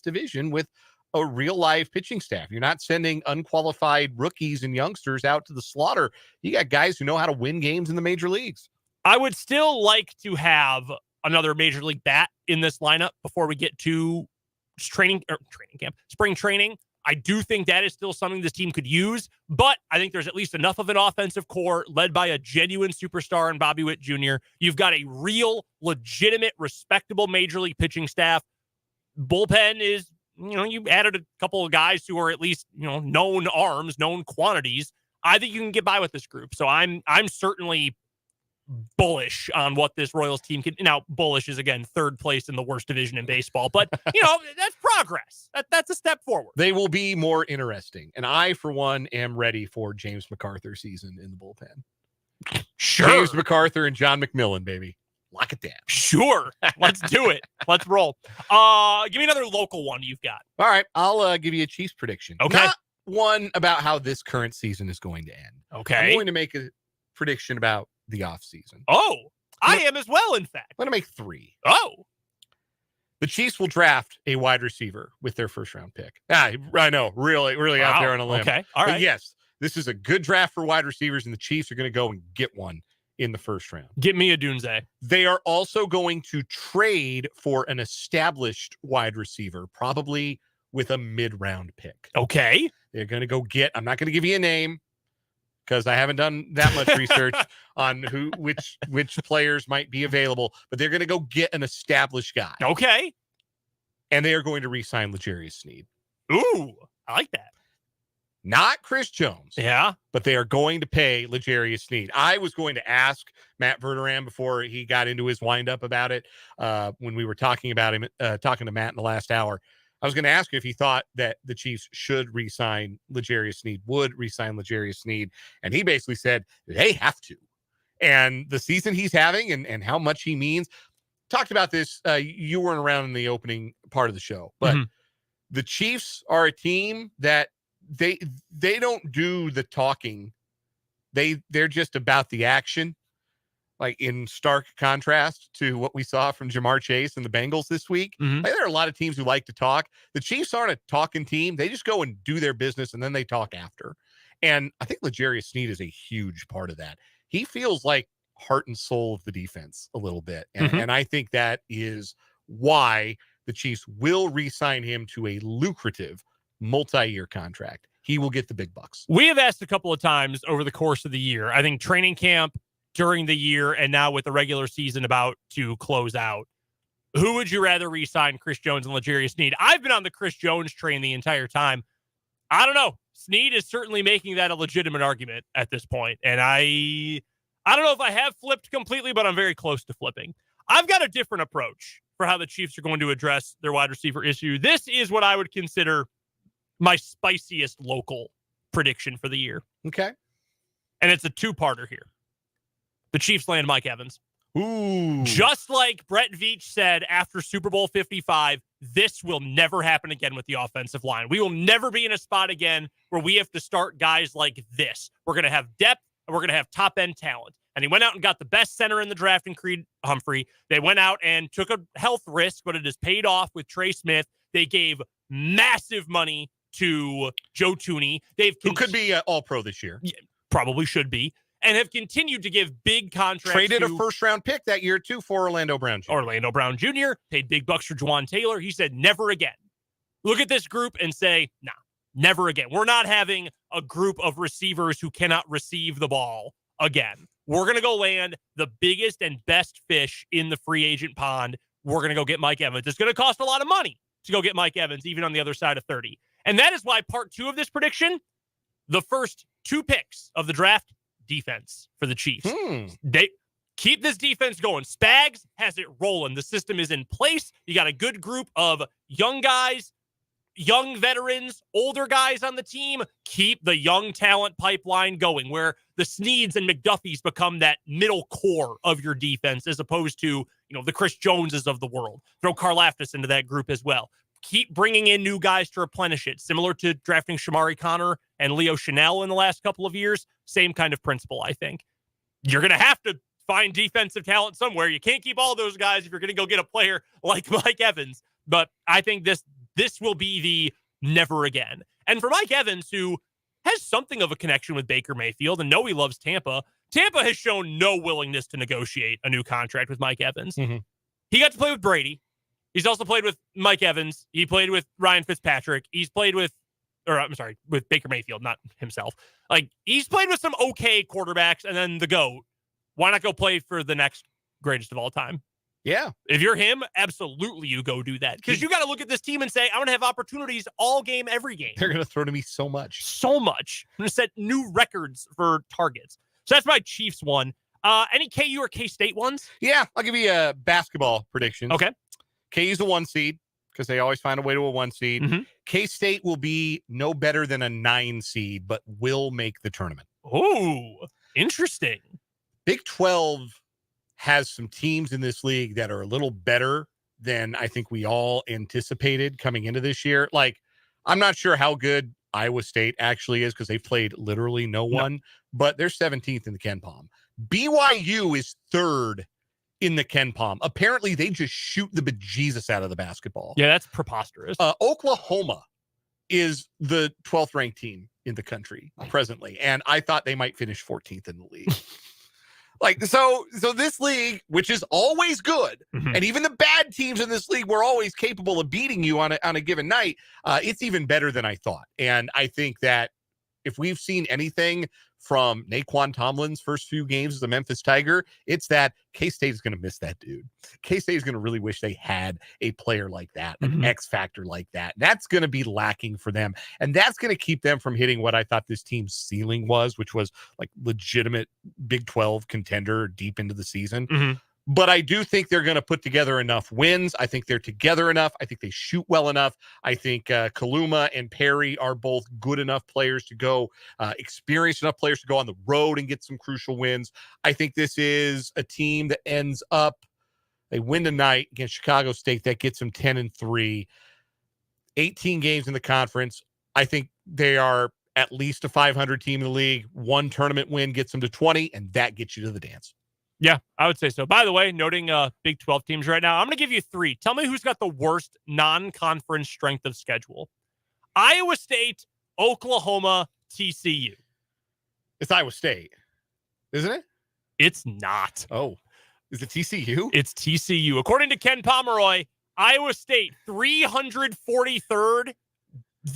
division with a real live pitching staff. You're not sending unqualified rookies and youngsters out to the slaughter. You got guys who know how to win games in the major leagues. I would still like to have another major league bat in this lineup before we get to spring training. I do think that is still something this team could use, but I think there's at least enough of an offensive core led by a genuine superstar in Bobby Witt Jr. You've got a real, legitimate, respectable major league pitching staff. Bullpen is, you added a couple of guys who are at least, known arms, known quantities. I think you can get by with this group. So I'm certainly bullish on what this Royals team can. Now, bullish is, again, third place in the worst division in baseball, but that's progress. That's a step forward. They will be more interesting, and I, for one, am ready for James MacArthur season in the bullpen. Sure. James MacArthur and John McMillan, baby. Lock it down. Sure. Let's do it. Let's roll. Give me another local one you've got. All right, I'll give you a Chiefs prediction. Okay. Not one about how this current season is going to end. Okay. I'm going to make a prediction about the offseason. Oh, I am as well, in fact. I'm going to make 3. Oh. The Chiefs will draft a wide receiver with their first-round pick. I know, really out there on a limb. Okay, all right. But yes, this is a good draft for wide receivers, and the Chiefs are going to go and get one in the first round. Get me a Dunze. They are also going to trade for an established wide receiver, probably with a mid-round pick. Okay. They're going to go get, I'm not going to give you a name because I haven't done that much research on which players might be available, but they're going to go get an established guy. Okay. And they are going to re-sign L'Jarius Sneed. Ooh, I like that. Not Chris Jones. Yeah. But they are going to pay L'Jarius Sneed. I was going to ask Matt Verderame before he got into his windup about it when we were talking about him, talking to Matt in the last hour. I was going to ask you if he thought that the Chiefs should re-sign L'Jarius Sneed, would re-sign L'Jarius Sneed. And he basically said they have to. And the season he's having and how much he means. Talked about this. You weren't around in the opening part of the show. But the Chiefs are a team that they don't do the talking. They're just about the action. Like in stark contrast to what we saw from Jamar Chase and the Bengals this week. Like, there are a lot of teams who like to talk. The Chiefs aren't a talking team. They just go and do their business and then they talk after. And I think L'Jarius Sneed is a huge part of that. He feels like heart and soul of the defense a little bit. And I think that is why the Chiefs will re-sign him to a lucrative multi-year contract. He will get the big bucks. We have asked a couple of times over the course of the year, I think training camp, during the year, and now with the regular season about to close out, who would you rather re-sign, Chris Jones and L'Jarius Sneed? I've been on the Chris Jones train the entire time. I don't know. Sneed is certainly making that a legitimate argument at this point, and I don't know if I have flipped completely, but I'm very close to flipping. I've got a different approach for how the Chiefs are going to address their wide receiver issue. This is what I would consider my spiciest local prediction for the year. Okay. And it's a two-parter here. The Chiefs land Mike Evans. Ooh. Just like Brett Veach said after Super Bowl 55, this will never happen again with the offensive line. We will never be in a spot again where we have to start guys like this. We're going to have depth and we're going to have top-end talent. And he went out and got the best center in the draft in Creed Humphrey. They went out and took a health risk, but it has paid off with Trey Smith. They gave massive money to Joe Tooney. Who could be all-pro this year. Probably should be. And have continued to give big contracts. Traded a first-round pick that year, too, for Orlando Brown Jr. Orlando Brown Jr. paid big bucks for Juwan Taylor. He said, never again. Look at this group and say, nah, never again. We're not having a group of receivers who cannot receive the ball again. We're going to go land the biggest and best fish in the free agent pond. We're going to go get Mike Evans. It's going to cost a lot of money to go get Mike Evans, even on the other side of 30. And that is why part 2 of this prediction, the first 2 picks of the draft, defense for the Chiefs. They keep this defense going. Spags has it rolling. The system is in place. You got a good group of young guys, young veterans, older guys on the team. Keep the young talent pipeline going where the Sneeds and McDuffies become that middle core of your defense as opposed to, the Chris Joneses of the world. Throw Karlaftis into that group as well. Keep bringing in new guys to replenish it, similar to drafting Shamari Connor and Leo Chanel in the last couple of years. Same kind of principle, I think. You're going to have to find defensive talent somewhere. You can't keep all those guys if you're going to go get a player like Mike Evans. But I think this will be the never again. And for Mike Evans, who has something of a connection with Baker Mayfield and know he loves Tampa, Tampa has shown no willingness to negotiate a new contract with Mike Evans. He got to play with Brady. He's also played with Mike Evans. He played with Ryan Fitzpatrick. He's played with with Baker Mayfield, not himself. Like, he's played with some okay quarterbacks, and then the GOAT. Why not go play for the next greatest of all time? Yeah. If you're him, absolutely you go do that. Because you got to look at this team and say, I'm going to have opportunities all game, every game. They're going to throw to me so much. So much. I'm going to set new records for targets. So that's my Chiefs one. Any KU or K-State ones? Yeah, I'll give you a basketball prediction. Okay. KU's the 1 seed because they always find a way to a 1 seed. Mm-hmm. K-State will be no better than a 9 seed, but will make the tournament. Oh, interesting. Big 12 has some teams in this league that are a little better than I think we all anticipated coming into this year. Like, I'm not sure how good Iowa State actually is because they've played literally no one, but they're 17th in the Ken Pom. BYU is 3rd in the Ken Pom. Apparently, they just shoot the bejesus out of the basketball. Yeah, that's preposterous. Oklahoma is the 12th ranked team in the country presently, and I thought they might finish 14th in the league. Like, so this league, which is always good, and even the bad teams in this league were always capable of beating you on a given night, it's even better than I thought. And I think that if we've seen anything from Naquan Tomlin's first few games as a Memphis Tiger, it's that K-State is going to miss that dude. K-State is going to really wish they had a player like that, an X factor like that. That's going to be lacking for them. And that's going to keep them from hitting what I thought this team's ceiling was, which was like legitimate Big 12 contender deep into the season. But I do think they're going to put together enough wins. I think they're together enough. I think they shoot well enough. I think Kaluma and Perry are both good enough players to go, experienced enough players to go on the road and get some crucial wins. I think this is a team that ends up, they win tonight against Chicago State. That gets them 10-3, 18 games in the conference. I think they are at least a 500 team in the league. One tournament win gets them to 20, and that gets you to the dance. Yeah, I would say so. By the way, noting Big 12 teams right now, I'm going to give you 3. Tell me who's got the worst non-conference strength of schedule. Iowa State, Oklahoma, TCU. It's Iowa State, isn't it? It's not. Oh, is it TCU? It's TCU. According to Ken Pomeroy, Iowa State, 343rd.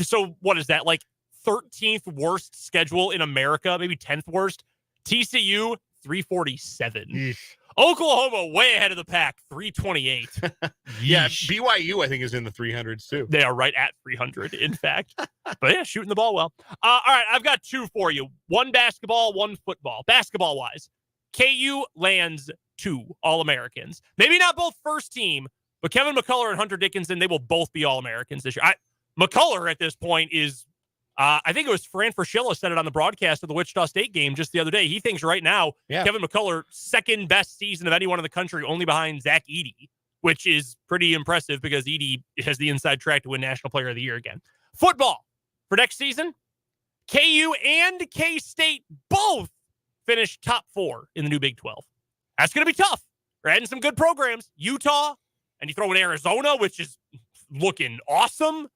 So what is that, like 13th worst schedule in America? Maybe 10th worst? TCU, 347. Yeesh. Oklahoma way ahead of the pack, 328. Yeah, BYU I think is in the 300s too. They are right at 300, in fact. But yeah, shooting the ball well. All right, I've got 2 for you. 1 basketball, 1 football. Basketball-wise, KU lands 2 All-Americans. Maybe not both first team, but Kevin McCullough and Hunter Dickinson, they will both be All-Americans this year. McCullough at this point is I think it was Fran Fraschilla said it on the broadcast of the Wichita State game just the other day. He thinks right now, Kevin McCullough, second best season of anyone in the country, only behind Zach Edey, which is pretty impressive because Edey has the inside track to win National Player of the Year again. Football for next season, KU and K-State both finished top 4 in the new Big 12. That's going to be tough. We're adding some good programs. Utah, and you throw in Arizona, which is looking awesome.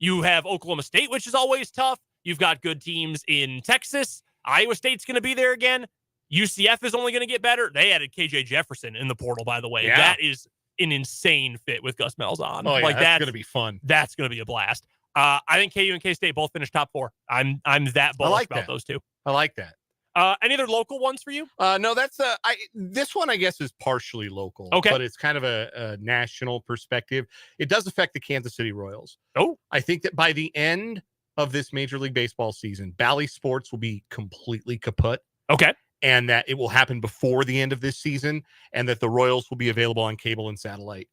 You have Oklahoma State, which is always tough. You've got good teams in Texas. Iowa State's going to be there again. UCF is only going to get better. They added KJ Jefferson in the portal, by the way. Yeah. That is an insane fit with Gus Malzahn. Oh, yeah, like that's going to be fun. That's going to be a blast. I think KU and K-State both finished top 4. I'm that bullish about those 2. I like that. Any other local ones for you? No, that's this one I guess is partially local, but it's kind of a national perspective. It does affect the Kansas City Royals. Oh, I think that by the end of this Major League Baseball season, Bally Sports will be completely kaput. Okay. And that it will happen before the end of this season, and that the Royals will be available on cable and satellite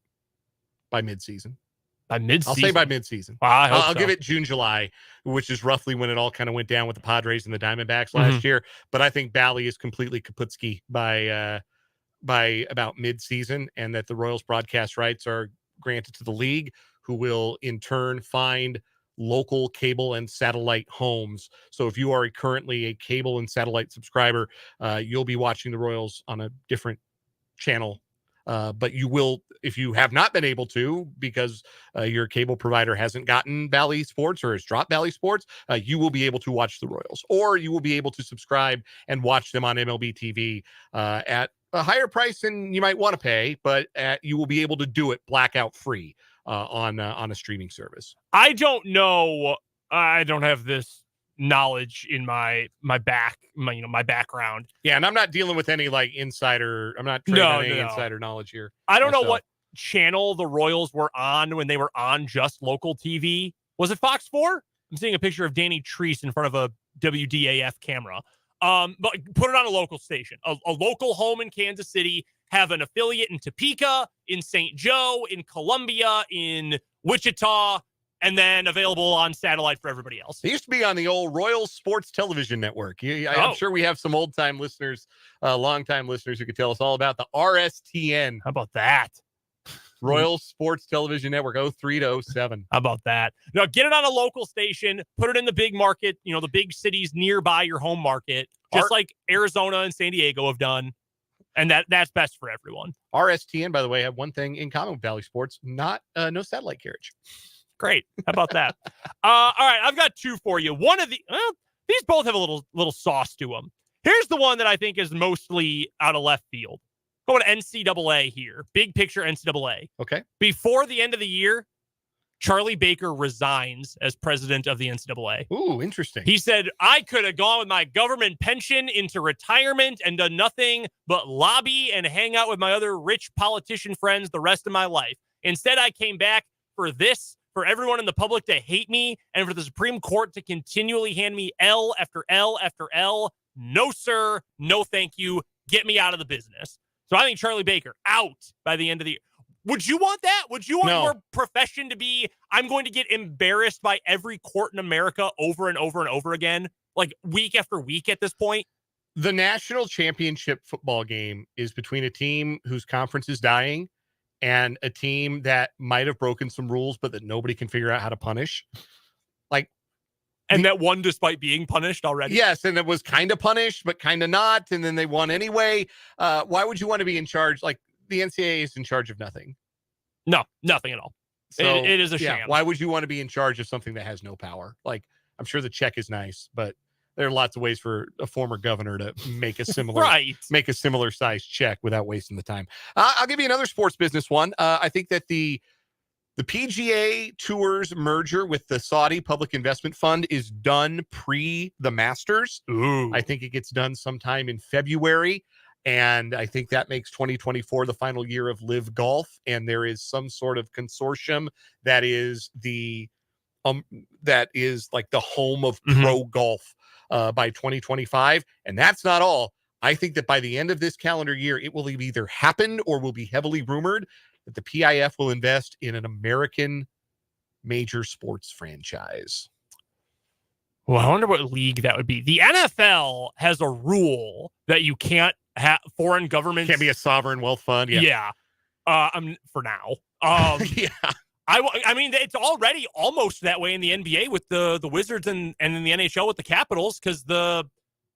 by midseason. By midseason? I'll say by midseason. I'll give it June, July, which is roughly when it all kind of went down with the Padres and the Diamondbacks last year. But I think Bally is completely kaputski by about midseason, and that the Royals broadcast rights are granted to the league, who will in turn find local cable and satellite homes. So if you are currently a cable and satellite subscriber, you'll be watching the Royals on a different channel. But you will, if you have not been able to, because your cable provider hasn't gotten Bally Sports or has dropped Bally Sports, you will be able to watch the Royals, or you will be able to subscribe and watch them on MLB TV at a higher price than you might want to pay, but you will be able to do it blackout free on a streaming service. I don't know I don't have this knowledge in my background. Yeah, and I'm not dealing with any like insider. I'm not trading on any insider knowledge here. I don't know what channel the Royals were on when they were on just local TV. Was it Fox 4? I'm seeing a picture of Danny Treese in front of a WDAF camera. But put it on a local station, a local home in Kansas City, have an affiliate in Topeka, in St. Joe, in Columbia, in Wichita, and then available on satellite for everybody else. It used to be on the old Royal Sports Television Network. I'm sure we have some old-time listeners, long-time listeners who could tell us all about the RSTN. How about that? Royal Sports Television Network, 03 to 07. How about that? Now, get it on a local station, put it in the big market, the big cities nearby your home market, just like Arizona and San Diego have done. And that's best for everyone. RSTN, by the way, have one thing in common with Valley Sports, no satellite carriage. Great. How about that? All right, I've got two for you. One of these both have a little sauce to them. Here's the one that I think is mostly out of left field. Going to NCAA here. Big picture NCAA. Okay. Before the end of the year, Charlie Baker resigns as president of the NCAA. Ooh, interesting. He said, I could have gone with my government pension into retirement and done nothing but lobby and hang out with my other rich politician friends the rest of my life. Instead, I came back for everyone in the public to hate me and for the Supreme Court to continually hand me L after L after L. No, sir. No, thank you. Get me out of the business. So I think Charlie Baker out by the end of the year. Would you want that? Would you want your profession to be, I'm going to get embarrassed by every court in America over and over and over again, like week after week at this point? The national championship football game is between a team whose conference is dying and a team that might have broken some rules, but that nobody can figure out how to punish. And that won despite being punished already. Yes, and it was kind of punished, but kind of not, and then they won anyway. Why would you want to be in charge? Like, the NCAA is in charge of nothing. No, nothing at all. So, it is a sham. Why would you want to be in charge of something that has no power? Like, I'm sure the check is nice, but there are lots of ways for a former governor to make a similar make a similar size check without wasting the time. I'll give you another sports business one. I think that the PGA Tour's merger with the Saudi Public Investment Fund is done pre the Masters. Ooh. I think it gets done sometime in February. And I think that makes 2024 the final year of Live Golf. And there is some sort of consortium that is like the home of pro golf by 2025. And that's not all. I think that by the end of this calendar year, it will either happen or will be heavily rumored that the PIF will invest in an American major sports franchise. Well, I wonder what league that would be. The NFL has a rule that you can't have foreign governments. Can't be a sovereign wealth fund. Yeah. For now. Yeah. I mean, it's already almost that way in the NBA with the Wizards and in the NHL with the Capitals, because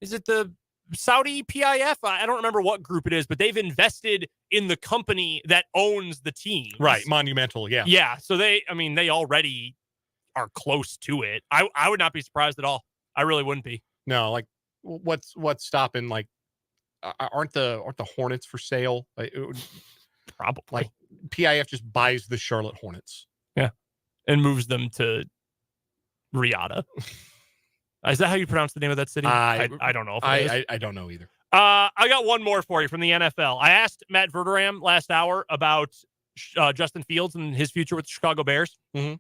is it the Saudi PIF? I don't remember what group it is, but they've invested in the company that owns the team. Right. Monumental. Yeah. Yeah. So they already are close to it. I would not be surprised at all. I really wouldn't be. No, like what's stopping, like, aren't the Hornets for sale? Probably. Like PIF just buys the Charlotte Hornets. Yeah. And moves them to Riyadh. Is that how you pronounce the name of that city? I don't know. I don't know either. I got one more for you from the NFL. I asked Matt Verderame last hour about Justin Fields and his future with the Chicago Bears. Mm-hmm.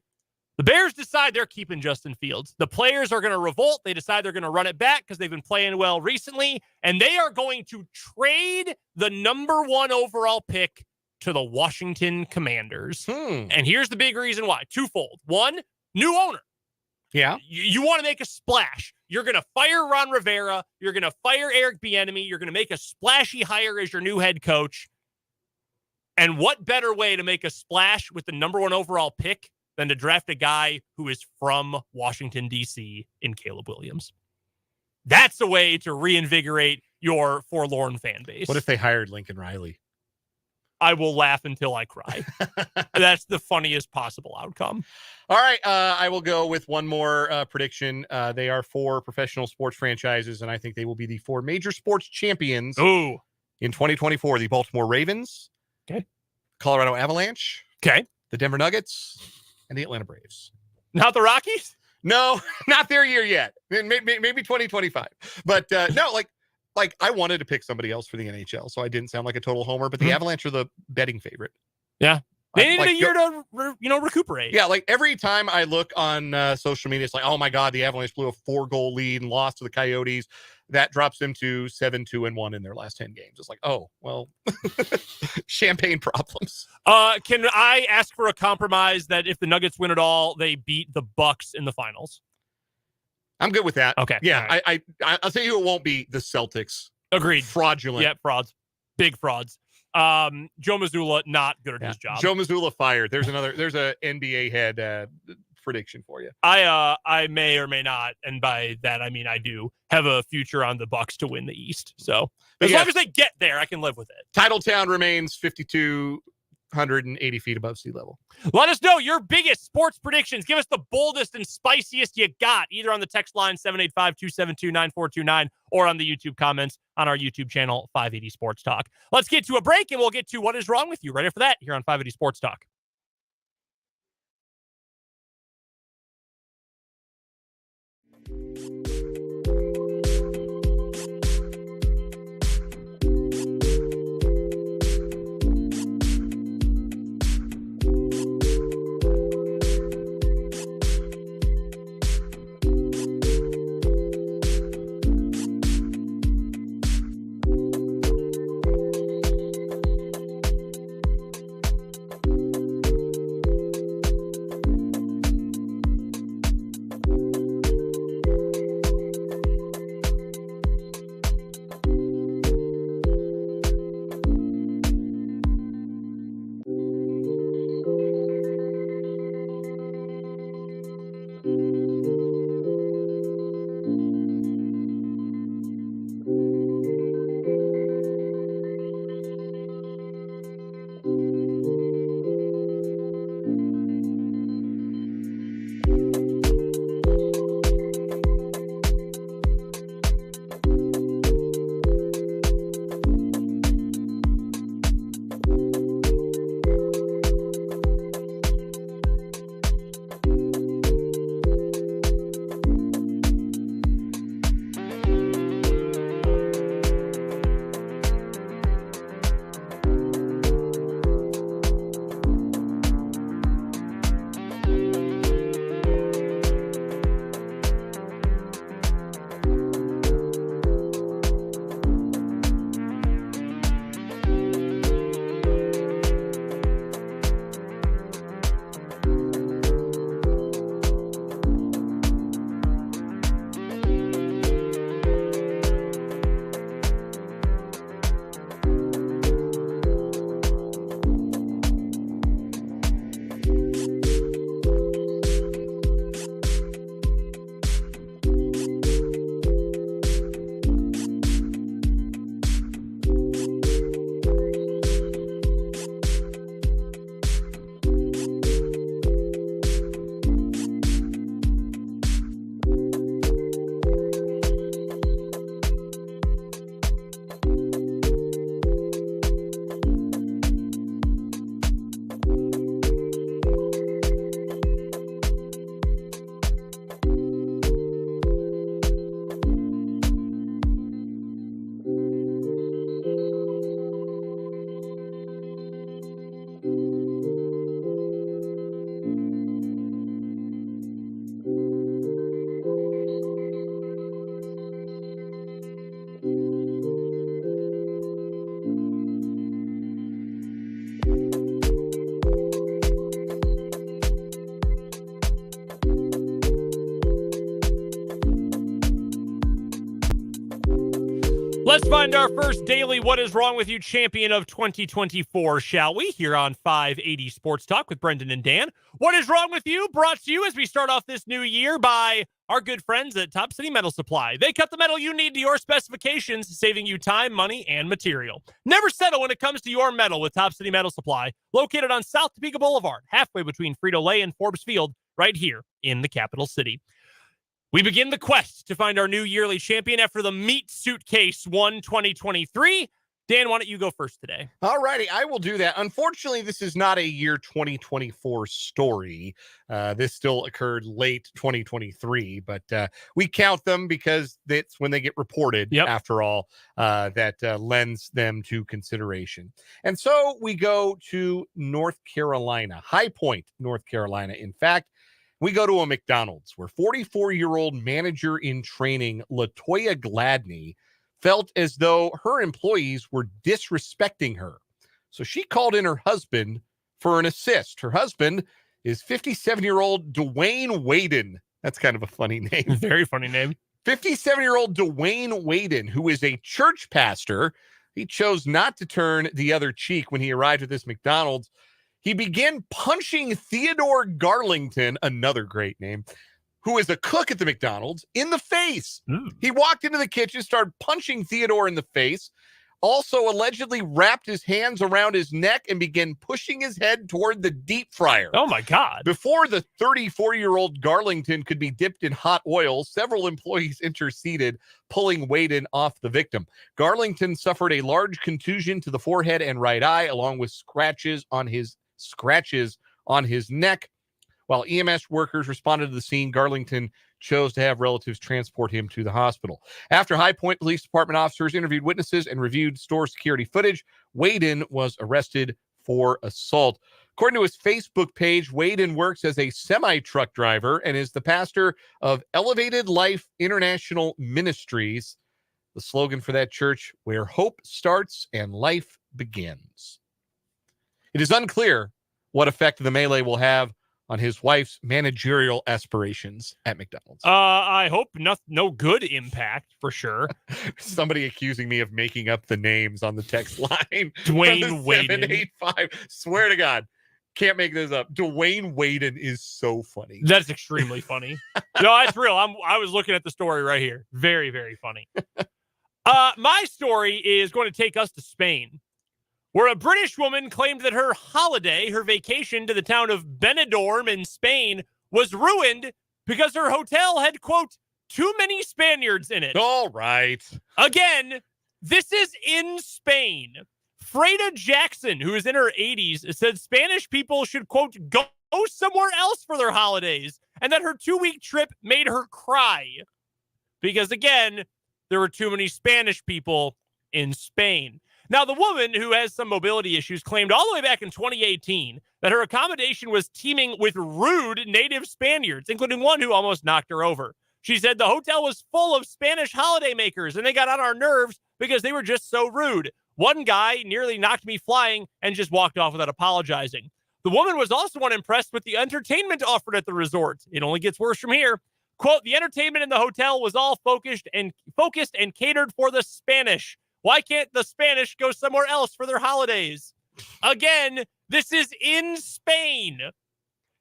The Bears decide they're keeping Justin Fields. The players are going to revolt. They decide they're going to run it back because they've been playing well recently. And they are going to trade the number 1 overall pick to the Washington Commanders. And here's the big reason why. Twofold. One, new owner. Yeah. You want to make a splash. You're going to fire Ron Rivera. You're going to fire Eric Bieniemy. You're going to make a splashy hire as your new head coach. And what better way to make a splash with the number 1 overall pick than to draft a guy who is from Washington, D.C. in Caleb Williams? That's a way to reinvigorate your forlorn fan base. What if they hired Lincoln Riley? I will laugh until I cry. That's the funniest possible outcome. All right. I will go with one more prediction. They are 4 professional sports franchises, and I think they will be the 4 major sports champions in 2024. The Baltimore Ravens. Okay. Colorado Avalanche. Okay. The Denver Nuggets. And the Atlanta Braves. Not the Rockies? No, not their year yet. Maybe 2025. But no, like I wanted to pick somebody else for the NHL, so I didn't sound like a total homer. But the Avalanche are the betting favorite. Yeah, they needed like, a year to recuperate. Yeah, like every time I look on social media, it's like, oh my god, the Avalanche blew a 4-goal lead and lost to the Coyotes. That drops them to 7-2-1 in their last 10 games. It's like, oh well, champagne problems. Can I ask for a compromise that if the Nuggets win it all, they beat the Bucks in the finals? I'm good with that. Okay. Yeah, right. I'll tell you, it won't be the Celtics. Agreed. Fraudulent. Yeah, frauds. Big frauds. Joe Mazzulla not good at his job. Joe Mazzulla fired. There's a NBA head prediction for you. I may or may not, and by that I mean I do have a future on the Bucks to win the East. So long as they get there, I can live with it. Titletown remains 5,280 feet above sea level. Let us know your biggest sports predictions. Give us the boldest and spiciest you got, either on the text line 785-272-9429 or on the YouTube comments on our YouTube channel, 580 Sports Talk. Let's get to a break, and we'll get to what is wrong with you right after that here on 580 Sports Talk. Let's find our first daily What Is Wrong With You champion of 2024, shall we? Here on 580 Sports Talk with Brendan and Dan. What is wrong with you? Brought to you as we start off this new year by our good friends at Top City Metal Supply. They cut the metal you need to your specifications, saving you time, money, and material. Never settle when it comes to your metal with Top City Metal Supply, located on South Topeka Boulevard, halfway between Frito-Lay and Forbes Field, right here in the capital city. We begin the quest to find our new yearly champion after the Meat Suitcase won 2023. Dan, why don't you go first today? All righty, I will do that. Unfortunately, this is not a year 2024 story. This still occurred late 2023, but we count them because that's when they get reported, after all, that lends them to consideration. And so we go to North Carolina, High Point, North Carolina. In fact, we go to a McDonald's where 44-year-old manager in training, LaToya Gladney, felt as though her employees were disrespecting her. So she called in her husband for an assist. Her husband is 57-year-old Dwayne Waden. That's kind of a funny name. Very funny name. 57-year-old Dwayne Waden, who is a church pastor. He chose not to turn the other cheek when he arrived at this McDonald's. He began punching Theodore Garlington, another great name, who is a cook at the McDonald's, in the face. He walked into the kitchen, started punching Theodore in the face, also allegedly wrapped his hands around his neck and began pushing his head toward the deep fryer. Oh, my God. Before the 34-year-old Garlington could be dipped in hot oil, several employees interceded, pulling Waden off the victim. Garlington suffered a large contusion to the forehead and right eye, along with scratches on his neck. While EMS workers responded to the scene, Garlington chose to have relatives transport him to the hospital. After High Point Police Department officers interviewed witnesses and reviewed store security footage, Waden was arrested for assault. According to his Facebook page, Waden works as a semi-truck driver and is the pastor of Elevated Life International Ministries, the slogan for that church, where hope starts and life begins. It is unclear what effect the melee will have on his wife's managerial aspirations at McDonald's. I hope no good impact, for sure. Somebody accusing me of making up the names on the text line. Dwayne Waden. 785. Swear to God. Can't make this up. Dwayne Waden is so funny. That's extremely funny. No, that's real. I was looking at the story right here. Very, very funny. My story is going to take us to Spain, where a British woman claimed that her holiday, her vacation to the town of Benidorm in Spain, was ruined because her hotel had, quote, too many Spaniards in it. All right. Again, this is in Spain. Freda Jackson, who is in her 80s, said Spanish people should, quote, go somewhere else for their holidays, and that her 2-week trip made her cry. Because, again, there were too many Spanish people in Spain. Now, the woman, who has some mobility issues, claimed all the way back in 2018 that her accommodation was teeming with rude native Spaniards, including one who almost knocked her over. She said the hotel was full of Spanish holidaymakers, and they got on our nerves because they were just so rude. One guy nearly knocked me flying and just walked off without apologizing. The woman was also unimpressed with the entertainment offered at the resort. It only gets worse from here. Quote, the entertainment in the hotel was all focused and catered for the Spanish. Why can't the Spanish go somewhere else for their holidays? Again, this is in Spain.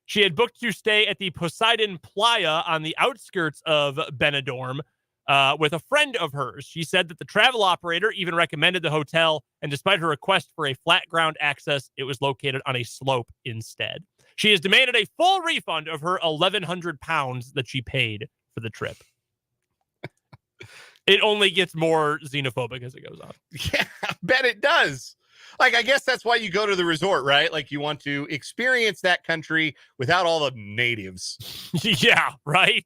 She had booked to stay at the Poseidon Playa on the outskirts of Benidorm with a friend of hers. She said that the travel operator even recommended the hotel, and despite her request for a flat ground access, it was located on a slope instead. She has demanded a full refund of her £1,100 that she paid for the trip. It only gets more xenophobic as it goes on. Yeah, I bet it does. Like, I guess that's why you go to the resort, right? Like, you want to experience that country without all the natives. Yeah, right?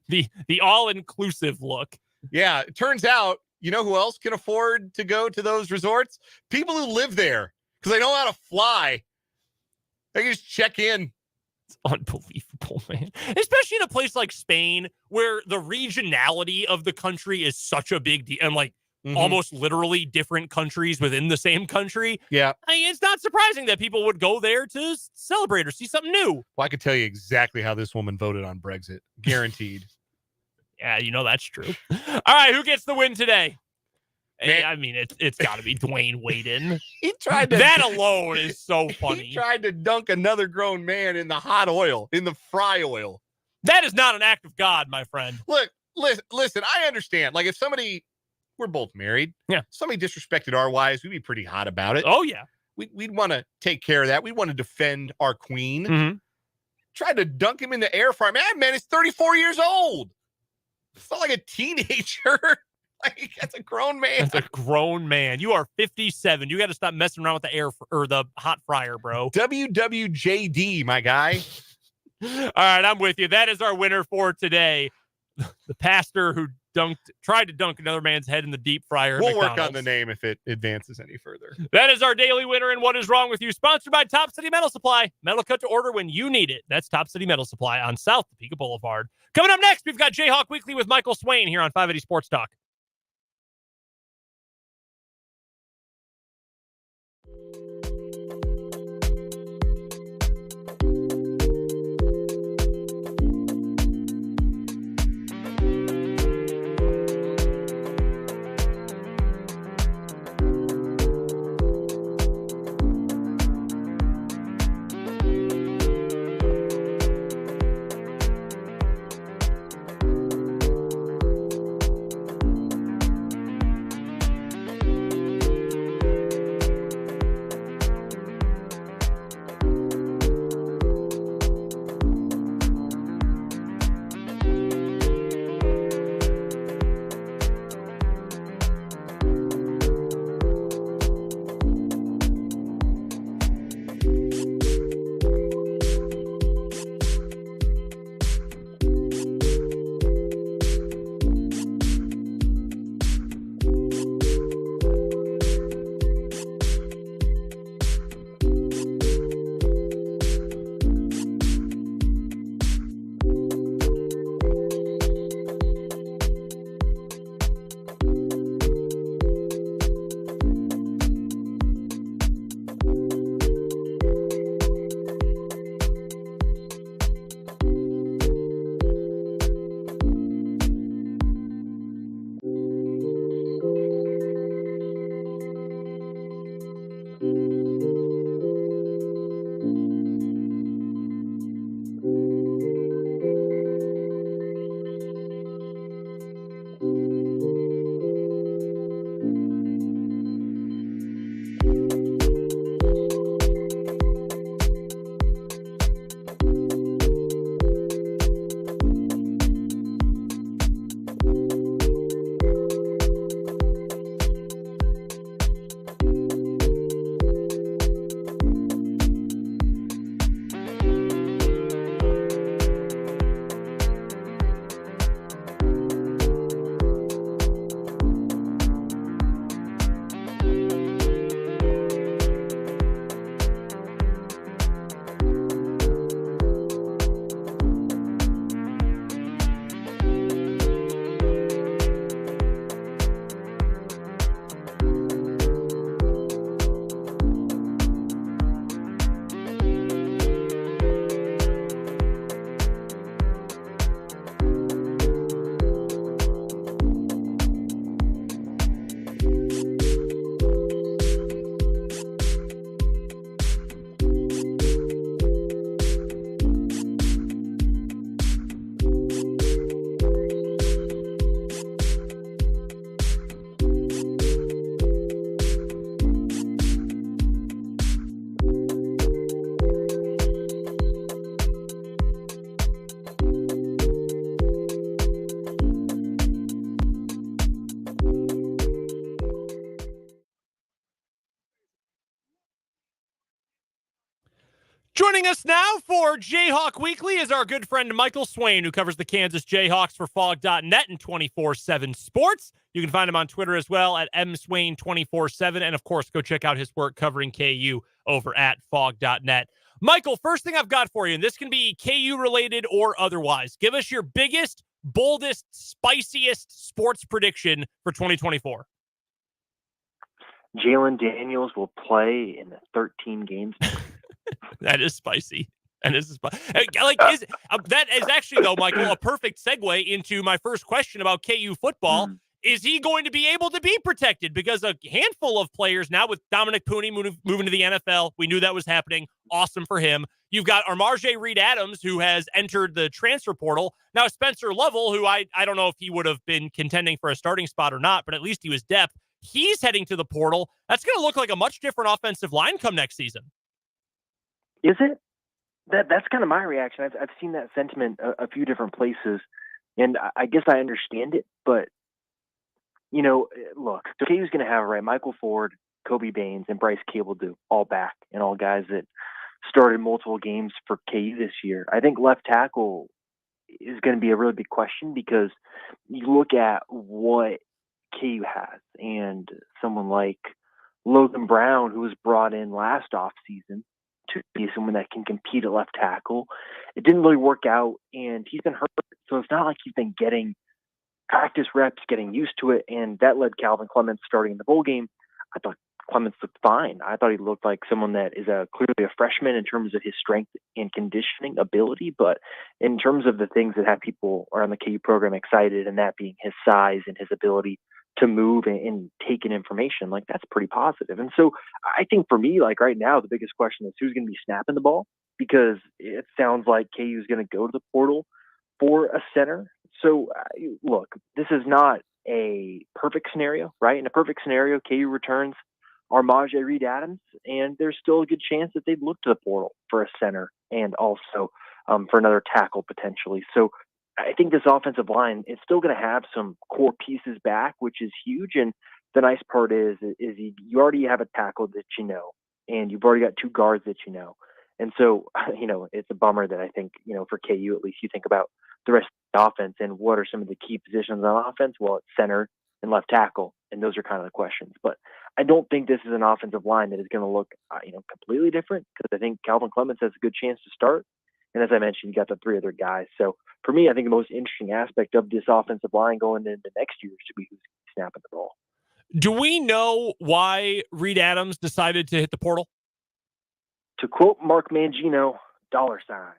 The all-inclusive look. Yeah, it turns out, you know who else can afford to go to those resorts? People who live there, because they know how to fly. They can just check in. It's unbelievable, man. Especially in a place like Spain, where the regionality of the country is such a big deal, and like almost literally different countries within the same country. Yeah. I mean, it's not surprising that people would go there to celebrate or see something new. Well, I could tell you exactly how this woman voted on Brexit. Guaranteed. Yeah, you know that's true. All right, who gets the win today? Man, I mean, it's got to be Dwayne Waden. He tried to. That alone is so funny. He tried to dunk another grown man in the hot oil, in the fry oil. That is not an act of God, my friend. Look, listen, I understand. Like, if somebody, we're both married. Yeah. Somebody disrespected our wives, we'd be pretty hot about it. Oh, yeah. We'd want to take care of that. We want to defend our queen. Mm-hmm. Tried to dunk him in the air fryer. Man is 34 years old. It's not like a teenager. Like, that's a grown man. That's a grown man. You are 57. You got to stop messing around with the or the hot fryer, bro. WWJD, my guy. All right, I'm with you. That is our winner for today. The pastor who tried to dunk another man's head in the deep fryer. We'll work on the name if it advances any further. That is our daily winner in What Is Wrong With You, sponsored by Top City Metal Supply. Metal cut to order when you need it. That's Top City Metal Supply on South Topeka Boulevard. Coming up next, we've got Jayhawk Weekly with Michael Swain here on 580 Sports Talk. Joining us now for Jayhawk Weekly is our good friend Michael Swain, who covers the Kansas Jayhawks for Fog.net and 24/7 Sports. You can find him on Twitter as well at mswain247. And, of course, go check out his work covering KU over at Fog.net. Michael, first thing I've got for you, and this can be KU-related or otherwise. Give us your biggest, boldest, spiciest sports prediction for 2024. Jalen Daniels will play in the 13 games. That is spicy. And this is like that is actually, though, Michael, a perfect segue into my first question about KU football. Is he going to be able to be protected? Because a handful of players now, with Dominic Pooney moving to the NFL, we knew that was happening. Awesome for him. You've got Armarje Reed-Adams, who has entered the transfer portal. Now, Spencer Lovell, who I don't know if he would have been contending for a starting spot or not, but at least he was depth. He's heading to the portal. That's going to look like a much different offensive line come next season. Is it? That's kind of my reaction. I've seen that sentiment a few different places, and I guess I understand it, but Look, KU's going to have, right, Michael Ford, Kobe Baines, and Bryce Cable do all back, and all guys that started multiple games for KU this year. I think left tackle is going to be a really big question because you look at what KU has, and someone like Logan Brown, who was brought in last offseason to be someone that can compete at left tackle. It didn't really work out, and he's been hurt. So it's not like he's been getting practice reps, getting used to it, and that led Calvin Clements starting in the bowl game. I thought Clements looked fine. I thought he looked like someone that is clearly a freshman in terms of his strength and conditioning ability, but in terms of the things that have people around the KU program excited, and that being his size and his ability to move and take in information, like that's pretty positive. And so I think for me, like right now, the biggest question is who's going to be snapping the ball, because it sounds like KU is going to go to the portal for a center. So look, this is not a perfect scenario, right? In a perfect scenario, KU returns Armaje Reed-Adams, and there's still a good chance that they'd look to the portal for a center and also for another tackle potentially. So I think this offensive line is still going to have some core pieces back, which is huge. And the nice part is you already have a tackle that you know, and you've already got two guards that you know. And so, it's a bummer that I think, for KU, at least you think about the rest of the offense and what are some of the key positions on offense? Well, it's center and left tackle, and those are kind of the questions. But I don't think this is an offensive line that is going to look, completely different, because I think Calvin Clements has a good chance to start. And as I mentioned, you got the three other guys. So for me, I think the most interesting aspect of this offensive line going into next year should be who's snapping the ball. Do we know why Reed-Adams decided to hit the portal? To quote Mark Mangino, $sign.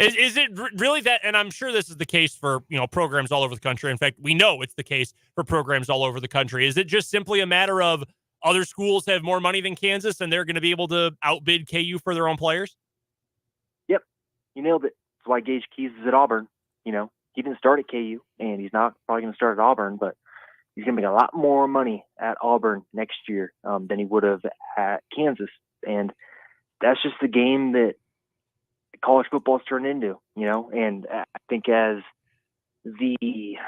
Is it really that? And I'm sure this is the case for, programs all over the country. In fact, we know it's the case for programs all over the country. Is it just simply a matter of other schools have more money than Kansas and they're going to be able to outbid KU for their own players? Yep. You nailed it. That's why Gage Keys is at Auburn. He didn't start at KU, and he's not probably going to start at Auburn, but he's going to make a lot more money at Auburn next year than he would have at Kansas. And that's just the game that college football has turned into, and I think as the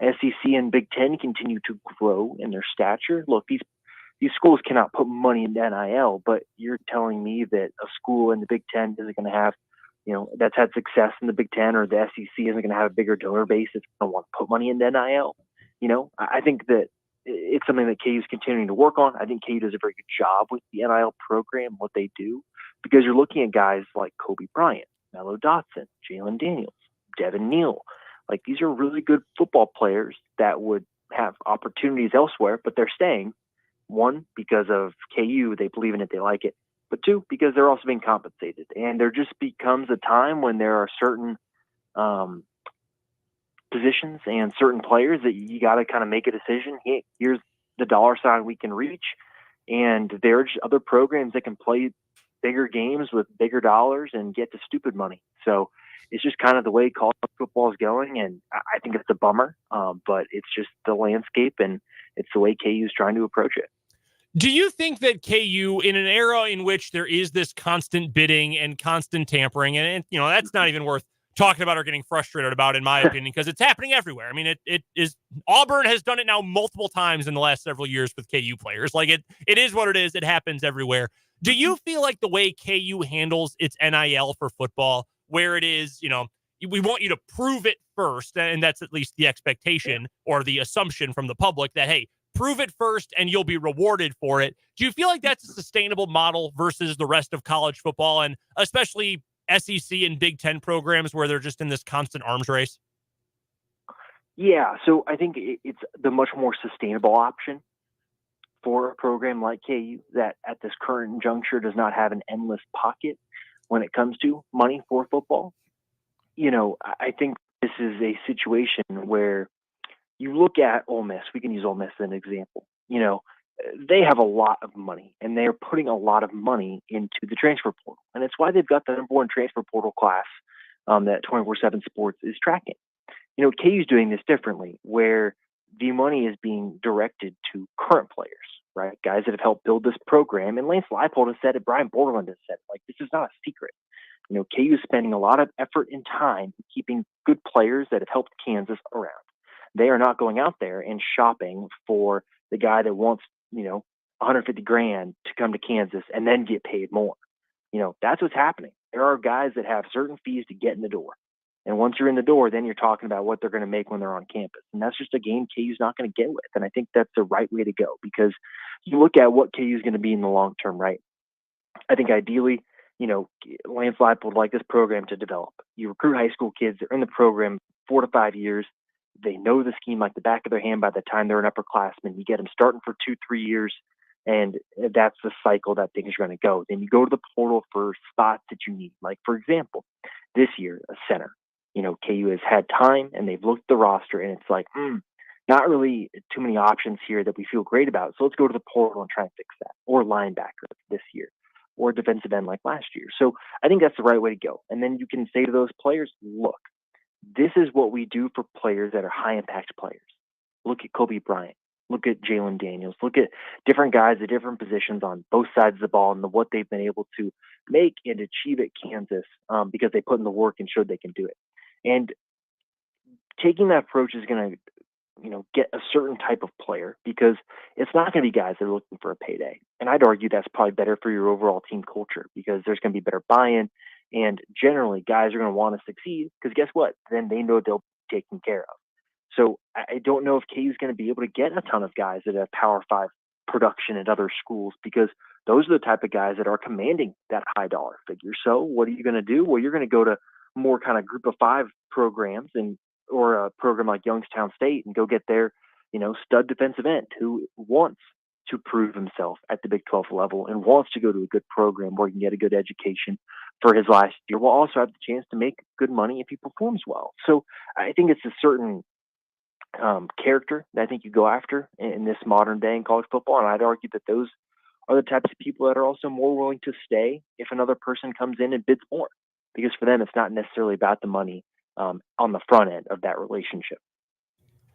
SEC and Big Ten continue to grow in their stature, look, these schools cannot put money into NIL, but you're telling me that a school in the Big Ten isn't going to have, that's had success in the Big Ten, or the SEC isn't going to have a bigger donor base that's going to want to put money into NIL. I think that it's something that KU is continuing to work on. I think KU does a very good job with the NIL program, what they do, because you're looking at guys like Kobe Bryant, Mello Dotson, Jalen Daniels, Devin Neal. Like, these are really good football players that would have opportunities elsewhere, but they're staying. One, because of KU, they believe in it, they like it. But two, because they're also being compensated. And there just becomes a time when there are certain positions and certain players that you got to kind of make a decision. Hey, here's the $sign we can reach. And there are just other programs that can play bigger games with bigger dollars and get to stupid money. So it's just kind of the way college football is going. And I think it's a bummer, but it's just the landscape, and it's the way KU is trying to approach it. Do you think that KU, in an era in which there is this constant bidding and constant tampering, and that's not even worth talking about or getting frustrated about, in my opinion, because it's happening everywhere. I mean, it is. Auburn has done it now multiple times in the last several years with KU players. Like, it is what it is. It happens everywhere. Do you feel like the way KU handles its NIL for football, where it is, we want you to prove it first, and that's at least the expectation or the assumption from the public that, hey, prove it first and you'll be rewarded for it. Do you feel like that's a sustainable model versus the rest of college football, and especially SEC and Big Ten programs where they're just in this constant arms race? Yeah, so I think it's the much more sustainable option for a program like KU that at this current juncture does not have an endless pocket when it comes to money for football. I think this is a situation where you look at Ole Miss. We can use Ole Miss as an example. They have a lot of money, and they're putting a lot of money into the transfer portal. And it's why they've got the number one transfer portal class that 24/7 Sports is tracking. KU's doing this differently, where the money is being directed to current players, right? Guys that have helped build this program. And Lance Leipold has said it, Brian Borland has said it. Like, this is not a secret. KU is spending a lot of effort and time keeping good players that have helped Kansas around. They are not going out there and shopping for the guy that wants, 150 grand to come to Kansas and then get paid more. That's what's happening. There are guys that have certain fees to get in the door. And once you're in the door, then you're talking about what they're going to make when they're on campus. And that's just a game KU's not going to get with. And I think that's the right way to go, because you look at what KU is going to be in the long term, right? I think ideally, Lance Leipold would like this program to develop. You recruit high school kids. They're in the program 4 to 5 years. They know the scheme like the back of their hand by the time they're an upperclassman. You get them starting for 2-3 years, and that's the cycle that things are going to go. Then you go to the portal for spots that you need. Like, for example, this year, a center. KU has had time, and they've looked at the roster, and it's like, not really too many options here that we feel great about. So let's go to the portal and try and fix that. Or linebacker this year, or defensive end like last year. So I think that's the right way to go. And then you can say to those players, look, this is what we do for players that are high impact players. Look at Kobe Bryant. Look at Jalen Daniels. Look at different guys at different positions on both sides of the ball and what they've been able to make and achieve at Kansas because they put in the work and showed they can do it. And taking that approach is going to, get a certain type of player, because it's not going to be guys that are looking for a payday. And I'd argue that's probably better for your overall team culture, because there's going to be better buy-in, and generally guys are going to want to succeed, because guess what? Then they know they'll be taken care of. So I don't know if KU is going to be able to get a ton of guys that have Power 5 production at other schools, because those are the type of guys that are commanding that high dollar figure. So what are you going to do? Well, you're going to go to more kind of group of 5 programs or a program like Youngstown State and go get their, stud defensive end who wants to prove himself at the Big 12 level and wants to go to a good program where he can get a good education for his last year. Will also have the chance to make good money if he performs well. So I think it's a certain character that I think you go after in this modern day in college football. And I'd argue that those are the types of people that are also more willing to stay if another person comes in and bids more, because for them, it's not necessarily about the money on the front end of that relationship.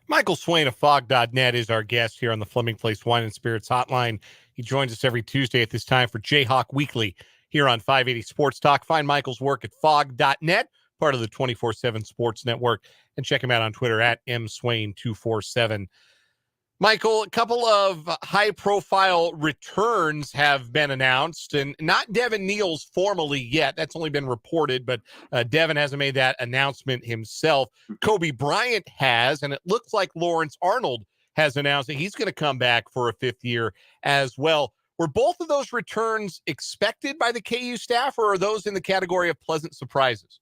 Michael Swain of Fog.net is our guest here on the Fleming Place Wine and Spirits Hotline. He joins us every Tuesday at this time for Jayhawk Weekly here on 580 Sports Talk. Find Michael's work at Fog.net, part of the 24/7 Sports Network, and check him out on Twitter at mswain247. Michael, a couple of high-profile returns have been announced, and not Devin Neal's formally yet. That's only been reported, but Devin hasn't made that announcement himself. Kobe Bryant has, and it looks like Lawrence Arnold has announced that he's going to come back for a 5th year as well. Were both of those returns expected by the KU staff, or are those in the category of pleasant surprises?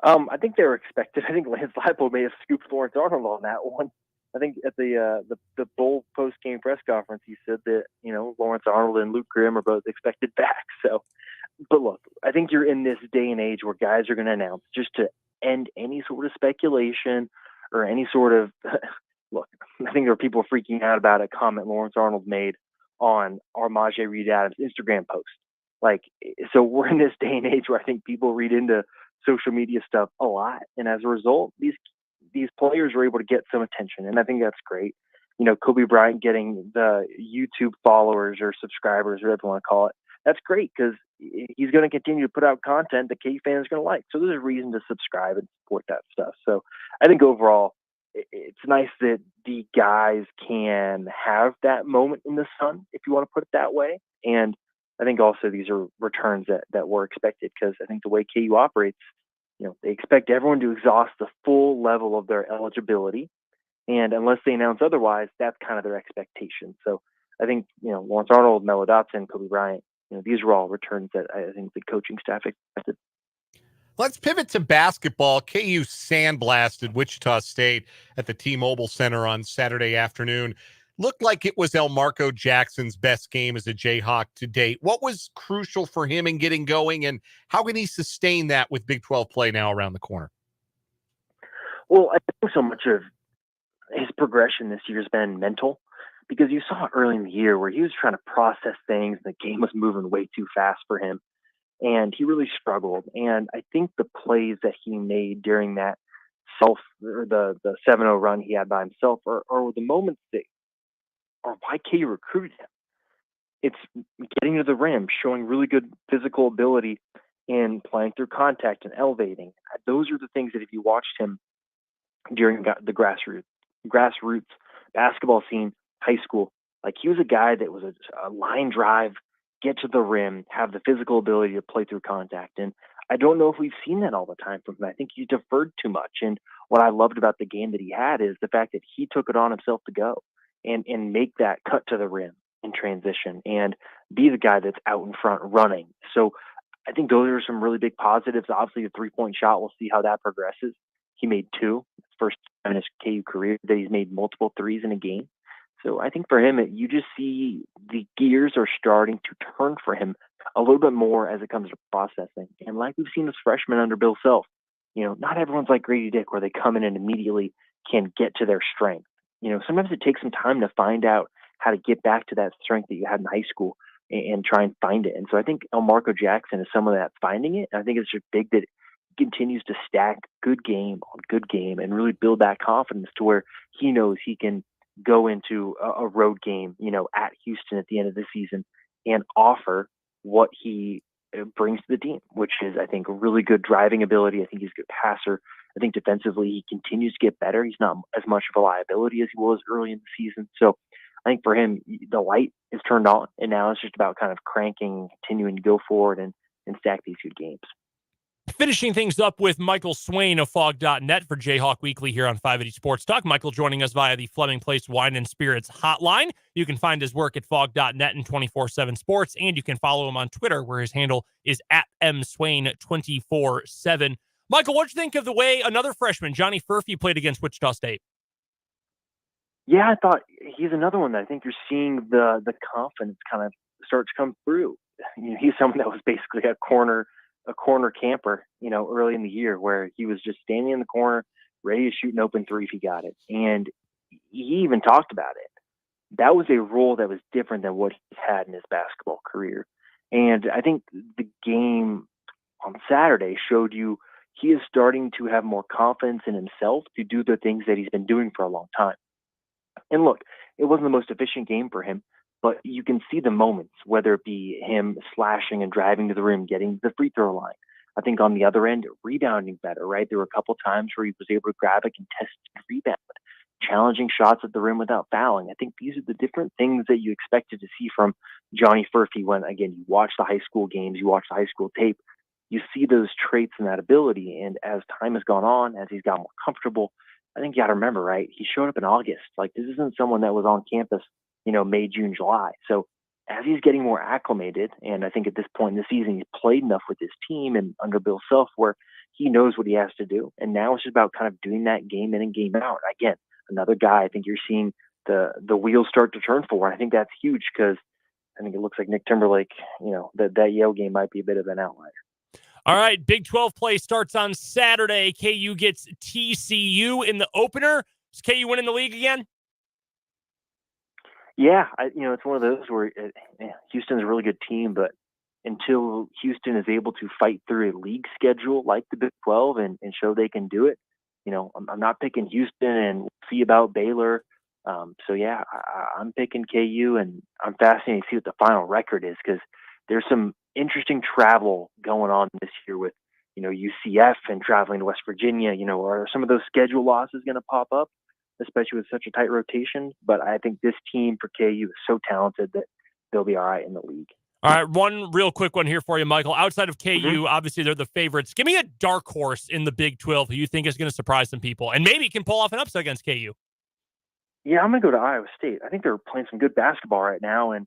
I think they were expected. I think Lance Leipold may have scooped Lawrence Arnold on that one. I think at the bowl post-game press conference, he said that, Lawrence Arnold and Luke Grimm are both expected back. So, but look, I think you're in this day and age where guys are going to announce just to end any sort of speculation or any sort of look. I think there are people freaking out about a comment Lawrence Arnold made on Armaje Reed Adams' Instagram post. So we're in this day and age where I think people read into social media stuff a lot, and as a result, these players are able to get some attention, and I think that's great. Kobe Bryant getting the YouTube followers or subscribers, whatever you want to call it, that's great, because he's going to continue to put out content that KU fans are going to like. So there's a reason to subscribe and support that stuff. So I think overall, it's nice that the guys can have that moment in the sun, if you want to put it that way. And I think also these are returns that were expected, because I think the way KU operates, they expect everyone to exhaust the full level of their eligibility. And unless they announce otherwise, that's kind of their expectation. So I think, Lawrence Arnold, Melo Dotson, Kobe Bryant, these are all returns that I think the coaching staff expected. Let's pivot to basketball. KU sandblasted Wichita State at the T-Mobile Center on Saturday afternoon. Looked like it was Elmarko Jackson's best game as a Jayhawk to date. What was crucial for him in getting going, and how can he sustain that with Big 12 play now around the corner? Well, I think so much of his progression this year has been mental, because you saw early in the year where he was trying to process things, and the game was moving way too fast for him, and he really struggled. And I think the plays that he made during that the 7-0 run he had by himself are the moments that are why KU recruited him. It's getting to the rim, showing really good physical ability, and playing through contact and elevating. Those are the things that if you watched him during the grassroots basketball scene, high school. Like, he was a guy that was a line drive, get to the rim, have the physical ability to play through contact. And I don't know if we've seen that all the time from him. I think he's deferred too much. And what I loved about the game that he had is the fact that he took it on himself to go and make that cut to the rim in transition and be the guy that's out in front running. So I think those are some really big positives. Obviously, the 3-point shot, we'll see how that progresses. He made 2, first time in his KU career that he's made multiple threes in a game. So I think for him, you just see the gears are starting to turn for him a little bit more as it comes to processing. And like we've seen as freshmen under Bill Self, not everyone's like Grady Dick where they come in and immediately can get to their strength. Sometimes it takes some time to find out how to get back to that strength that you had in high school and try and find it. And so I think Elmarco Jackson is someone that's finding it. And I think it's just big that he continues to stack good game on good game and really build that confidence to where he knows he can go into a road game, at Houston at the end of the season and offer what he brings to the team, which is, I think, a really good driving ability. I think he's a good passer. I think defensively he continues to get better. He's not as much of a liability as he was early in the season. So I think for him, the light is turned on, and now it's just about kind of cranking, continuing to go forward and stack these good games. Finishing things up with Michael Swain of Fog.net for Jayhawk Weekly here on 580 Sports Talk. Michael joining us via the Fleming Place Wine and Spirits hotline. You can find his work at Fog.net and 24/7 Sports, and you can follow him on Twitter where his handle is at mswain247. Michael, what'd you think of the way another freshman, Johnny Furphy, played against Wichita State? Yeah, I thought he's another one that I think you're seeing the confidence kind of start to come through. He's someone that was basically a corner camper, early in the year where he was just standing in the corner, ready to shoot an open 3 if he got it. And he even talked about it. That was a role that was different than what he's had in his basketball career. And I think the game on Saturday showed you he is starting to have more confidence in himself to do the things that he's been doing for a long time. And look, it wasn't the most efficient game for him, but you can see the moments, whether it be him slashing and driving to the rim, getting to the free throw line. I think on the other end, rebounding better, right? There were a couple times where he was able to grab a contested rebound, challenging shots at the rim without fouling. I think these are the different things that you expected to see from Johnny Furphy when, again, you watch the high school games, you watch the high school tape, you see those traits and that ability. And as time has gone on, as he's got more comfortable, I think you got to remember, right? He showed up in August. Like, this isn't someone that was on campus, May, June, July. So as he's getting more acclimated, and I think at this point in the season, he's played enough with his team and under Bill Self where he knows what he has to do. And now it's just about kind of doing that game in and game out. Again, another guy I think you're seeing the wheels start to turn for. And I think that's huge because I think it looks like Nick Timberlake, that Yale game might be a bit of an outlier. All right, Big 12 play starts on Saturday. KU gets TCU in the opener. Is KU winning the league again? Yeah, it's one of those where Houston's a really good team, but until Houston is able to fight through a league schedule like the Big 12 and show they can do it, I'm not picking Houston, and we'll see about Baylor. So, yeah, I'm picking KU, and I'm fascinated to see what the final record is because there's some interesting travel going on this year with, UCF and traveling to West Virginia. Are some of those schedule losses going to pop up, especially with such a tight rotation? But I think this team for KU is so talented that they'll be all right in the league. All right, one real quick one here for you, Michael. Outside of KU, obviously they're the favorites. Give me a dark horse in the Big 12 who you think is going to surprise some people and maybe can pull off an upset against KU. Yeah, I'm going to go to Iowa State. I think they're playing some good basketball right now, and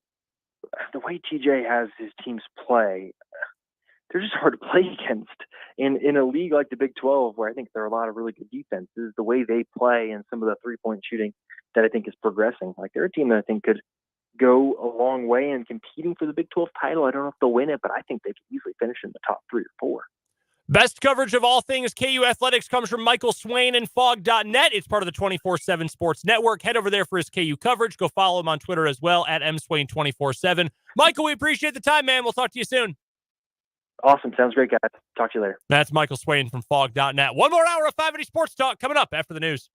the way TJ has his teams play, they're just hard to play against. In a league like the Big 12, where I think there are a lot of really good defenses, the way they play and some of the three-point shooting that I think is progressing, like they're a team that I think could go a long way in competing for the Big 12 title. I don't know if they'll win it, but I think they could easily finish in the top 3 or 4. Best coverage of all things KU athletics comes from Michael Swain and Fog.net. It's part of the 24/7 Sports Network. Head over there for his KU coverage. Go follow him on Twitter as well at mswain247. Michael, we appreciate the time, man. We'll talk to you soon. Awesome. Sounds great, guys. Talk to you later. That's Michael Swain from Fog.net. One more hour of 580 Sports Talk coming up after the news.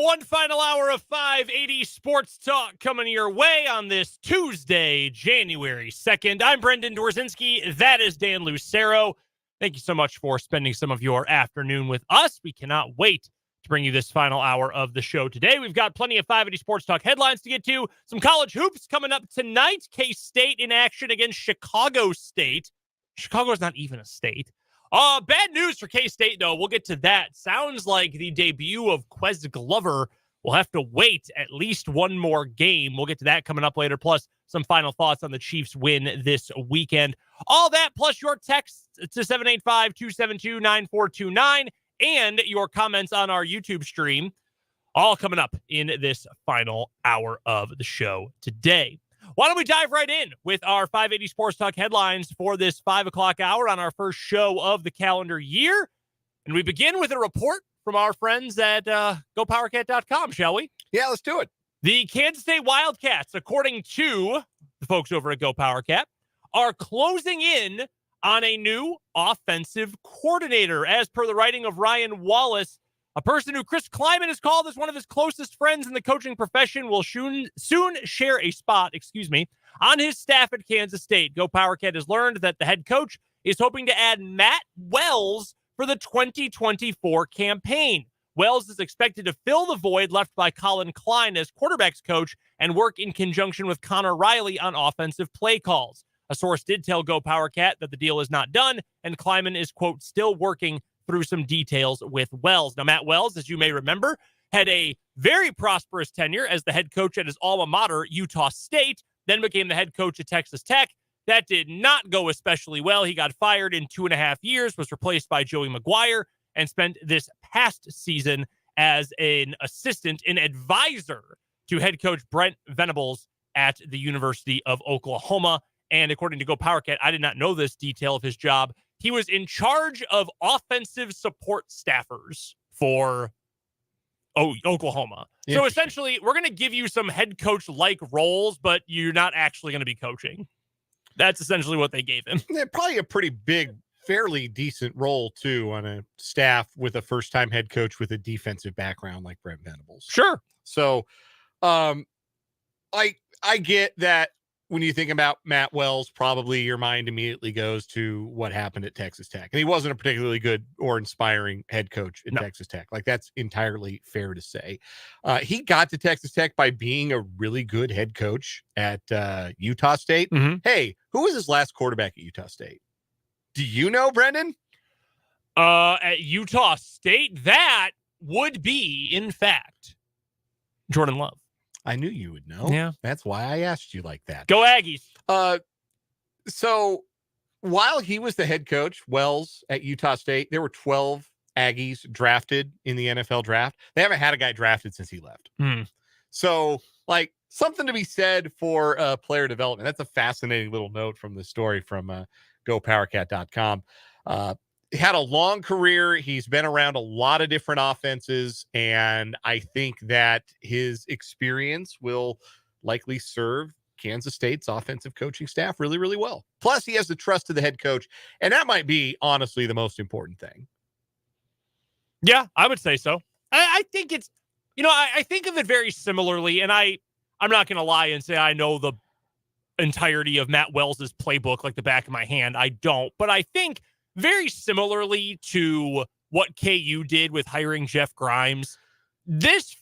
One final hour of 580 Sports Talk coming your way on this Tuesday, January 2nd. I'm Brendan Dorzinski. That is Dan Lucero. Thank you so much for spending some of your afternoon with us. We cannot wait to bring you this final hour of the show today. We've got plenty of 580 Sports Talk headlines to get to. Some college hoops coming up tonight. K-State in action against Chicago State. Chicago's not even a state. Bad news for K-State, though. We'll get to that. Sounds like the debut of Quez Glover will have to wait at least one more game. We'll get to that coming up later, plus some final thoughts on the Chiefs' win this weekend. All that, plus your text to 785-272-9429 and your comments on our YouTube stream, all coming up in this final hour of the show today. Why don't we dive right in with our 580 Sports Talk headlines for this 5 o'clock hour on our first show of the calendar year. And we begin with a report from our friends at GoPowerCat.com, shall we? Yeah, let's do it. The Kansas State Wildcats, according to the folks over at GoPowerCat, are closing in on a new offensive coordinator. As per the writing of Ryan Wallace, a person who Chris Kleiman has called as one of his closest friends in the coaching profession will soon share a spot, on his staff at Kansas State. GoPowerCat has learned that the head coach is hoping to add Matt Wells for the 2024 campaign. Wells is expected to fill the void left by Colin Klein as quarterbacks coach and work in conjunction with Connor Riley on offensive play calls. A source did tell GoPowerCat that the deal is not done, and Kleiman is, quote, still working through some details with Wells. Now, Matt Wells, as you may remember, had a very prosperous tenure as the head coach at his alma mater, Utah State, then became the head coach at Texas Tech. That did not go especially well. He got fired in 2.5 years, was replaced by Joey McGuire, and spent this past season as an assistant and advisor to head coach Brent Venables at the University of Oklahoma. And according to GoPowerCat, I did not know this detail of his job. He was in charge of offensive support staffers for Oklahoma. So essentially, we're going to give you some head coach-like roles, but you're not actually going to be coaching. That's essentially what they gave him. Yeah, probably a pretty big, fairly decent role, too, on a staff with a first-time head coach with a defensive background like Brent Venables. Sure. So I get that. When you think about Matt Wells, probably your mind immediately goes to what happened at Texas Tech. And he wasn't a particularly good or inspiring head coach at Texas Tech. Like, that's entirely fair to say. He got to Texas Tech by being a really good head coach at Utah State. Mm-hmm. Hey, who was his last quarterback at Utah State? Do you know, Brendan? At Utah State, that would be, in fact, Jordan Love. I knew you would know. Yeah. That's why I asked you like that. Go Aggies. So while he was the head coach, Wells, at Utah State, there were 12 Aggies drafted in the NFL draft. They haven't had a guy drafted since he left. So, like, something to be said for player development. That's a fascinating little note from the story from GoPowerCat.com. He had a long career. He's been around a lot of different offenses, and I think that his experience will likely serve Kansas State's offensive coaching staff really, really well. Plus, he has the trust of the head coach, and that might be, honestly, the most important thing. Yeah, I would say so. I think it's, I think of it very similarly, and I'm not going to lie and say I know the entirety of Matt Wells' playbook like the back of my hand. I don't, but I think very similarly to what KU did with hiring Jeff Grimes, this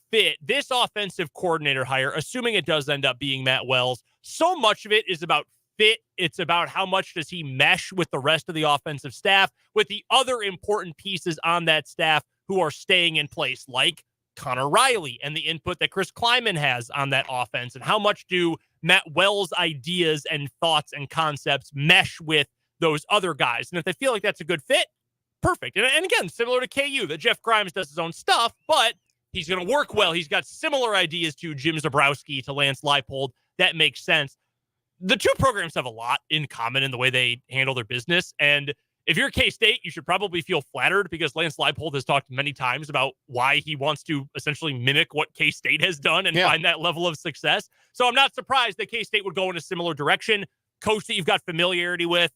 offensive coordinator hire, assuming it does end up being Matt Wells, so much of it is about fit. It's about how much does he mesh with the rest of the offensive staff, with the other important pieces on that staff who are staying in place, like Connor Riley and the input that Chris Kleiman has on that offense, and how much do Matt Wells' ideas and thoughts and concepts mesh with those other guys. And if they feel like that's a good fit, perfect. And again, similar to KU, that Jeff Grimes does his own stuff, but he's going to work well. He's got similar ideas to Jim Zabrowski, to Lance Leipold. That makes sense. The two programs have a lot in common in the way they handle their business. And if you're K-State, you should probably feel flattered because Lance Leipold has talked many times about why he wants to essentially mimic what K-State has done and find that level of success. So I'm not surprised that K-State would go in a similar direction. Coach that you've got familiarity with.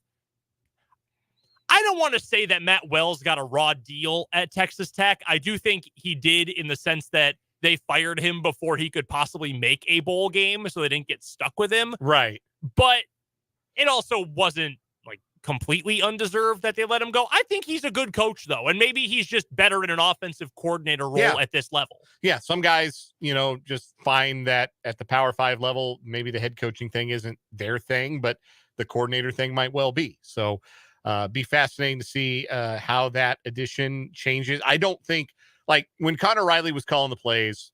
I don't want to say that Matt Wells got a raw deal at Texas Tech. I do think he did, in the sense that they fired him before he could possibly make a bowl game, so they didn't get stuck with him. Right. But it also wasn't like completely undeserved that they let him go. I think he's a good coach, though, and maybe he's just better in an offensive coordinator role at this level. Yeah, some guys, just find that at the Power 5 level, maybe the head coaching thing isn't their thing, but the coordinator thing might well be. So be fascinating to see how that addition changes. I don't think, like, when Connor Riley was calling the plays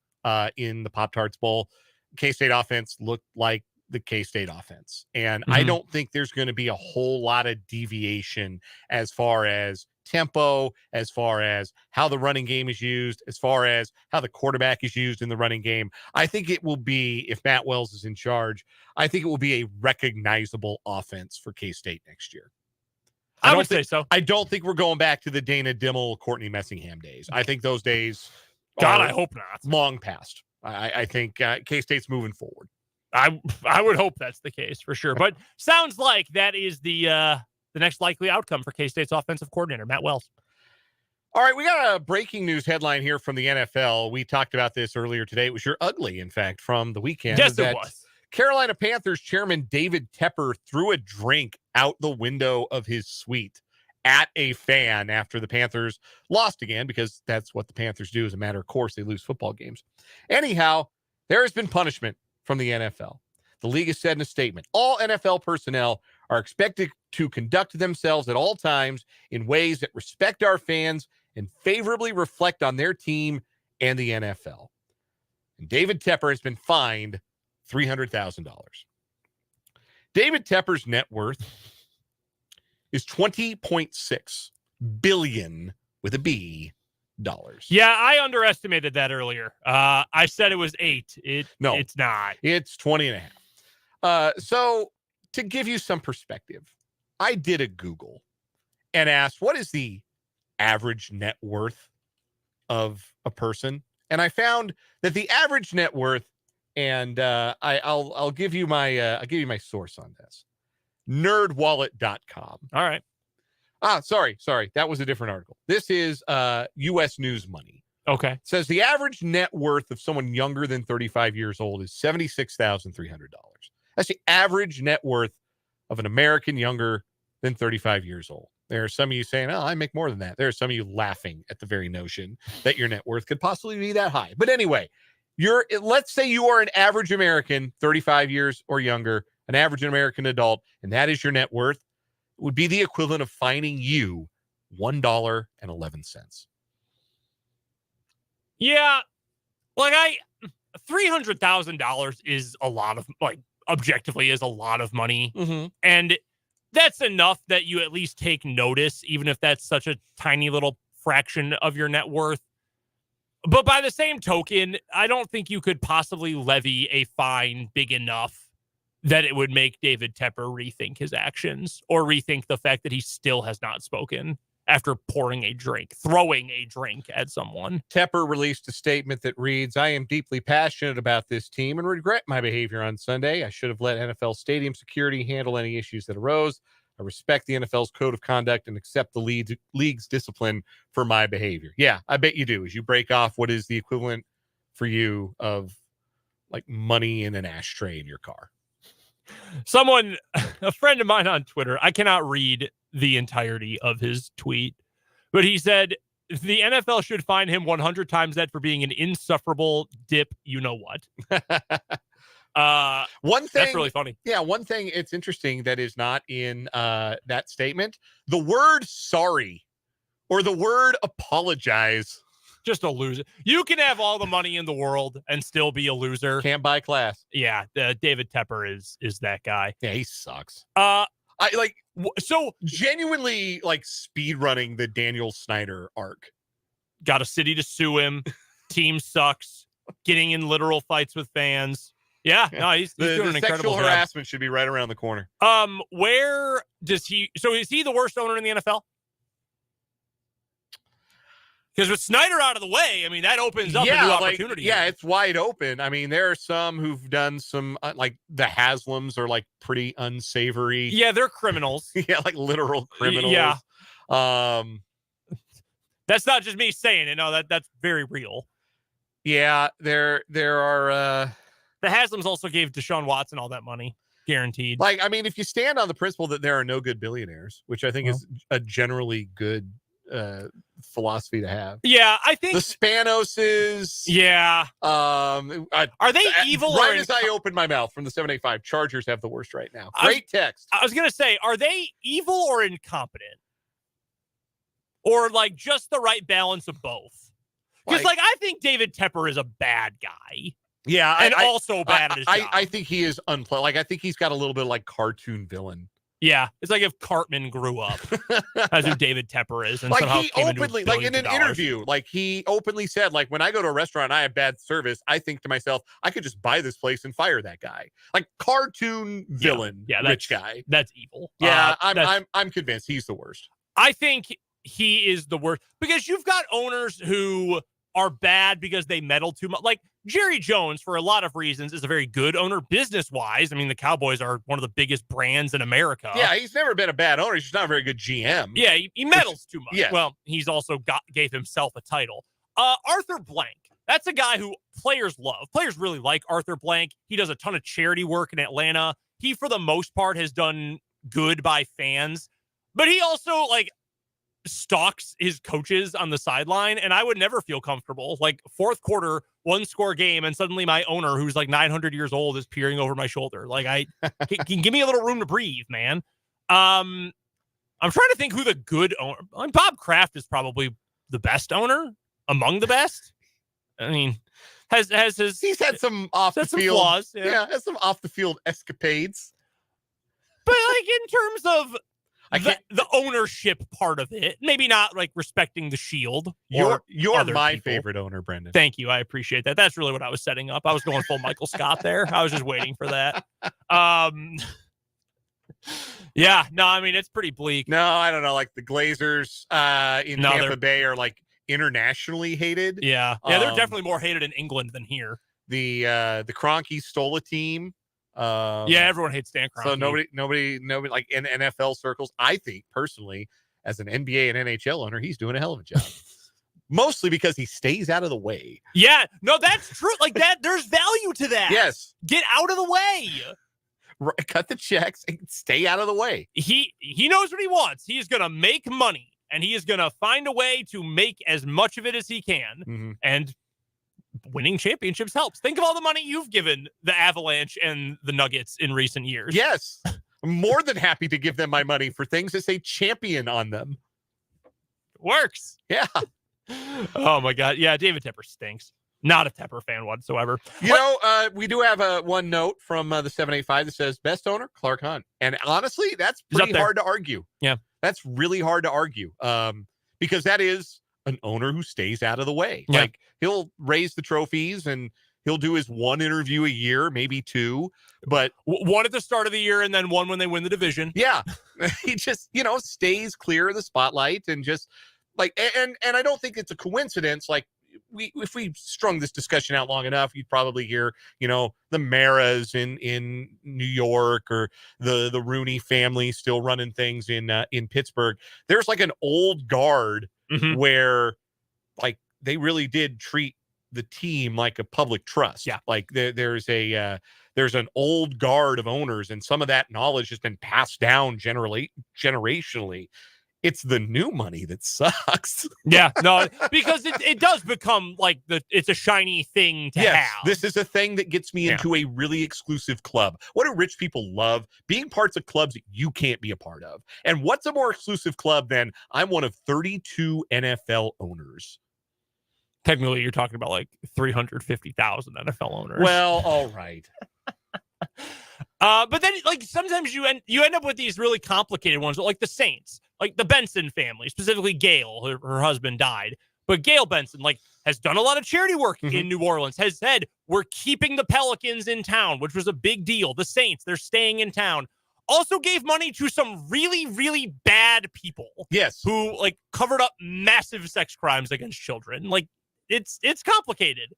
in the Pop-Tarts Bowl, K-State offense looked like the K-State offense. And I don't think there's going to be a whole lot of deviation as far as tempo, as far as how the running game is used, as far as how the quarterback is used in the running game. I think it will be, if Matt Wells is in charge, I think it will be a recognizable offense for K-State next year. I would say so. I don't think we're going back to the Dana Dimmel, Courtney Messingham days. I think those days I hope not. Long past. I think K-State's moving forward. I would hope that's the case for sure. But sounds like that is the next likely outcome for K-State's offensive coordinator, Matt Wells. All right, we got a breaking news headline here from the NFL. We talked about this earlier today. It was your ugly, in fact, from the weekend. Yes, it was. Carolina Panthers chairman David Tepper threw a drink out the window of his suite at a fan after the Panthers lost again, because that's what the Panthers do as a matter of course. They lose football games. Anyhow, there has been punishment from the NFL. The league has said in a statement, all NFL personnel are expected to conduct themselves at all times in ways that respect our fans and favorably reflect on their team and the NFL. And David Tepper has been fined $300,000. David Tepper's net worth is $20.6 billion with a B dollars. Yeah, I underestimated that earlier. I said it was 8. It's not. It's 20 and a half. So to give you some perspective, I did a Google and asked, what is the average net worth of a person? And I found that the average net worth, and I'll give you my source on this. Nerdwallet.com. All right. Sorry. That was a different article. This is U.S. News Money. Okay. It says the average net worth of someone younger than 35 years old is $76,300. That's the average net worth of an American younger than 35 years old. There are some of you saying, oh, I make more than that. There are some of you laughing at the very notion that your net worth could possibly be that high. But anyway, let's say you are an average American, 35 years or younger, an average American adult, and that is your net worth. It would be the equivalent of fining you $1.11. Yeah. Like $300,000 is a lot of, like, objectively is a lot of money. Mm-hmm. And that's enough that you at least take notice, even if that's such a tiny little fraction of your net worth. But by the same token, I don't think you could possibly levy a fine big enough that it would make David Tepper rethink his actions or rethink the fact that he still has not spoken after throwing a drink at someone. Tepper released a statement that reads, I am deeply passionate about this team and regret my behavior on Sunday. I should have let NFL stadium security handle any issues that arose. I respect the NFL's code of conduct and accept the league's discipline for my behavior. Yeah, I bet you do. As you break off what is the equivalent for you of like money in an ashtray in your car. A friend of mine on Twitter, I cannot read the entirety of his tweet, but he said the NFL should fine him 100 times that for being an insufferable dip. You know what? One thing that's really funny. Yeah, one thing it's interesting that is not in that statement: the word "sorry" or the word "apologize." Just a loser. You can have all the money in the world and still be a loser. Can't buy class. Yeah, David Tepper is that guy. Yeah, he sucks. So genuinely like speed running the Daniel Snyder arc. Got a city to sue him. Team sucks. Getting in literal fights with fans. Yeah, no, he's doing an incredible sexual job. harassment should be right around the corner. Where does he? So is he the worst owner in the NFL? Because with Snyder out of the way, I mean, that opens up a new opportunity. Yeah, it's wide open. I mean, there are some who've done some, like the Haslams are like pretty unsavory. Yeah, they're criminals. Yeah, like literal criminals. Yeah. That's not just me saying it. No, that's very real. Yeah, there are The Haslams also gave Deshaun Watson all that money, guaranteed. like, I mean, if you stand on the principle that there are no good billionaires, which I think is a generally good philosophy to have. Yeah, I The think Spanoses. Yeah. Are they evil? Right or as I open my mouth from the 785, Chargers have the worst right now. I was- Great text. I was gonna say, are they evil or incompetent, or like just the right balance of both? Because like I think David Tepper is a bad guy. Yeah, and also bad at his job. I think he is unpleasant. Like, I think he's got a little bit of like cartoon villain. Yeah, it's like if Cartman grew up. That's who David Tepper is, and like somehow he came into openly, like in an interview, like he openly said, like, when I go to a restaurant and I have bad service, I think to myself, I could just buy this place and fire that guy. Like cartoon villain, rich guy. That's evil. Yeah, I'm convinced he's the worst. I think he is the worst because you've got owners who are bad because they meddle too much. Like Jerry Jones, for a lot of reasons, is a very good owner business-wise. I mean, the Cowboys are one of the biggest brands in America. Yeah, he's never been a bad owner. He's just not a very good GM. Yeah, he meddles too much. Yeah. Well, he's also gave himself a title. Arthur Blank. That's a guy who players love. Players really like Arthur Blank. He does a ton of charity work in Atlanta. He, for the most part, has done good by fans. But he also, like, stalks his coaches on the sideline, and I would never feel comfortable. Like, fourth quarter, 1-score game, and suddenly my owner, who's like 900 years old, is peering over my shoulder. Like, can give me a little room to breathe, man. I'm trying to think who the good owner. I mean, Bob Kraft is probably the best owner, among the best. I mean, he's had some off the some field flaws. Yeah, has some off the field escapades. But like in terms of the ownership part of it, maybe not like respecting the shield. You're my people. favorite owner, Brendan. Thank you. I appreciate that. That's really what I was setting up. I was going full Michael Scott there. I was just waiting for that. Yeah, no, I mean, it's pretty bleak. No, I don't know. Like the Glazers in Tampa Bay are like internationally hated. Yeah. Yeah, they're definitely more hated in England than here. The Kroenkes stole a team. Yeah, everyone hates Stan Kroenke. So nobody like in NFL circles, I think personally, as an NBA and NHL owner, he's doing a hell of a job. Mostly because he stays out of the way. Yeah, no, that's true. Like that, there's value to that. Yes. Get out of the way. Cut the checks and stay out of the way. He knows what he wants. He is going to make money, and he is going to find a way to make as much of it as he can. Mm-hmm. And winning championships helps. Think of all the money you've given the Avalanche and the Nuggets in recent years. Yes. I'm more than happy to give them my money for things that say champion on them. Works. Yeah. Oh, my God. Yeah, David Tepper stinks. Not a Tepper fan whatsoever. You know, we do have one note from the 785 that says best owner, Clark Hunt. And honestly, that's pretty hard to argue. Yeah. That's really hard to argue because that is an owner who stays out of the way. Yeah. Like he'll raise the trophies and he'll do his one interview a year, maybe two, but one at the start of the year and then one when they win the division. Yeah. He just, stays clear of the spotlight and just like, and I don't think it's a coincidence. Like if we strung this discussion out long enough, you'd probably hear, the Maras in New York or the Rooney family still running things in Pittsburgh. There's like an old guard where like they really did treat the team like a public trust. Yeah. Like there's an old guard of owners, and some of that knowledge has been passed down generationally. It's the new money that sucks. Yeah, no, because it does become like it's a shiny thing to have. This is a thing that gets me into a really exclusive club. What do rich people love? Being parts of clubs that you can't be a part of. And what's a more exclusive club than I'm one of 32 NFL owners? Technically, you're talking about like 350,000 NFL owners. Well, all right. But then, like, sometimes you end up with these really complicated ones, like the Saints, like the Benson family, specifically Gail, her husband died. But Gail Benson, like, has done a lot of charity work in New Orleans, has said, we're keeping the Pelicans in town, which was a big deal. The Saints, they're staying in town. Also gave money to some really, really bad people. Yes. Who, like, covered up massive sex crimes against children. Like, it's complicated.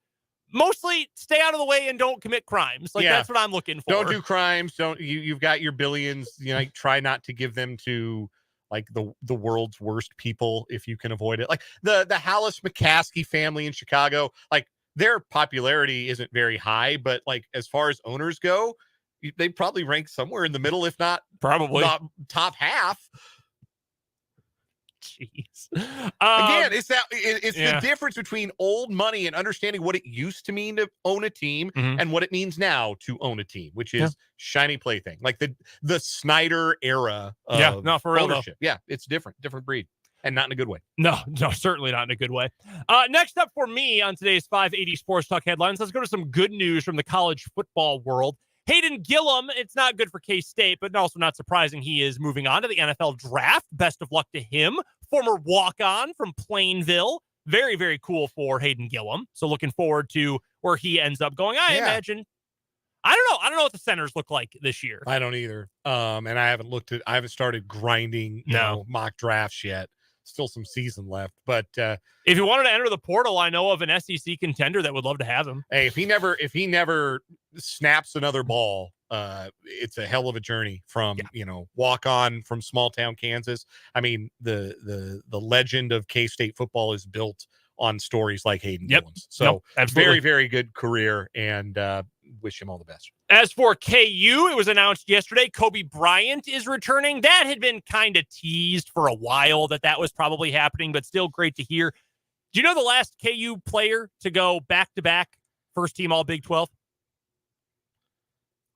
Mostly stay out of the way and don't commit crimes. Like, that's what I'm looking for. Don't do crimes. You've got your billions, try not to give them to like the world's worst people if you can avoid it. Like the Hallis McCaskey family in Chicago, like their popularity isn't very high, but like as far as owners go, they probably rank somewhere in the middle, if not Probably. not top half. Jeez. Again, it's yeah. the difference between old money and understanding what it used to mean to own a team and what it means now to own a team, which is shiny plaything, like the Snyder era of no, for real ownership. though. Yeah, it's different breed, and not in a good way. No, certainly not in a good way. Next up for me on today's 580 Sports Talk headlines, let's go to some good news from the college football world. Hayden Gillum, it's not good for K-State, but also not surprising he is moving on to the NFL draft. Best of luck to him. Former walk-on from Plainville. Very, very cool for Hayden Gillum. So looking forward to where he ends up going. I imagine. I don't know what the centers look like this year. I don't either. And I haven't started grinding mock drafts yet. Still some season left, but if you wanted to enter the portal, I know of an SEC contender that would love to have him. Hey, if he never snaps another ball, it's a hell of a journey from walk on from small town Kansas. I mean, the legend of K-State football is built on stories like Hayden Gillum's. So very, very good career, and wish him all the best. As for KU, it was announced yesterday Kobe Bryant is returning. That had been kind of teased for a while that was probably happening, but still great to hear. Do you know the last KU player to go back-to-back first team all Big 12?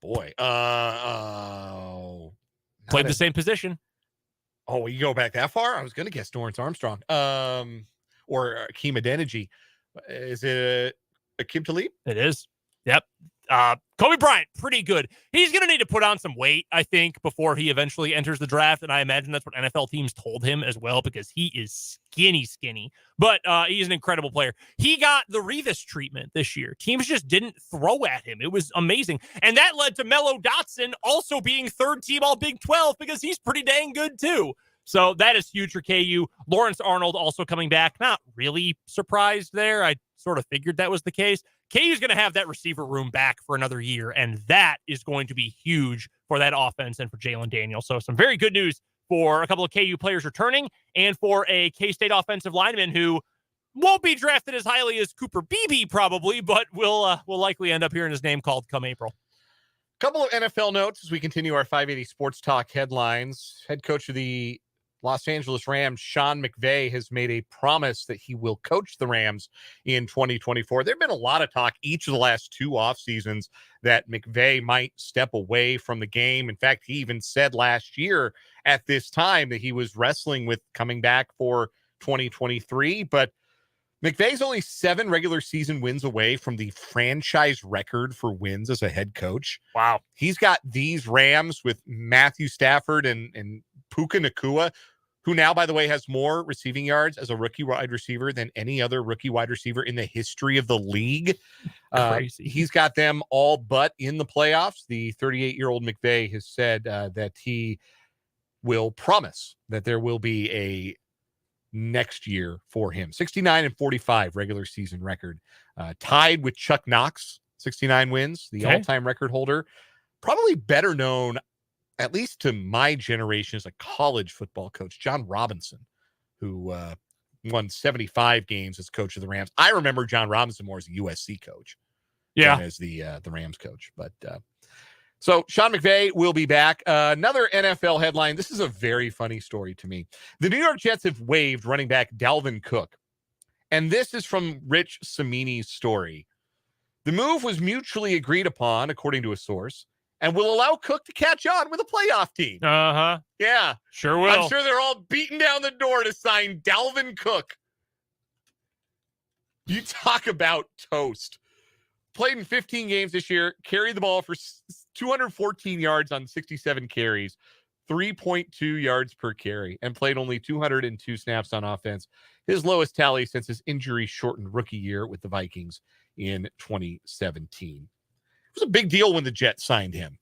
Boy. Played the same position. Oh, you go back that far? I was going to guess Dorrance Armstrong. Or Akeem Adeniji. Is it Akeem Talib? It is. Yep. Kobe Bryant, pretty good. He's going to need to put on some weight, I think, before he eventually enters the draft. And I imagine that's what NFL teams told him as well, because he is skinny. But he's an incredible player. He got the Revis treatment this year. Teams just didn't throw at him. It was amazing. And that led to Mello Dotson also being third team all Big 12 because he's pretty dang good too. So that is huge for KU. Lawrence Arnold also coming back. Not really surprised there. I sort of figured that was the case. KU's going to have that receiver room back for another year, and that is going to be huge for that offense and for Jalen Daniels. So some very good news for a couple of KU players returning and for a K-State offensive lineman who won't be drafted as highly as Cooper Beebe probably, but will likely end up hearing his name called come April. Couple of NFL notes as we continue our 580 Sports Talk headlines. Head coach of the Los Angeles Rams, Sean McVay, has made a promise that he will coach the Rams in 2024. There have been a lot of talk each of the last two off seasons that McVay might step away from the game. In fact, he even said last year at this time that he was wrestling with coming back for 2023. But McVay's only 7 regular season wins away from the franchise record for wins as a head coach. Wow. He's got these Rams with Matthew Stafford and Puka Nacua, who now, by the way, has more receiving yards as a rookie wide receiver than any other rookie wide receiver in the history of the league. Crazy. He's got them all but in the playoffs. The 38-year-old McVay has said that he will promise that there will be a next year for him. 69-45 regular season record. Tied with Chuck Knox, 69 wins, the all-time record holder. Probably better known, at least to my generation, as a college football coach, John Robinson, who won 75 games as coach of the Rams. I remember John Robinson more as a USC coach than as the Rams coach. But so Sean McVay will be back. Another NFL headline. This is a very funny story to me. The New York Jets have waived running back Dalvin Cook. And this is from Rich Cimini's story. The move was mutually agreed upon, according to a source, and will allow Cook to catch on with a playoff team. Uh-huh. Yeah. Sure will. I'm sure they're all beating down the door to sign Dalvin Cook. You talk about toast. Played in 15 games this year, carried the ball for 214 yards on 67 carries, 3.2 yards per carry, and played only 202 snaps on offense. His lowest tally since his injury-shortened rookie year with the Vikings in 2017. It was a big deal when the Jets signed him.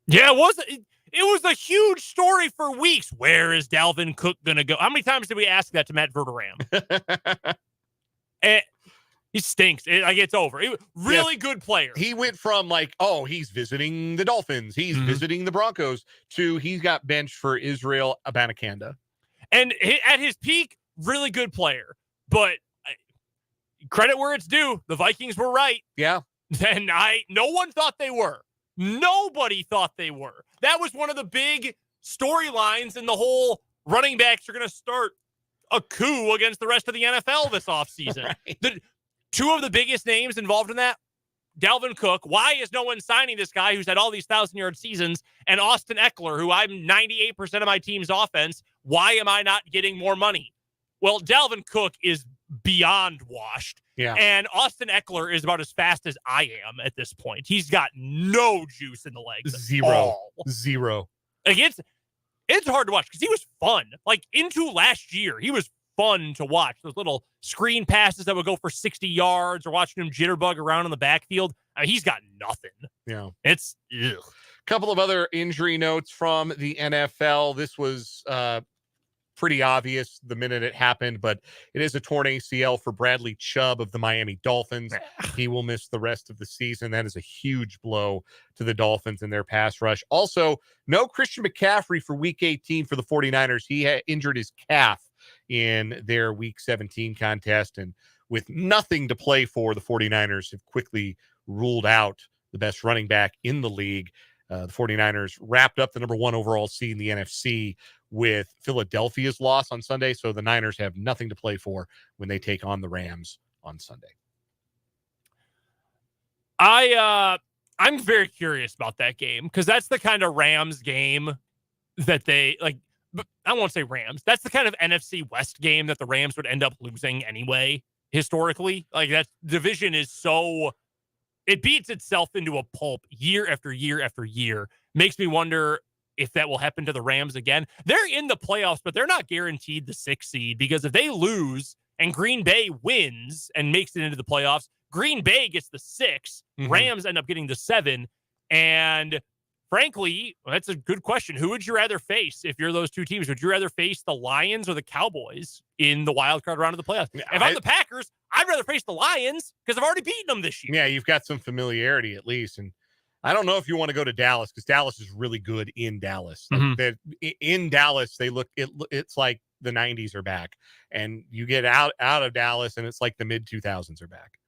Yeah, it was a huge story for weeks. Where is Dalvin Cook going to go? How many times did we ask that to Matt Verderame? He stinks. It's over. Really good player. He went from he's visiting the Dolphins, he's visiting the Broncos, to he's got benched for Israel Abanikanda. And at his peak, really good player. But credit where it's due. The Vikings were right. Yeah. And no one thought they were. Nobody thought they were. That was one of the big storylines in the whole running backs are going to start a coup against the rest of the NFL this offseason. Right. Two of the biggest names involved in that, Dalvin Cook. Why is no one signing this guy who's had all these 1,000-yard seasons? And Austin Eckler, who I'm 98% of my team's offense. Why am I not getting more money? Well, Dalvin Cook is beyond washed. Yeah. And Austin Eckler is about as fast as I am at this point. He's got no juice in the legs. Zero. Like it's hard to watch because he was fun. Like into last year, he was fun to watch. Those little screen passes that would go for 60 yards or watching him jitterbug around in the backfield. I mean, he's got nothing. Yeah. It's ugh. Couple of other injury notes from the NFL. This was pretty obvious the minute it happened, but it is a torn ACL for Bradley Chubb of the Miami Dolphins. He will miss the rest of the season. That is a huge blow to the Dolphins and their pass rush. Also, no Christian McCaffrey for Week 18 for the 49ers. He had injured his calf in their Week 17 contest, and with nothing to play for, the 49ers have quickly ruled out the best running back in the league. The 49ers wrapped up the number 1 overall seed in the NFC with Philadelphia's loss on Sunday, so the Niners have nothing to play for when they take on the Rams on Sunday. I'm very curious about that game because that's the kind of Rams game that they like. I won't say Rams. That's the kind of NFC West game that the Rams would end up losing anyway. Historically, like that division is so. It beats itself into a pulp year after year after year. Makes me wonder if that will happen to the Rams again. They're in the playoffs, but they're not guaranteed the 6th seed because if they lose and Green Bay wins and makes it into the playoffs, Green Bay gets the 6. Rams end up getting the 7. And frankly, that's a good question. Who would you rather face if you're those two teams? Would you rather face the Lions or the Cowboys in the wild card round of the playoffs? If I'm the Packers, I'd rather face the Lions because I've already beaten them this year. Yeah, you've got some familiarity at least. And I don't know if you want to go to Dallas because Dallas is really good in Dallas. Like in Dallas, they look it's like the 90s are back, and you get out of Dallas, and it's like the mid 2000s are back.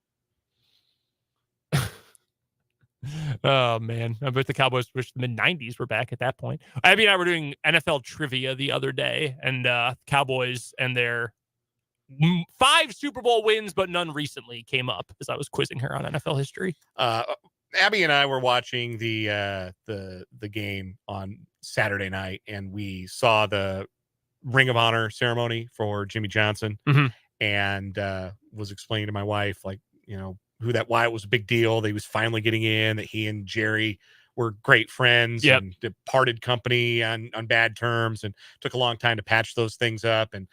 Oh man, I bet the Cowboys wish the mid 90s were back at that point. Abby and I were doing NFL trivia the other day, and Cowboys and their 5 Super Bowl wins, but none recently came up as I was quizzing her on NFL history. Abby and I were watching the game on Saturday night, and we saw the Ring of Honor ceremony for Jimmy Johnson, and was explaining to my wife, like, you know, why it was a big deal that he was finally getting in, that he and Jerry were great friends and departed company on bad terms, and took a long time to patch those things up. And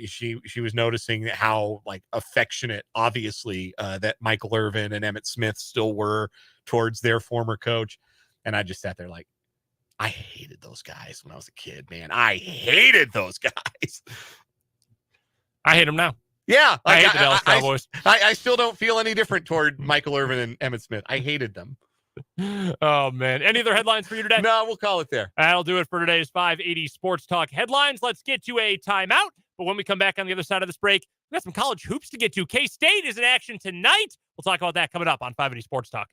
she was noticing how like affectionate, obviously, that Michael Irvin and Emmitt Smith still were towards their former coach. And I just sat there like, I hated those guys when I was a kid, man. I hated those guys. I hate them now. Yeah. I hate the Dallas Cowboys. I still don't feel any different toward Michael Irvin and Emmitt Smith. I hated them. Oh, man. Any other headlines for you today? No, we'll call it there. That'll do it for today's 580 Sports Talk headlines. Let's get to a timeout. But when we come back on the other side of this break, we got some college hoops to get to. K-State is in action tonight. We'll talk about that coming up on 580 Sports Talk.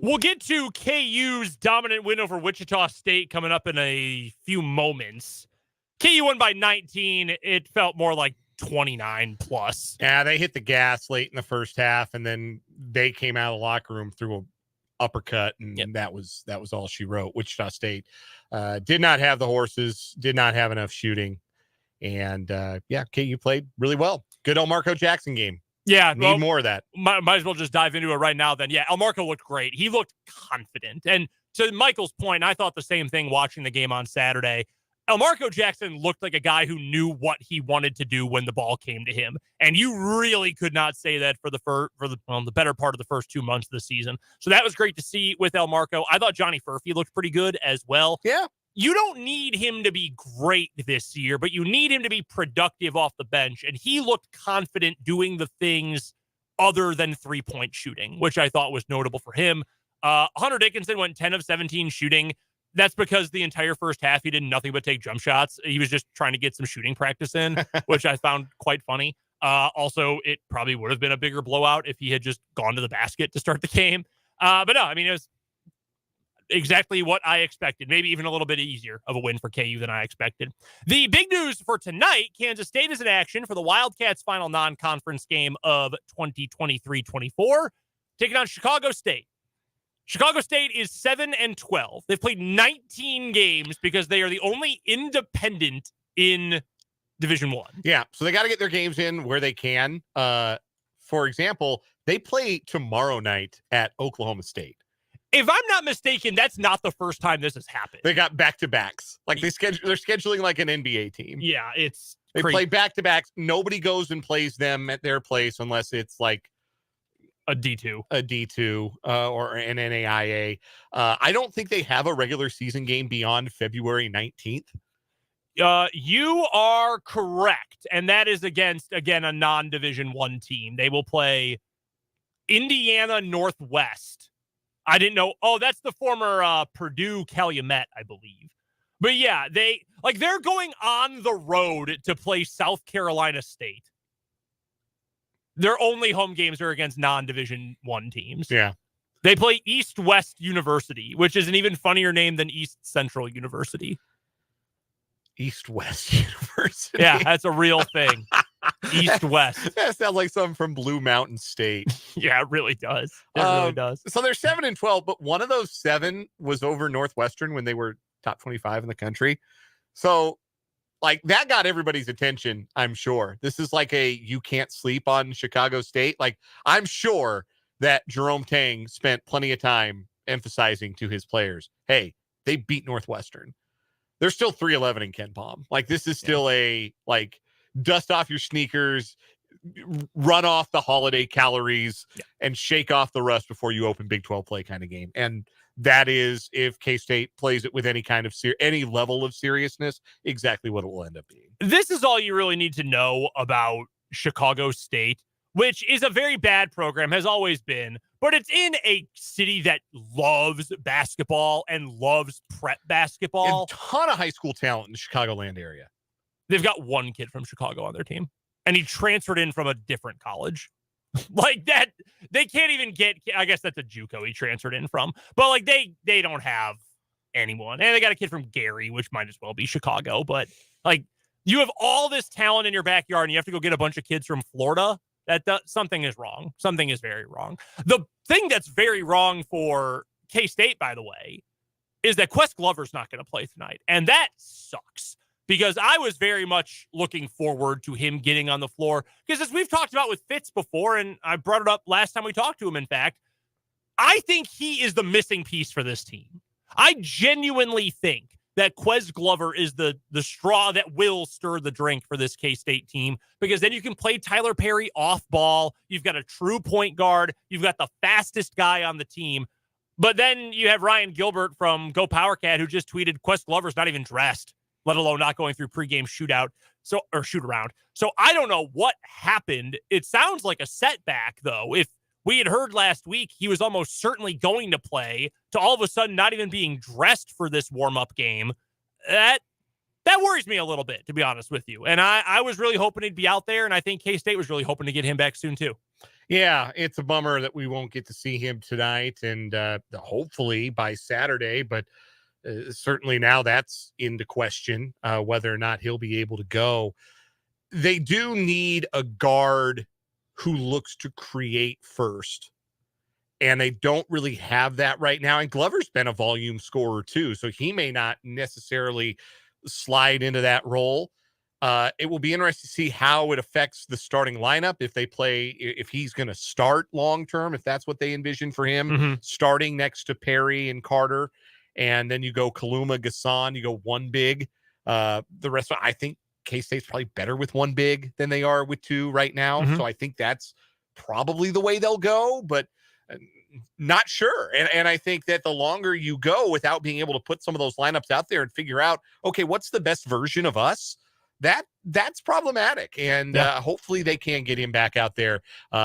We'll get to KU's dominant win over Wichita State coming up in a few moments. KU won by 19. It felt more like 29 plus. Yeah, they hit the gas late in the first half, and then they came out of the locker room through an uppercut, and that was all she wrote. Wichita State did not have the horses, did not have enough shooting, and KU played really well. Good Elmarco Jackson game. Yeah, Need more of that. Might as well just dive into it right now then. Yeah, Elmarco looked great. He looked confident. And to Michael's point, I thought the same thing watching the game on Saturday. Elmarco Jackson looked like a guy who knew what he wanted to do when the ball came to him. And you really could not say that for the better part of the first 2 months of the season. So that was great to see with Elmarco. I thought Johnny Furphy looked pretty good as well. Yeah. You don't need him to be great this year, but you need him to be productive off the bench. And he looked confident doing the things other than three-point shooting, which I thought was notable for him. Hunter Dickinson went 10 of 17 shooting. That's because the entire first half, he did nothing but take jump shots. He was just trying to get some shooting practice in, which I found quite funny. Also, it probably would have been a bigger blowout if he had just gone to the basket to start the game. But no, I mean, it was exactly what I expected. Maybe even a little bit easier of a win for KU than I expected. The big news for tonight, Kansas State is in action for the Wildcats' final non-conference game of 2023-24, taking on Chicago State. Chicago State is 7-12. They've played 19 games because they are the only independent in Division I. Yeah, so they got to get their games in where they can. For example, they play tomorrow night at Oklahoma State. If I'm not mistaken, that's not the first time this has happened. They got back-to-backs. Like they're scheduling like an NBA team. Yeah, it's they crazy. play back-to-backs. Nobody goes and plays them at their place unless it's like a D2 or an NAIA. I don't think they have a regular season game beyond February 19th. You are correct. And that is against, again, a non-Division I team. They will play Indiana Northwest. I didn't know. Oh, that's the former Purdue Calumet, I believe. But yeah, they're going on the road to play South Carolina State. Their only home games are against non-Division I teams. Yeah. They play East West University, which is an even funnier name than East Central University. East West University. Yeah, that's a real thing. East West. That sounds like something from Blue Mountain State. Yeah, it really does. It really does. So they're 7-12, but one of those 7 was over Northwestern when they were top 25 in the country. So like that got everybody's attention, I'm sure. This is like you can't sleep on Chicago State. Like I'm sure that Jerome Tang spent plenty of time emphasizing to his players, hey, they beat Northwestern. They're still 3-11 in Ken Palm. Like this is still dust off your sneakers, run off the holiday calories, and shake off the rust before you open Big 12 play kind of game. And that is, if K-State plays it with any kind of any level of seriousness, exactly what it will end up being. This is all you really need to know about Chicago State, which is a very bad program, has always been, but it's in a city that loves basketball and loves prep basketball. A ton of high school talent in the Chicagoland area. They've got one kid from Chicago on their team, and he transferred in from a different college. Like that, they can't even get, I guess that's a JUCO he transferred in from, but like they don't have anyone. And they got a kid from Gary, which might as well be Chicago, but like you have all this talent in your backyard and you have to go get a bunch of kids from Florida. Something is wrong. Something is very wrong. The thing that's very wrong for K-State, by the way, is that Quest Glover's not going to play tonight. And that sucks. Because I was very much looking forward to him getting on the floor. Because as we've talked about with Fitz before, and I brought it up last time we talked to him, in fact, I think he is the missing piece for this team. I genuinely think that Quez Glover is the straw that will stir the drink for this K-State team. Because then you can play Tyler Perry off ball. You've got a true point guard. You've got the fastest guy on the team. But then you have Ryan Gilbert from Go Power Cat who just tweeted Quest Glover's not even dressed, let alone not going through pregame shoot around. So I don't know what happened. It sounds like a setback, though. If we had heard last week he was almost certainly going to play, to all of a sudden not even being dressed for this warm-up game, that That worries me a little bit, to be honest with you. And I was really hoping he'd be out there, and I think K-State was really hoping to get him back soon, too. Yeah, it's a bummer that we won't get to see him tonight and hopefully by Saturday, but certainly now that's into question whether or not he'll be able to go. They do need a guard who looks to create first, and they don't really have that right now. And Glover's been a volume scorer too, so he may not necessarily slide into that role. It will be interesting to see how it affects the starting lineup if he's going to start long term, if that's what they envision for him, starting next to Perry and Carter. And then you go Kaluma, Gasson, you go one big. The rest of I think K-State's probably better with one big than they are with two right now. So I think that's probably the way they'll go, but not sure. And I think that the longer you go without being able to put some of those lineups out there and figure out, okay, what's the best version of us? That's problematic. And hopefully they can get him back out there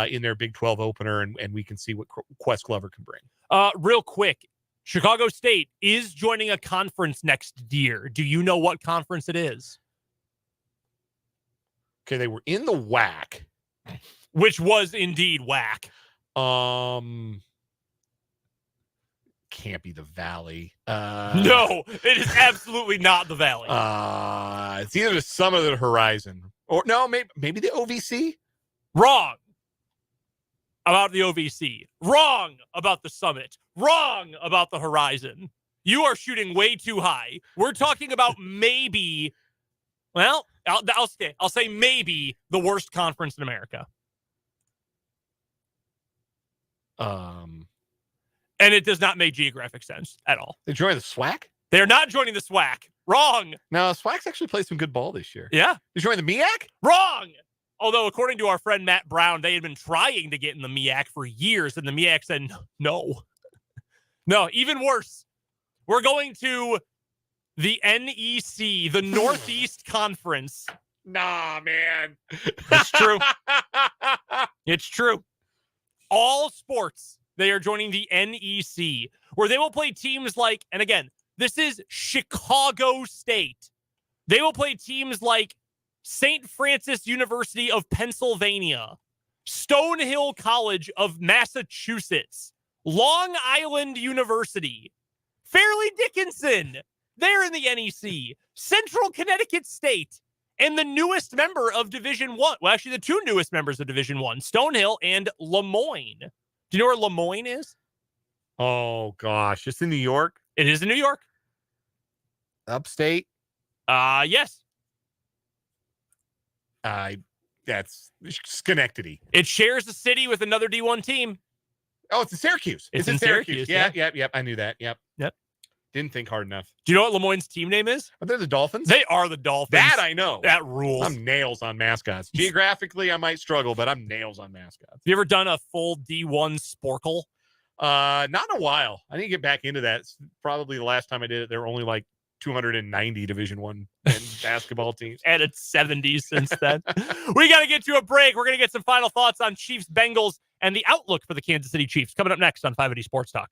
in their Big 12 opener, and we can see what Quest Glover can bring. Real quick, Chicago State is joining a conference next year. Do you know what conference it is? Okay, they were in the WAC. Which was indeed WAC. Can't be the Valley. No, it is absolutely not the Valley. It's either the Summit or the Horizon. Or no, maybe the OVC? Wrong about the OVC. Wrong about the Summit. Wrong about the Horizon. You are shooting way too high. We're talking about maybe, well, I'll say maybe the worst conference in America. And it does not make geographic sense at all. They joined the SWAC? They're not joining the SWAC. Wrong. No, SWAC's actually played some good ball this year. Yeah. They joined the MEAC? Wrong. Although, according to our friend Matt Brown, they had been trying to get in the MEAC for years, and the MEAC said no. No, even worse. We're going to the NEC, the Northeast Conference. Nah, man. It's true. It's true. All sports, they are joining the NEC, where they will play teams like, and again, this is Chicago State. They will play teams like St. Francis University of Pennsylvania, Stonehill College of Massachusetts, Long Island University, Fairleigh Dickinson, they're in the NEC, Central Connecticut State, and the newest member of Division I. Well, actually, the two newest members of Division I, Stonehill and Lemoyne. Do you know where Lemoyne is? Oh, gosh. It's in New York? It is in New York. Upstate? Yes. That's Schenectady. It shares the city with another D1 team. Oh, it's in Syracuse. It's in Syracuse. Yep. I knew that. Yep. Didn't think hard enough. Do you know what Lemoyne's team name is? Are they the Dolphins? They are the Dolphins. That I know. That rules. I'm nails on mascots. Geographically, I might struggle, but I'm nails on mascots. Have you ever done a full D1 sporkle? Not in a while. I need to get back into that. It's probably the last time I did it, there were only like 290 Division I basketball teams. Added 70 since then. We got to get to a break. We're going to get some final thoughts on Chiefs Bengals and the outlook for the Kansas City Chiefs coming up next on 580 Sports Talk.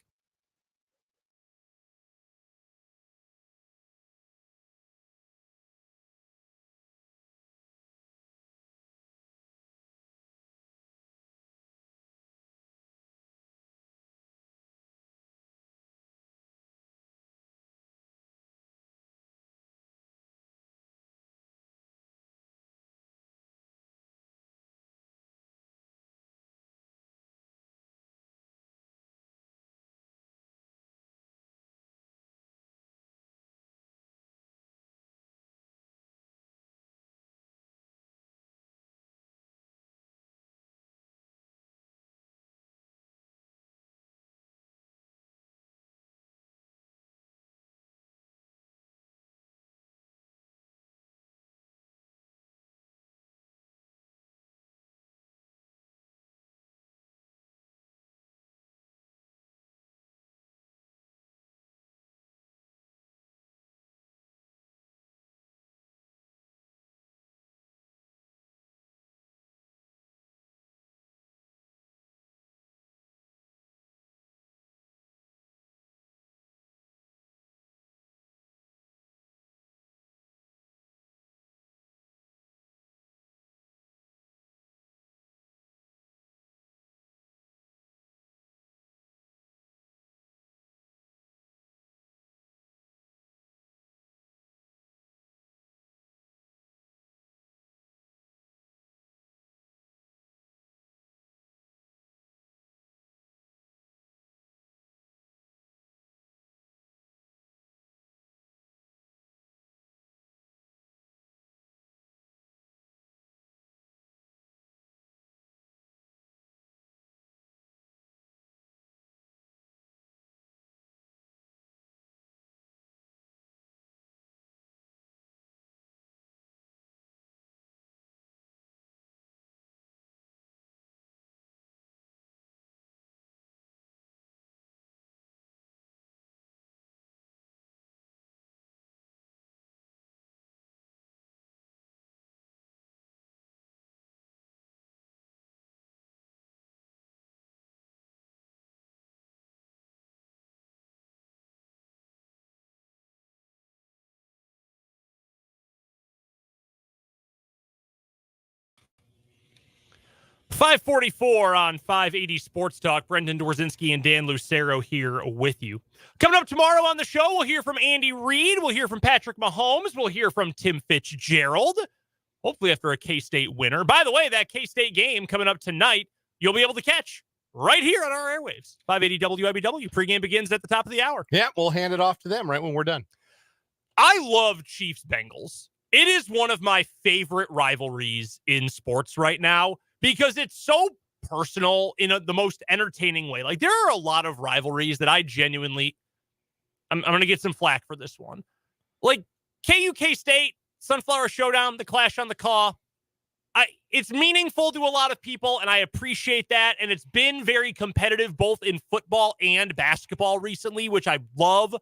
544 on 580 Sports Talk. Brendan Dorzinski and Dan Lucero here with you. Coming up tomorrow on the show, we'll hear from Andy Reid. We'll hear from Patrick Mahomes. We'll hear from Tim Fitzgerald, hopefully after a K-State winner. By the way, that K-State game coming up tonight, you'll be able to catch right here on our airwaves. 580 WIBW. Pregame begins at the top of the hour. Yeah, we'll hand it off to them right when we're done. I love Chiefs-Bengals. It is one of my favorite rivalries in sports right now because it's so personal in the most entertaining way. Like, there are a lot of rivalries that I genuinely, I'm going to get some flack for this one. Like, K-State, Sunflower Showdown, the Clash on the Caw. It's meaningful to a lot of people, and I appreciate that. And it's been very competitive both in football and basketball recently, which I love.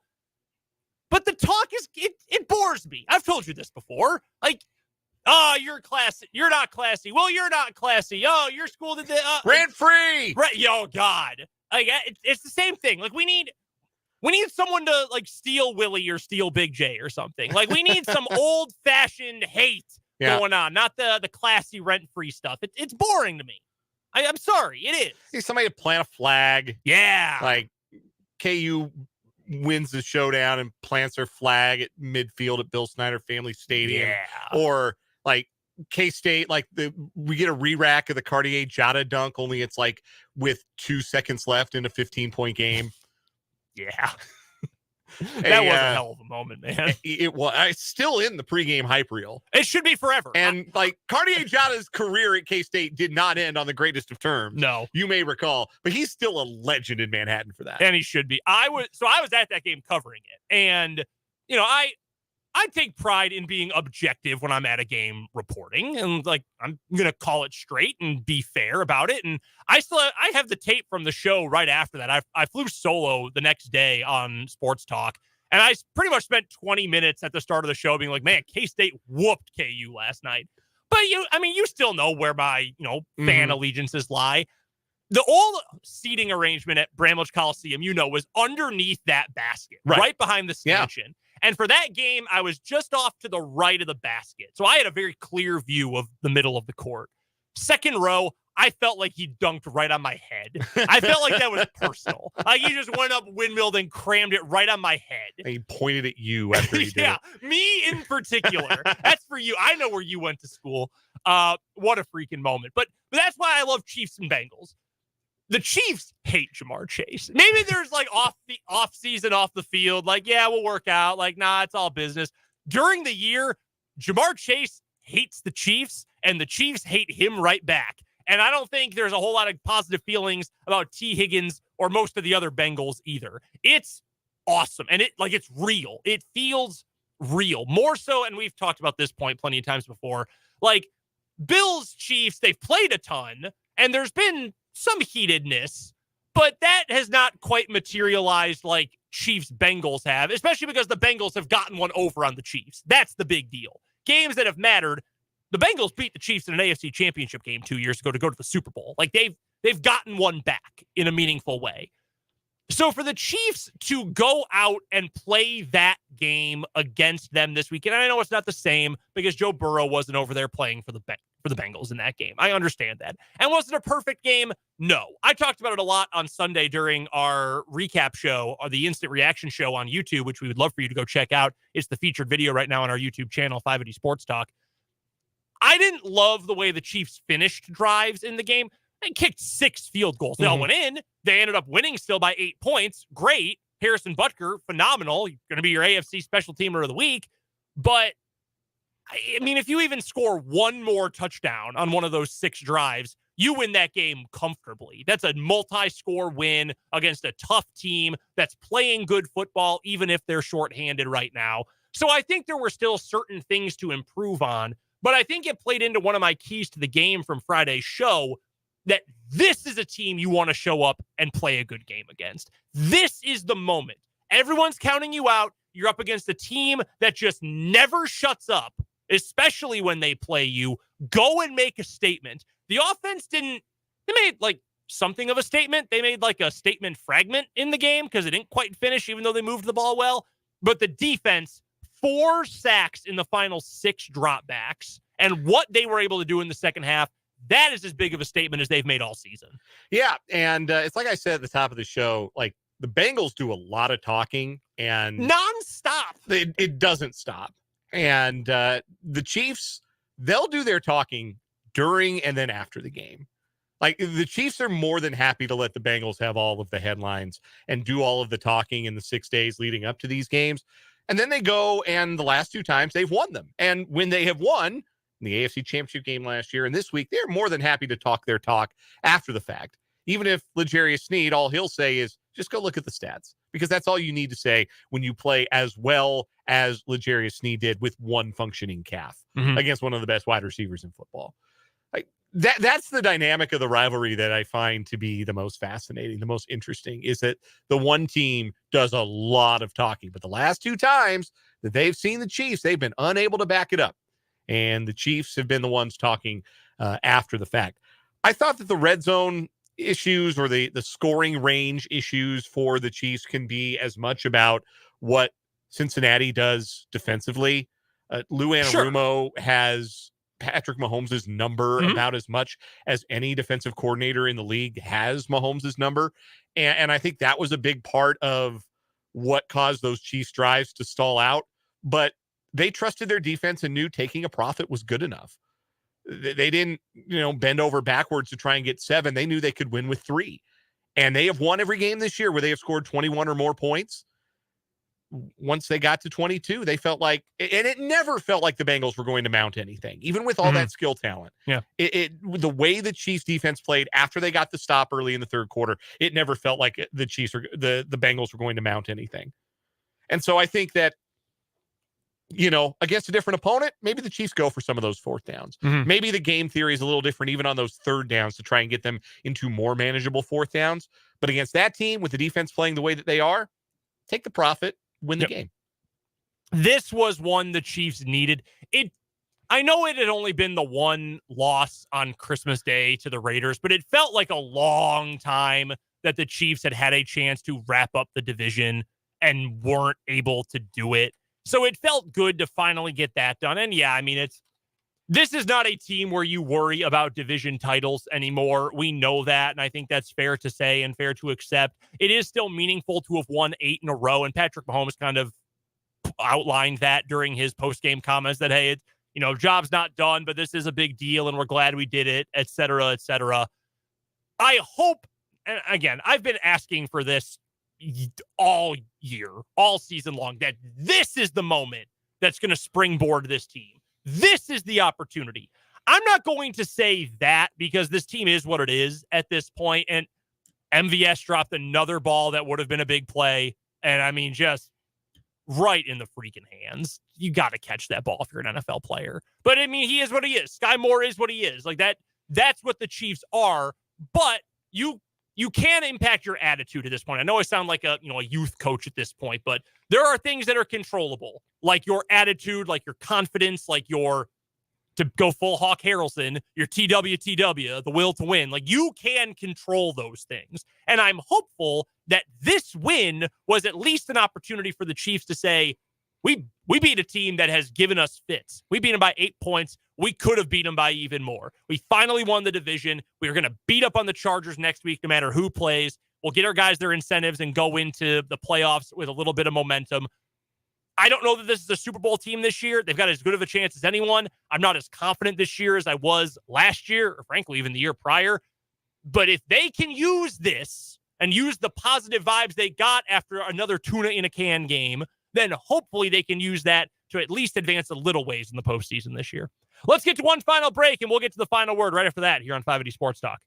But the talk it bores me. I've told you this before. Like, oh, you're classy. You're not classy. Well, you're not classy. Oh, your school did that. Rent free. Right. Yo, God. Like, it's the same thing. Like, we need someone to, like, steal Willie or steal Big J or something. Like, we need some old-fashioned hate going on, not the classy rent-free stuff. It's boring to me. I'm sorry. It is. See, somebody to plant a flag. Yeah. Like, KU wins the showdown and plants their flag at midfield at Bill Snyder Family Stadium. Yeah. Or, like, K-State, like, we get a re-rack of the Cartier Jada dunk, only it's, like, with 2 seconds left in a 15-point game. Yeah. That was a hell of a moment, man. It was. It's still in the pregame hype reel. It should be forever. And like Cartier Jada's career at K-State did not end on the greatest of terms. No. You may recall, but he's still a legend in Manhattan for that. And he should be. I was at that game covering it. And, you know, I take pride in being objective when I'm at a game reporting. And, like, I'm going to call it straight and be fair about it. And I have the tape from the show right after that. I flew solo the next day on Sports Talk. And I pretty much spent 20 minutes at the start of the show being like, man, K-State whooped KU last night. But, you still know where my, fan allegiances lie. The old seating arrangement at Bramlage Coliseum, was underneath that basket, right behind the stanchion. Yeah. And for that game, I was just off to the right of the basket. So I had a very clear view of the middle of the court. Second row, I felt like he dunked right on my head. I felt like that was personal. Like, he just went up, windmilled, and crammed it right on my head. And he pointed at you after he did yeah, me in particular. That's for you. I know where you went to school. What a freaking moment. But that's why I love Chiefs and Bengals. The Chiefs hate Ja'Marr Chase. Maybe there's like off season, off the field. Like, yeah, we'll work out. Like, nah, it's all business. During the year, Ja'Marr Chase hates the Chiefs, and the Chiefs hate him right back. And I don't think there's a whole lot of positive feelings about T. Higgins or most of the other Bengals either. It's awesome, and it's real. It feels real. More so, and we've talked about this point plenty of times before, like, Bills, Chiefs, they've played a ton, and there's been some heatedness, but that has not quite materialized like Chiefs Bengals have, especially because the Bengals have gotten one over on the Chiefs. That's the big deal. Games that have mattered. The Bengals beat the Chiefs in an AFC championship game 2 years ago to go to the Super Bowl. Like, they've gotten one back in a meaningful way. So for the Chiefs to go out and play that game against them this weekend, and I know it's not the same because Joe Burrow wasn't over there playing for the Bengals in that game. I understand that. And was it a perfect game? No. I talked about it a lot on Sunday during our recap show, or the instant reaction show on YouTube, which we would love for you to go check out. It's the featured video right now on our YouTube channel, 580 Sports Talk. I didn't love the way the Chiefs finished drives in the game. They kicked 6 field goals. They all went in. They ended up winning still by 8 points. Great. Harrison Butker, phenomenal. He's going to be your AFC Special Teamer of the Week. But, I mean, if you even score one more touchdown on one of those 6 drives, you win that game comfortably. That's a multi-score win against a tough team that's playing good football, even if they're shorthanded right now. So I think there were still certain things to improve on. But I think it played into one of my keys to the game from Friday's show, that this is a team you want to show up and play a good game against. This is the moment. Everyone's counting you out. You're up against a team that just never shuts up, especially when they play you. Go and make a statement. The offense they made like something of a statement. They made like a statement fragment in the game because it didn't quite finish, even though they moved the ball well. But the defense, 4 sacks in the final 6 dropbacks, and what they were able to do in the second half, that is as big of a statement as they've made all season. Yeah, and it's like I said at the top of the show, like the Bengals do a lot of talking, and nonstop. It doesn't stop. And the Chiefs, they'll do their talking during and then after the game. Like the Chiefs are more than happy to let the Bengals have all of the headlines and do all of the talking in the 6 days leading up to these games. And then they go, and the last 2 times they've won them. And when they have won in the AFC Championship game last year and this week, they're more than happy to talk their talk after the fact. Even if L'Jarius Sneed, all he'll say is just go look at the stats, because that's all you need to say when you play as well as L'Jarius Sneed did with one functioning calf against one of the best wide receivers in football. Like that's the dynamic of the rivalry that I find to be the most fascinating, the most interesting, is that the one team does a lot of talking, but the last 2 times that they've seen the Chiefs, they've been unable to back it up. And the Chiefs have been the ones talking after the fact. I thought that the red zone issues or the scoring range issues for the Chiefs can be as much about what Cincinnati does defensively. Lou Anarumo has Patrick Mahomes' number about as much as any defensive coordinator in the league has Mahomes' number. And I think that was a big part of what caused those Chiefs drives to stall out. But they trusted their defense and knew taking a profit was good enough. They didn't, bend over backwards to try and get 7. They knew they could win with 3. And they have won every game this year where they have scored 21 or more points. Once they got to 22, they felt like, and it never felt like the Bengals were going to mount anything, even with all that skill talent. Yeah. The way the Chiefs defense played after they got the stop early in the third quarter, it never felt like the Bengals were going to mount anything. And so I think that, against a different opponent, maybe the Chiefs go for some of those 4th downs. Maybe the game theory is a little different, even on those 3rd downs, to try and get them into more manageable 4th downs. But against that team, with the defense playing the way that they are, take the profit, win the game. This was one the Chiefs needed. I know it had only been the one loss on Christmas Day to the Raiders, but it felt like a long time that the Chiefs had a chance to wrap up the division and weren't able to do it. So it felt good to finally get that done. And yeah, I mean, this is not a team where you worry about division titles anymore. We know that, and I think that's fair to say and fair to accept. It is still meaningful to have won 8 in a row, and Patrick Mahomes kind of outlined that during his post-game comments that, hey, job's not done, but this is a big deal, and we're glad we did it, et cetera, et cetera. I hope, and again, I've been asking for this all year, all season long, that this is the moment that's going to springboard this team. This is the opportunity. I'm not going to say that because this team is what it is at this point, and MVS dropped another ball that would have been a big play, and I mean, just right in the freaking hands. You got to catch that ball if you're an NFL player. But I mean, he is what he is. Sky Moore is what he is. Like that's what the Chiefs are, but you can impact your attitude at this point. I know I sound like a youth coach at this point, but there are things that are controllable, like your attitude, like your confidence, like to go full Hawk Harrelson, your TWTW, the will to win. Like you can control those things. And I'm hopeful that this win was at least an opportunity for the Chiefs to say, we beat a team that has given us fits. We beat them by 8 points. We could have beat them by even more. We finally won the division. We are going to beat up on the Chargers next week, no matter who plays. We'll get our guys their incentives and go into the playoffs with a little bit of momentum. I don't know that this is a Super Bowl team this year. They've got as good of a chance as anyone. I'm not as confident this year as I was last year, or frankly, even the year prior. But if they can use this and use the positive vibes they got after another tuna in a can game, then hopefully they can use that to at least advance a little ways in the postseason this year. Let's get to one final break, and we'll get to the final word right after that here on 580 Sports Talk.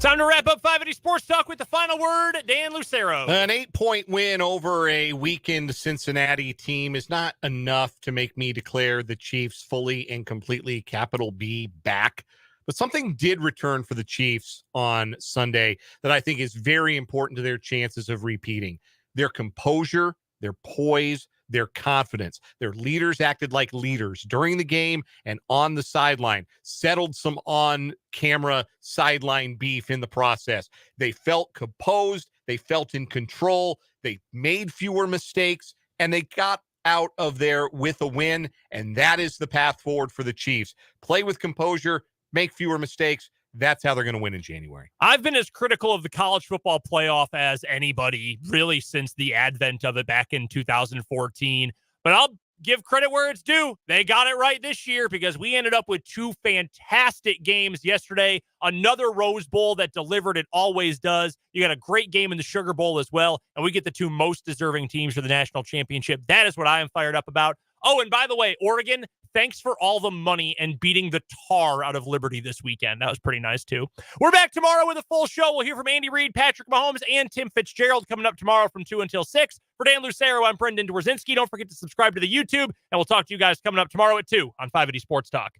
Time to wrap up 580 Sports Talk with the final word, Dan Lucero. An 8-point win over a weakened Cincinnati team is not enough to make me declare the Chiefs fully and completely, capital B, back. But something did return for the Chiefs on Sunday that I think is very important to their chances of repeating. Their composure, their poise, their confidence. Their leaders acted like leaders during the game and on the sideline, settled some on-camera sideline beef in the process. They felt composed. They felt in control. They made fewer mistakes, and they got out of there with a win, and that is the path forward for the Chiefs. Play with composure, make fewer mistakes. That's how they're going to win in January. I've been as critical of the college football playoff as anybody, really, since the advent of it back in 2014. But I'll give credit where it's due. They got it right this year because we ended up with two fantastic games yesterday. Another Rose Bowl that delivered. It always does. You got a great game in the Sugar Bowl as well. And we get the two most deserving teams for the national championship. That is what I am fired up about. Oh, and by the way, Oregon, thanks for all the money and beating the tar out of Liberty this weekend. That was pretty nice, too. We're back tomorrow with a full show. We'll hear from Andy Reid, Patrick Mahomes, and Tim Fitzgerald coming up tomorrow from 2 until 6. For Dan Lucero, I'm Brendan Dworzinski. Don't forget to subscribe to the YouTube, and we'll talk to you guys coming up tomorrow at 2 on 580 Sports Talk.